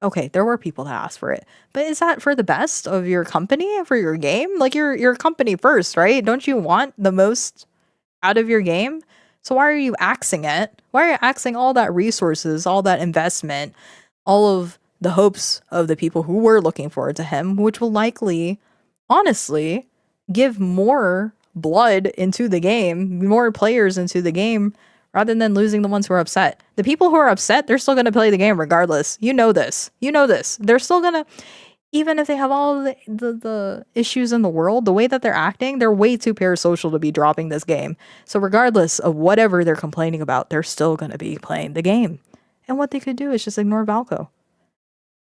okay, there were people that asked for it, but is that for the best of your company, for your game? Like, you're a company first, right? Don't you want the most out of your game? So why are you axing it? Why are you axing all that resources, all that investment, all of the hopes of the people who were looking forward to him, which will likely, honestly, give more blood into the game, more players into the game, rather than losing the ones who are upset. The people who are upset, they're still going to play the game regardless. You know this. You know this. They're still going to, even if they have all the issues in the world, the way that they're acting, they're way too parasocial to be dropping this game. So regardless of whatever they're complaining about, they're still going to be playing the game. And what they could do is just ignore Valko.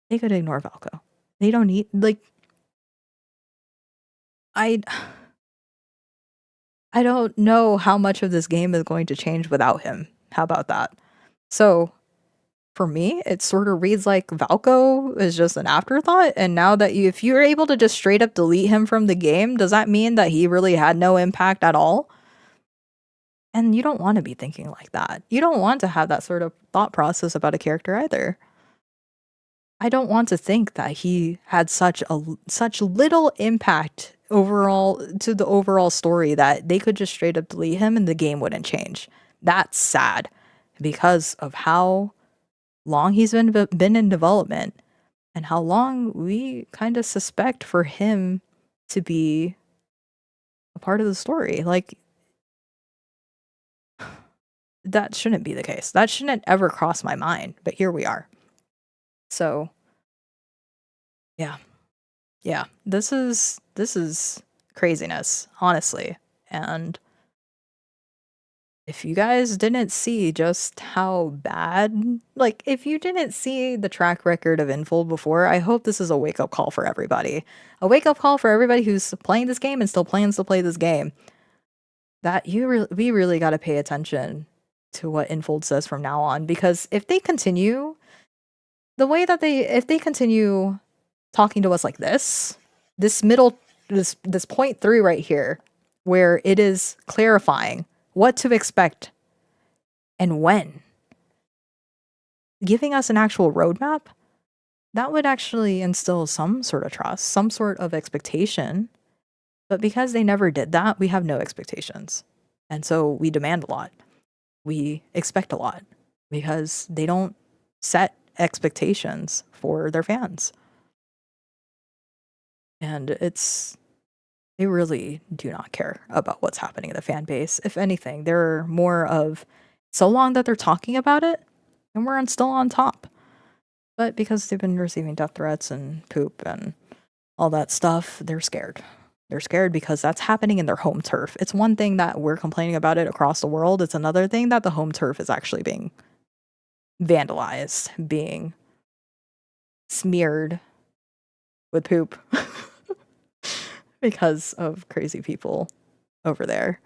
They could ignore Valko. They don't need, like, I don't know how much of this game is going to change without him. How about that? So for me, it sort of reads like Valko is just an afterthought. And now that if you're able to just straight up delete him from the game, does that mean that he really had no impact at all? And you don't want to be thinking like that. You don't want to have that sort of thought process about a character either. I don't want to think that he had such little impact overall to the overall story that they could just straight up delete him and the game wouldn't change. That's sad because of how long he's been in development and how long we kind of suspect for him to be a part of the story. Like, that shouldn't be the case. That shouldn't ever cross my mind, but here we are. So yeah, this is craziness, honestly. And if you guys didn't see just how bad, like, if you didn't see the track record of Infold before, I hope this is a wake-up call for everybody. A wake-up call for everybody who's playing this game and still plans to play this game. That we really got to pay attention to what Infold says from now on, because if they continue the way that if they continue talking to us like this point 3 right here, where it is clarifying what to expect and when, giving us an actual roadmap, that would actually instill some sort of trust, some sort of expectation. But because they never did that, we have no expectations. And so we demand a lot. We expect a lot because they don't set expectations for their fans. And they really do not care about what's happening in the fan base. If anything, they're more of, so long that they're talking about it, and we're still on top. But because they've been receiving death threats and poop and all that stuff, they're scared. They're scared because that's happening in their home turf. It's one thing that we're complaining about it across the world. It's another thing that the home turf is actually being vandalized, being smeared with poop because of crazy people over there.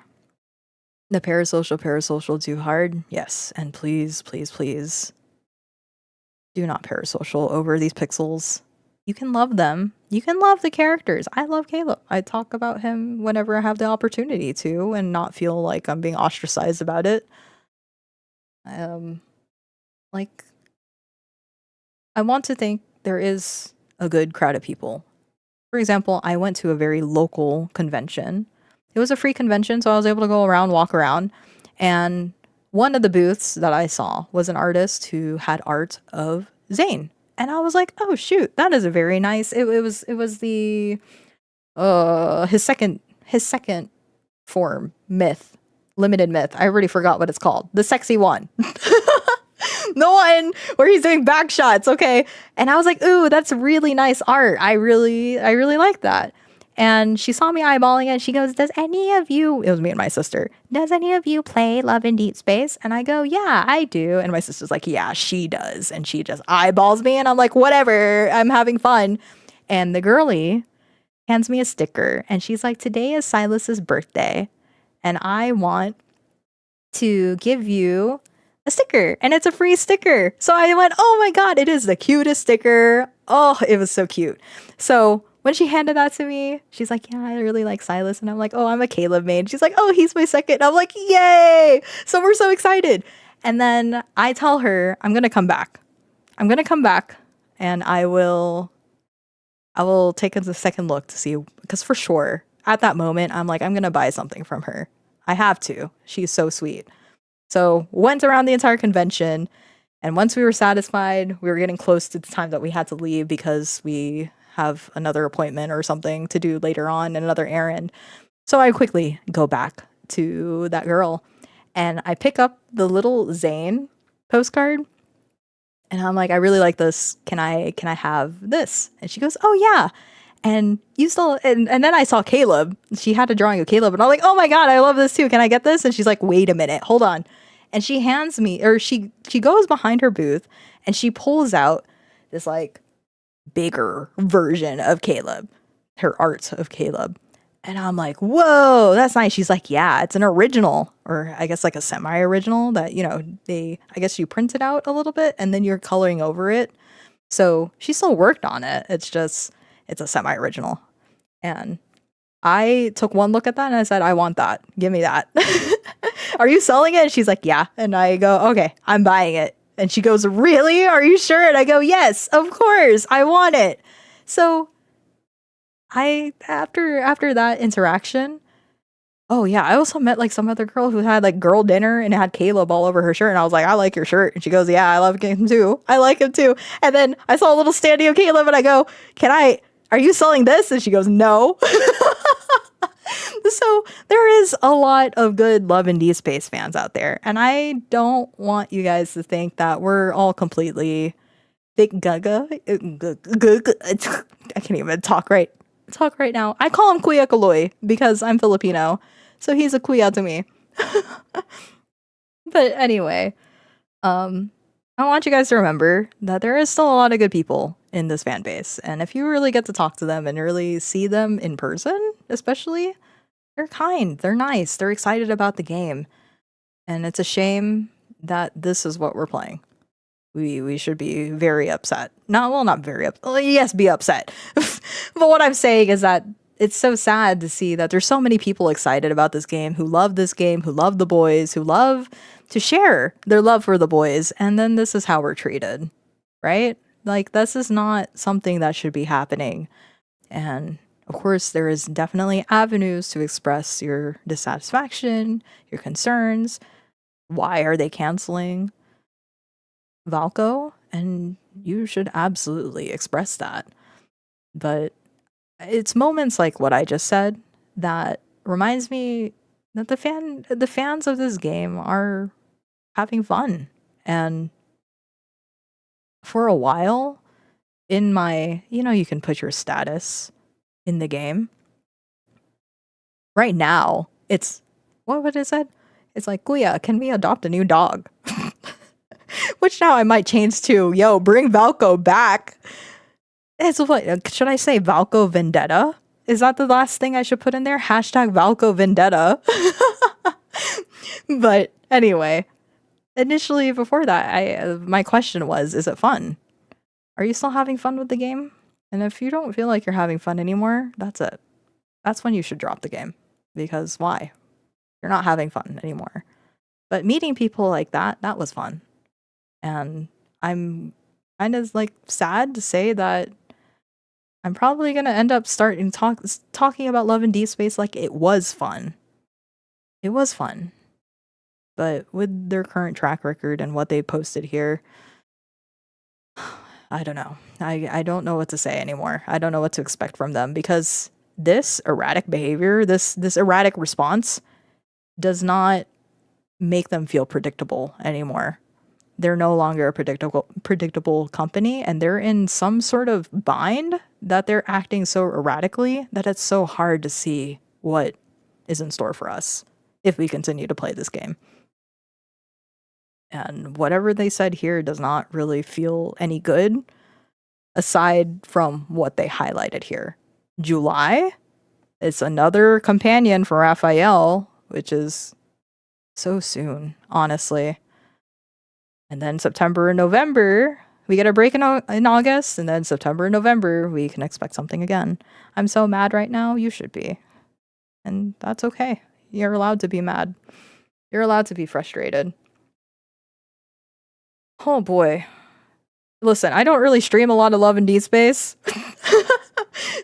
The parasocial too hard. Yes. And please, please, please do not parasocial over these pixels. You can love them. You can love the characters. I love Caleb. I talk about him whenever I have the opportunity to and not feel like I'm being ostracized about it. Like, I want to think there is a good crowd of people. For example, I went to a very local convention. It was a free convention, so I was able to go around, walk around. And one of the booths that I saw was an artist who had art of Zane. And I was like, oh shoot, that is a very nice, it was the his second form myth, limited myth. I already forgot what it's called. The sexy one. The one where he's doing back shots, okay? And I was like, ooh, that's really nice art. I really like that. And she saw me eyeballing it. She goes, does any of you, it was me and my sister, does any of you play Love and Deepspace? And I go, yeah, I do. And my sister's like, yeah, she does. And she just eyeballs me. And I'm like, whatever, I'm having fun. And the girly hands me a sticker. And she's like, today is Silas's birthday. And I want to give you a sticker. And it's a free sticker. So I went, oh my God, it is the cutest sticker. Oh, it was so cute. So when she handed that to me, she's like, yeah, I really like Silas. And I'm like, oh, I'm a Caleb main. She's like, oh, he's my second. And I'm like, yay. So we're so excited. And then I tell her, I'm going to come back. I'm going to come back and I will take a second look to see, because for sure at that moment, I'm like, I'm going to buy something from her. I have to. She's so sweet. So went around the entire convention. And once we were satisfied, we were getting close to the time that we had to leave because we have another appointment or something to do later on, another errand. So I quickly go back to that girl and I pick up the little Zane postcard and I'm like, I really like this. Can I have this? And she goes, oh yeah. And you still, and then I saw Caleb. She had a drawing of Caleb and I'm like, oh my God, I love this too. Can I get this? And she's like, wait a minute, hold on. And she hands me, or she goes behind her booth and she pulls out this like bigger version of Caleb, her art of Caleb. And I'm like, whoa, that's nice. She's like, yeah, it's an original, or I guess like a semi-original that, you know, I guess you print it out a little bit and then you're coloring over it. So she still worked on it. It's just, it's a semi-original. And I took one look at that and I said, I want that. Give me that. Are you selling it? And she's like, yeah. And I go, okay, I'm buying it. And she goes, really? Are you sure? And I go, yes, of course. I want it. So after that interaction, oh yeah, I also met like some other girl who had like girl dinner and it had Caleb all over her shirt. And I was like, I like your shirt. And she goes, yeah, I love him too. I like him too. And then I saw a little standee of Caleb and I go, are you selling this? And she goes, no. So there is a lot of good Love and Deepspace fans out there. And I don't want you guys to think that we're all completely big gaga. I can't even talk right now. I call him Kuya Kaloy because I'm Filipino. So he's a kuya to me. But anyway, I want you guys to remember that there is still a lot of good people in this fan base. And if you really get to talk to them and really see them in person, especially, they're kind, they're nice, they're excited about the game. And it's a shame that this is what we're playing. We should be very upset. Not very upset. Well, yes, be upset. But what I'm saying is that it's so sad to see that there's so many people excited about this game, who love this game, who love the boys, who love to share their love for the boys. And then this is how we're treated, right? Like, this is not something that should be happening. And of course, there is definitely avenues to express your dissatisfaction, your concerns. Why are they canceling Valko? And you should absolutely express that. But it's moments like what I just said that reminds me that the fans of this game are having fun. And for a while in my, you can put your status in the game. Right now, it's, what is it? It's like, Kuya, can we adopt a new dog? Which now I might change to, yo, bring Valko back. It's what, should I say Valko Vendetta? Is that the last thing I should put in there? Hashtag Valko Vendetta. But anyway, initially before that, my question was, is it fun? Are you still having fun with the game? And if you don't feel like you're having fun anymore, that's it. That's when you should drop the game. Because why? You're not having fun anymore. But meeting people like that was fun. And I'm kind of like sad to say that I'm probably going to end up talking about Love and Deepspace like it was fun. It was fun. But with their current track record and what they posted here, I don't know. I don't know what to say anymore. I don't know what to expect from them because this erratic behavior, this erratic response does not make them feel predictable anymore. they're no longer a predictable company, and they're in some sort of bind that they're acting so erratically that it's so hard to see what is in store for us if we continue to play this game. And whatever they said here does not really feel any good aside from what they highlighted here. July, it's another companion for Raphael, which is so soon, honestly. And then September and November, we get a break in August, and then September and November, we can expect something again. I'm so mad right now, you should be. And that's okay. You're allowed to be mad. You're allowed to be frustrated. Oh boy. Listen, I don't really stream a lot of Love and Deepspace.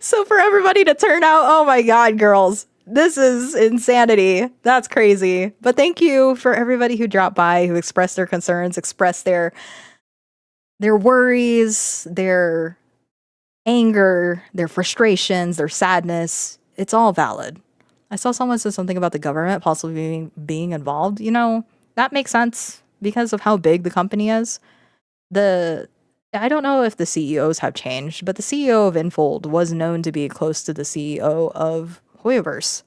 So for everybody to turn out, oh my god, girls, this is insanity. That's crazy. But thank you for everybody who dropped by, who expressed their concerns, expressed their worries, their anger, their frustrations, their sadness. It's all valid. I saw someone say something about the government possibly being involved. You know, that makes sense because of how big the company is. I don't know if the CEOs have changed, but the CEO of Infold was known to be close to the CEO of Hoyoverse.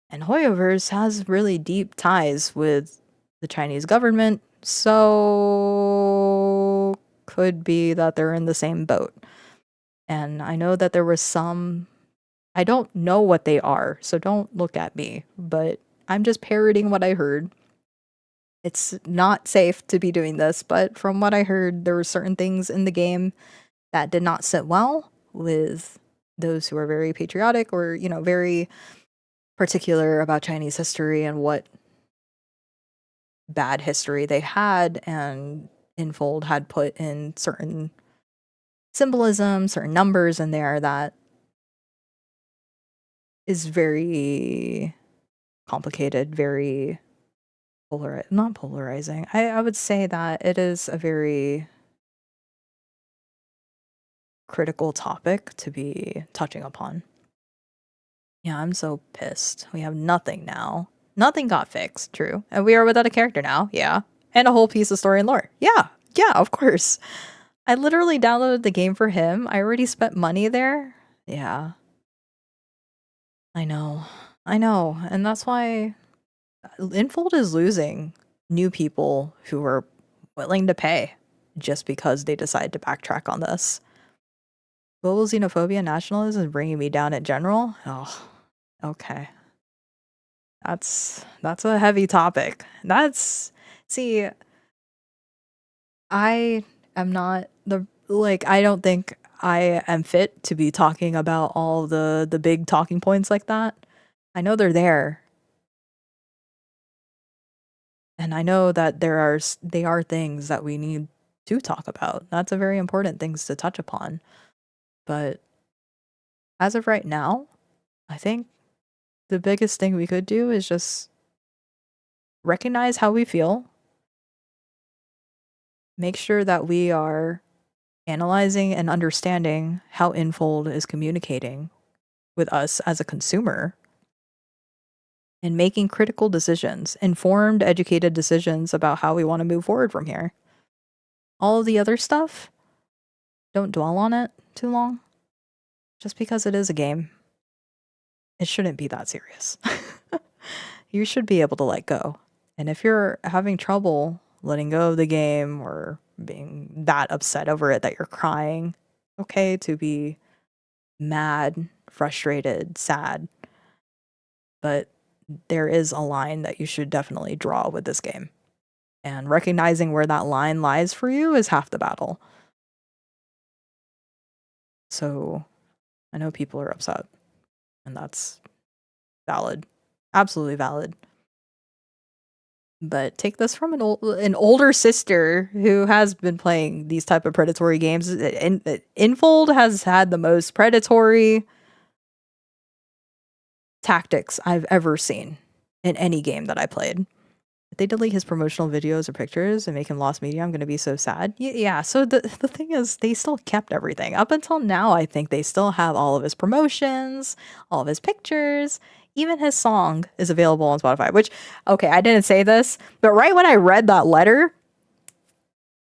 And Hoyoverse has really deep ties with the Chinese government, so could be that they're in the same boat. And I know that there was some, I don't know what they are, so don't look at me, but I'm just parroting what I heard. It's not safe to be doing this, but from what I heard, there were certain things in the game that did not sit well with those who are very patriotic or, you know, very particular about Chinese history and what bad history they had. And Infold had put in certain symbolism, certain numbers in there that is very complicated, very not polarizing. I would say that it is a very critical topic to be touching upon. Yeah, I'm so pissed. We have nothing now. Nothing got fixed, true. And we are without a character now, yeah. And a whole piece of story and lore. Yeah, of course. I literally downloaded the game for him. I already spent money there. Yeah. I know. And that's why Infold is losing new people who are willing to pay just because they decide to backtrack on this. Global xenophobia and nationalism is bringing me down in general. Oh, okay. That's a heavy topic. See, I am not I don't think I am fit to be talking about all the big talking points like that. I know they're there. And I know that they are things that we need to talk about. That's a very important things to touch upon. But as of right now, I think the biggest thing we could do is just recognize how we feel. Make sure that we are analyzing and understanding how Infold is communicating with us as a consumer and making critical decisions, informed, educated decisions about how we want to move forward from here. All of the other stuff, don't dwell on it too long. Just because it is a game, it shouldn't be that serious. You should be able to let go. And if you're having trouble letting go of the game or being that upset over it that you're crying, okay to be mad, frustrated, sad. But there is a line that you should definitely draw with this game. And recognizing where that line lies for you is half the battle. So I know people are upset, and that's valid. Absolutely valid. But take this from an older sister who has been playing these type of predatory games. Infold has had the most predatory tactics I've ever seen in any game that I played. If they delete his promotional videos or pictures and make him lost media, I'm going to be so sad. Yeah, so the thing is, they still kept everything. Up until now, I think they still have all of his promotions, all of his pictures. Even his song is available on Spotify, which, okay, I didn't say this, but right when I read that letter,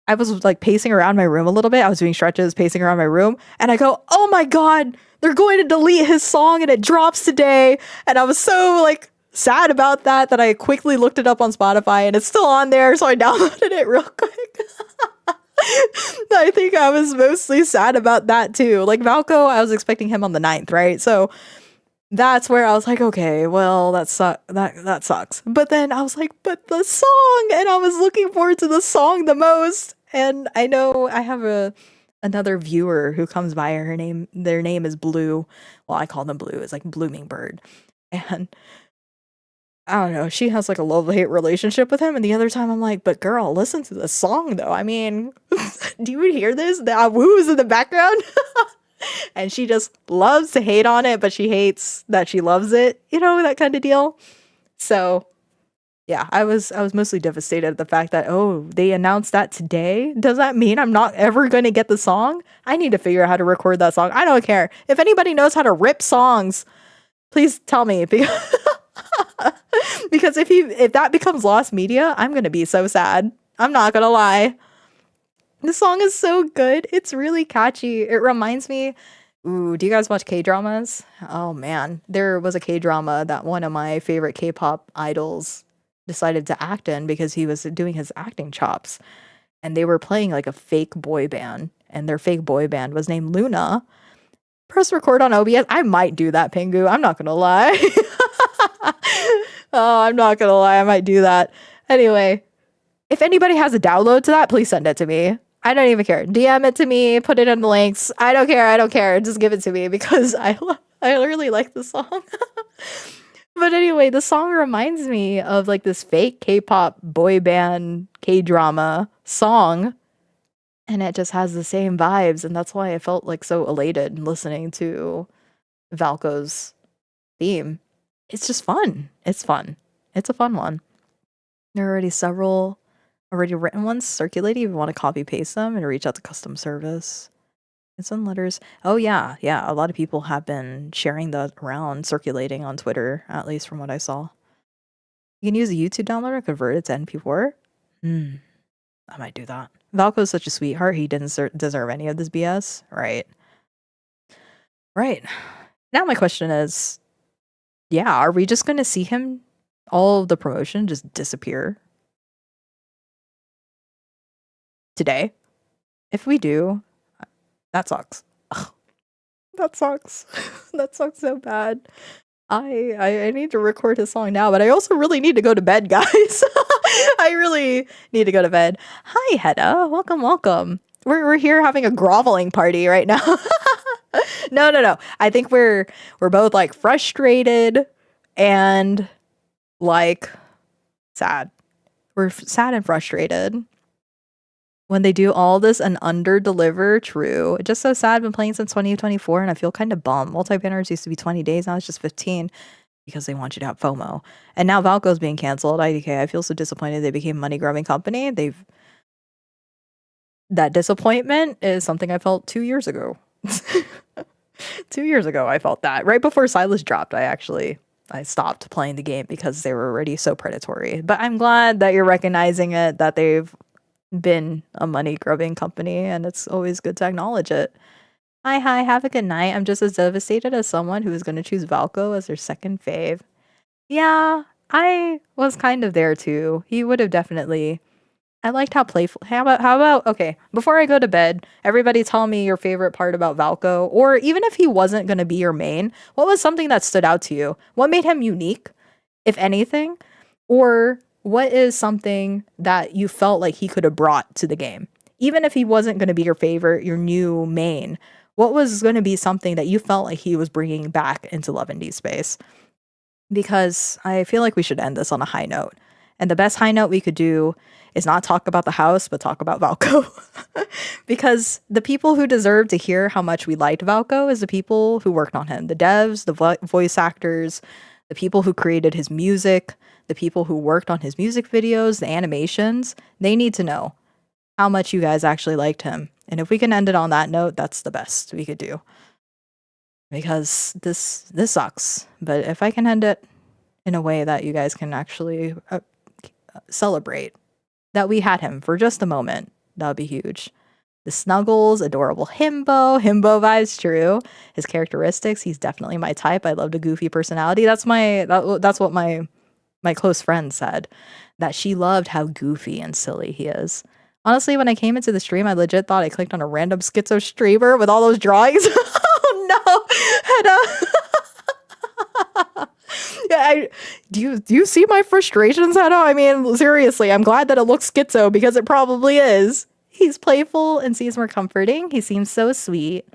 I was like pacing around my room a little bit. I was doing stretches, pacing around my room, and I go, "Oh my god, they're going to delete his song and it drops today." And I was so like sad about that I quickly looked it up on Spotify and it's still on there, so I downloaded it real quick. I think I was mostly sad about that too. Like Valko, I was expecting him on the 9th, right? So that's where I was like, okay, well, that sucks. But then I was like, but the song, and I was looking forward to the song the most. And I know I have another viewer who comes by. Their name is Blue. Well, I call them Blue. It's like Blooming Bird. And I don't know, she has like a love-hate relationship with him. And the other time I'm like, but girl, listen to the song though. I mean, do you hear this? The woos in the background? And she just loves to hate on it, but she hates that she loves it, you know, that kind of deal. So yeah, I was mostly devastated at the fact that, oh, they announced that today. Does that mean I'm not ever going to get the song? I need to figure out how to record that song. I don't care. If anybody knows how to rip songs, please tell me, because because if that becomes lost media, I'm going to be so sad. I'm not going to lie. The song is so good. It's really catchy. It reminds me, ooh, do you guys watch K-dramas? Oh man, there was a K-drama that one of my favorite K-pop idols decided to act in because he was doing his acting chops. And they were playing like a fake boy band, and their fake boy band was named Luna. Press record on OBS. I might do that, Pingu. I'm not gonna lie. Oh, I'm not gonna lie. I might do that. Anyway, if anybody has a download to that, please send it to me. I don't even care. DM it to me, put it in the links. I don't care. Just give it to me because I really like the song. But anyway, the song reminds me of like this fake K-pop boy band K-drama song. And it just has the same vibes. And that's why I felt like so elated listening to Valko's theme. It's just fun. It's fun. It's a fun one. There are already several already written ones circulating if you want to copy paste them and reach out to custom service. It's in letters. Oh yeah. A lot of people have been sharing that around, circulating on Twitter, at least from what I saw. You can use a YouTube downloader and convert it to MP4. I might do that. Valko's such a sweetheart. He didn't deserve any of this BS. Right. Now my question is, yeah, are we just going to see him, all of the promotion, just disappear today? If we do, that sucks. Ugh, that sucks. That sucks so bad. I need to record his song now, but I also really need to go to bed, guys. I really need to go to bed. Hi, Hedda. Welcome. We're here having a groveling party right now. No. I think we're both like frustrated and like sad. We're sad and frustrated when they do all this and under-deliver. True. It's just so sad. I've been playing since 2024 and I feel kind of bummed. Multi-banners used to be 20 days. Now it's just 15 because they want you to have FOMO. And now Valko's being canceled. IDK, I feel so disappointed they became a money-grubbing company. That disappointment is something I felt 2 years ago. 2 years ago, I felt that. Right before Silas dropped, I stopped playing the game because they were already so predatory. But I'm glad that you're recognizing it, that they've been a money-grubbing company, and it's always good to acknowledge it. Hi, have a good night. I'm just as devastated as someone who is going to choose Valko as their second fave. Yeah, I was kind of there too. He would have definitely... I liked how playful... How about... Okay, before I go to bed, everybody tell me your favorite part about Valko, or even if he wasn't going to be your main, what was something that stood out to you? What made him unique, if anything? Or what is something that you felt like he could have brought to the game? Even if he wasn't going to be your favorite, your new main, what was going to be something that you felt like he was bringing back into Love and Deepspace? Because I feel like we should end this on a high note. And the best high note we could do is not talk about the house, but talk about Valko. Because the people who deserve to hear how much we liked Valko is the people who worked on him. The devs, the voice actors, the people who created his music, the people who worked on his music videos, the animations. They need to know how much you guys actually liked him. And if we can end it on that note, that's the best we could do. Because this sucks. But if I can end it in a way that you guys can actually celebrate that we had him for just a moment, That would be huge. The snuggles, adorable himbo. Himbo vibes, true. His characteristics, he's definitely my type. I love the goofy personality. That's what my close friend said, that she loved how goofy and silly he is. Honestly, when I came into the stream, I legit thought I clicked on a random schizo streamer with all those drawings. Oh no, Hedda. Yeah, do you see my frustrations, Hedda? I mean, seriously, I'm glad that it looks schizo because it probably is. He's playful and seems more comforting. He seems so sweet.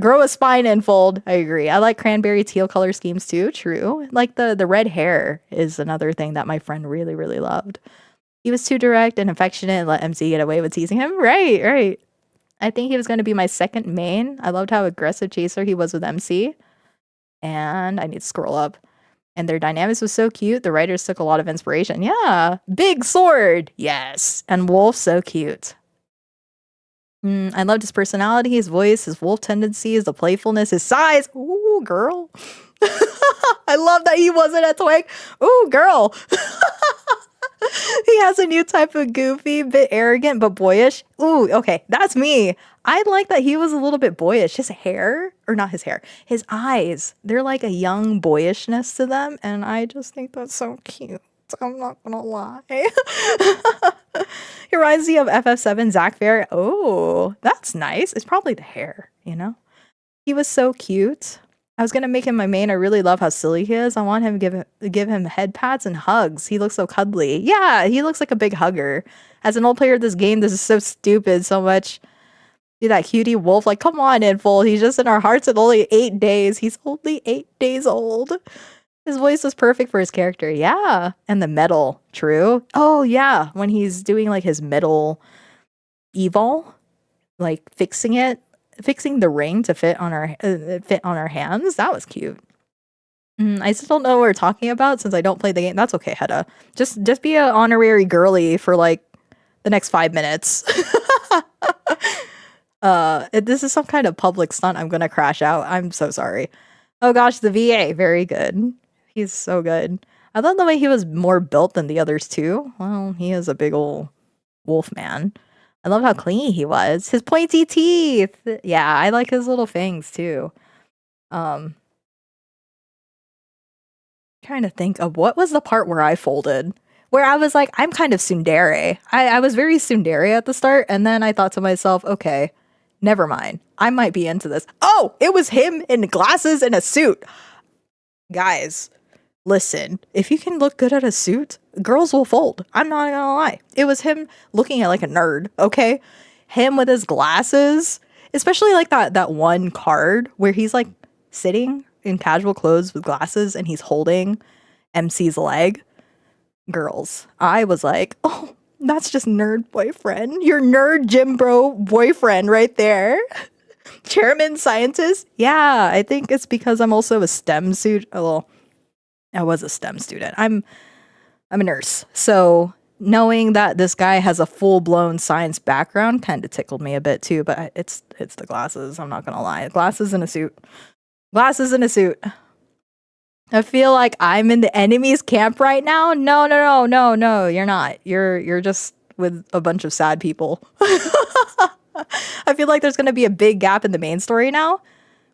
Grow a spine, Infold. I agree. I like cranberry teal color schemes too. True. Like the red hair is another thing that my friend really, really loved. He was too direct and affectionate and let MC get away with teasing him. Right. I think he was going to be my second main. I loved how aggressive chaser he was with MC. And I need to scroll up. And their dynamics was so cute. The writers took a lot of inspiration. Yeah. Big sword. Yes. And Wolf, so cute. I loved his personality, his voice, his wolf tendencies, the playfulness, his size. Ooh, girl. I love that he wasn't a twig. Ooh, girl. He has a new type of goofy, bit arrogant, but boyish. Ooh, okay, that's me. I like that he was a little bit boyish. His hair, or not his hair, his eyes, they're like a young boyishness to them, and I just think that's so cute. I'm not gonna lie. He reminds me of FF7 Zack Fair. Oh, that's nice. It's probably the hair, you know? He was so cute. I was gonna make him my main. I really love how silly he is. I want him to give him head pats and hugs. He looks so cuddly. Yeah, he looks like a big hugger. As an old player of this game, this is so stupid. So much. Dude, that cutie wolf. Like, come on, Infold. He's just in our hearts at only 8 days. He's only 8 days old. His voice was perfect for his character. Yeah. And the metal. True. Oh, yeah. When he's doing like his metal evil, like fixing the ring to fit on our hands. That was cute. I still don't know what we're talking about since I don't play the game. That's okay, Hedda. Just be an honorary girly for like the next 5 minutes. This is some kind of public stunt. I'm gonna crash out. I'm so sorry. Oh gosh, the VA. Very good. He's so good. I love the way he was more built than the others too. Well, he is a big old wolf man. I love how clingy he was. His pointy teeth. Yeah, I like his little fangs too. Trying to think of what was the part where I folded. Where I was like, I'm kind of tsundere. I was very tsundere at the start, and then I thought to myself, okay, never mind. I might be into this. Oh, it was him in glasses and a suit. Guys, listen, if you can look good at a suit, girls will fold. I'm not gonna lie. It was him looking at like a nerd, okay? Him with his glasses, especially like that one card where he's like sitting in casual clothes with glasses and he's holding MC's leg. Girls, I was like, oh, that's just nerd boyfriend. Your nerd gym bro boyfriend right there. Chairman scientist. Yeah, I think it's because I'm also a STEM student. Well, I was a STEM student. I'm a nurse. So knowing that this guy has a full-blown science background kind of tickled me a bit too, but it's the glasses. I'm not going to lie. Glasses and a suit. Glasses and a suit. I feel like I'm in the enemy's camp right now. No, you're not. You're just with a bunch of sad people. I feel like there's going to be a big gap in the main story now.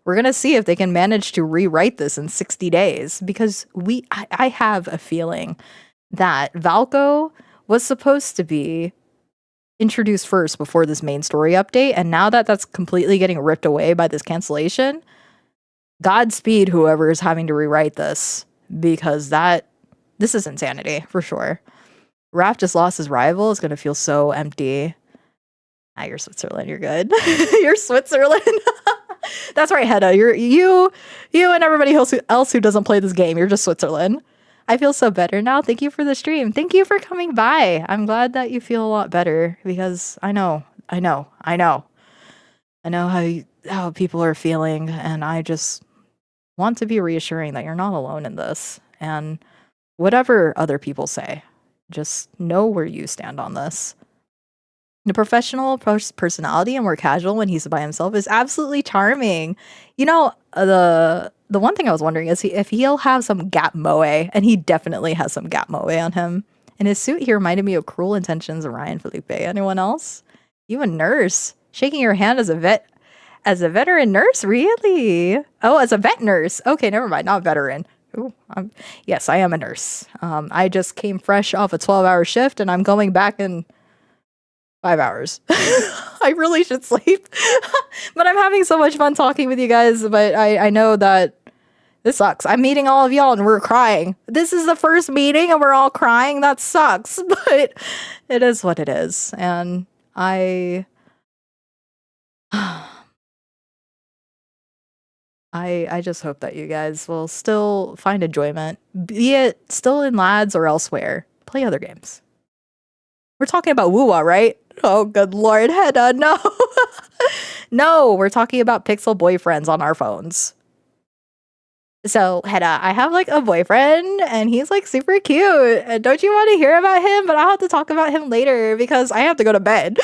We're going to see if they can manage to rewrite this in 60 days because I have a feeling that Valko was supposed to be introduced first before this main story update, and now that that's completely getting ripped away by this cancellation, Godspeed whoever is having to rewrite this, because this is insanity for sure. Raph just lost his rival. It's going to feel so empty. You're Switzerland. You're good. You're Switzerland. That's right, Hedda. You and everybody else who doesn't play this game. You're just Switzerland. I feel so better now. Thank you for the stream. Thank you for coming by. I'm glad that you feel a lot better because I know how people are feeling, and I just want to be reassuring that you're not alone in this. And whatever other people say, just know where you stand on this. The professional personality and more casual when he's by himself is absolutely charming. You know, the one thing I was wondering is if he'll have some gap moe, and he definitely has some gap moe on him. In his suit, he reminded me of Cruel Intentions of Ryan Felipe. Anyone else? You a nurse? Shaking your hand as a veteran nurse? Really? Oh, as a vet nurse. Okay, never mind. Not veteran. Ooh, yes, I am a nurse. I just came fresh off a 12-hour shift and I'm going back in 5 hours. I really should sleep. But I'm having so much fun talking with you guys, but I know that this sucks. I'm meeting all of y'all and we're crying. This is the first meeting and we're all crying. That sucks, but it is what it is. And I just hope that you guys will still find enjoyment, be it still in lads or elsewhere. Play other games. We're talking about Woowa, right? Oh, good lord, Hedda, no. No, we're talking about pixel boyfriends on our phones. So, Hedda, I have like a boyfriend and he's like super cute. And don't you want to hear about him? But I'll have to talk about him later because I have to go to bed.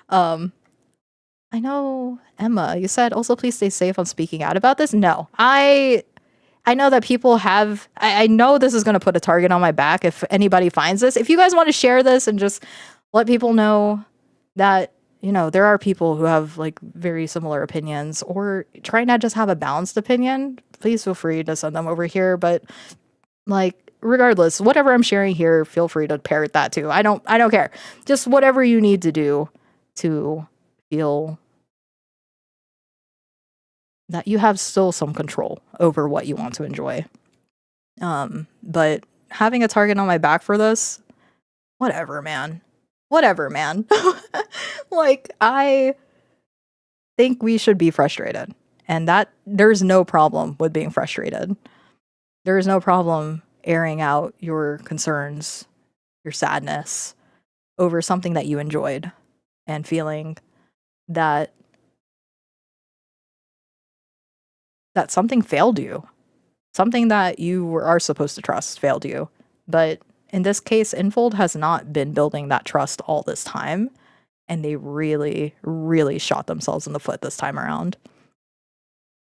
I know, Emma, you said also please stay safe on speaking out about this. No, I know that people have, I know this is going to put a target on my back if anybody finds this. If you guys want to share this and just let people know that, you know, there are people who have like very similar opinions or try not just have a balanced opinion, please feel free to send them over here. But like, regardless, whatever I'm sharing here, feel free to parrot that too. I don't care. Just whatever you need to do to feel that you have still some control over what you want to enjoy. But having a target on my back for this, whatever, man. Whatever, man. Like, I think we should be frustrated. And that there's no problem with being frustrated. There is no problem airing out your concerns, your sadness over something that you enjoyed and feeling that something failed you. Something that you are supposed to trust failed you. But in this case, Infold has not been building that trust all this time. And they really, really shot themselves in the foot this time around.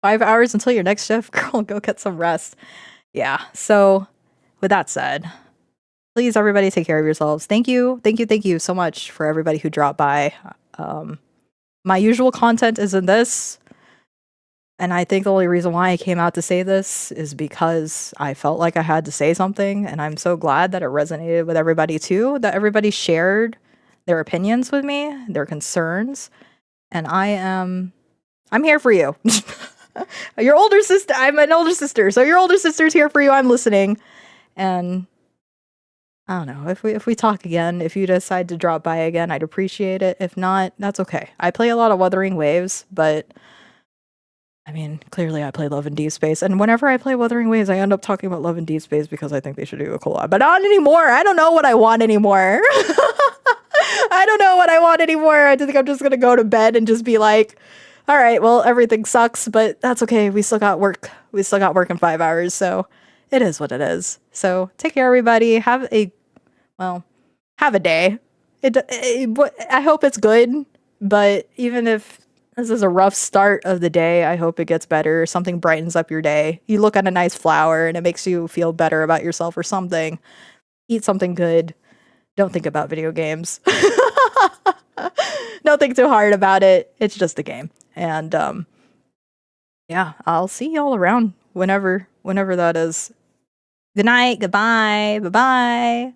5 hours until your next shift, girl, go get some rest. Yeah, so with that said, please everybody take care of yourselves. Thank you so much for everybody who dropped by. My usual content is in this. And I think the only reason why I came out to say this is because I felt like I had to say something. And I'm so glad that it resonated with everybody too, that everybody shared their opinions with me, their concerns. And I'm here for you. Your older sister, I'm an older sister. So your older sister's here for you. I'm listening. And I don't know, if we talk again, if you decide to drop by again, I'd appreciate it. If not, that's okay. I play a lot of Wuthering Waves, but I mean, clearly I play Love and Deepspace, and whenever I play Wuthering Waves, I end up talking about Love and Deepspace because I think they should do a collab. But not anymore. I don't know what I want anymore. I don't know what I want anymore. I think I'm just gonna go to bed and just be like, all right, well, everything sucks, but that's okay. We still got work. We still got work in 5 hours, so it is what it is. So take care, everybody. Have a day. I hope it's good, but even if this is a rough start of the day, I hope it gets better. Something brightens up your day. You look at a nice flower and it makes you feel better about yourself or something. Eat something good. Don't think about video games. Don't think too hard about it. It's just a game. And yeah, I'll see y'all around whenever that is. Good night. Goodbye. Bye-bye.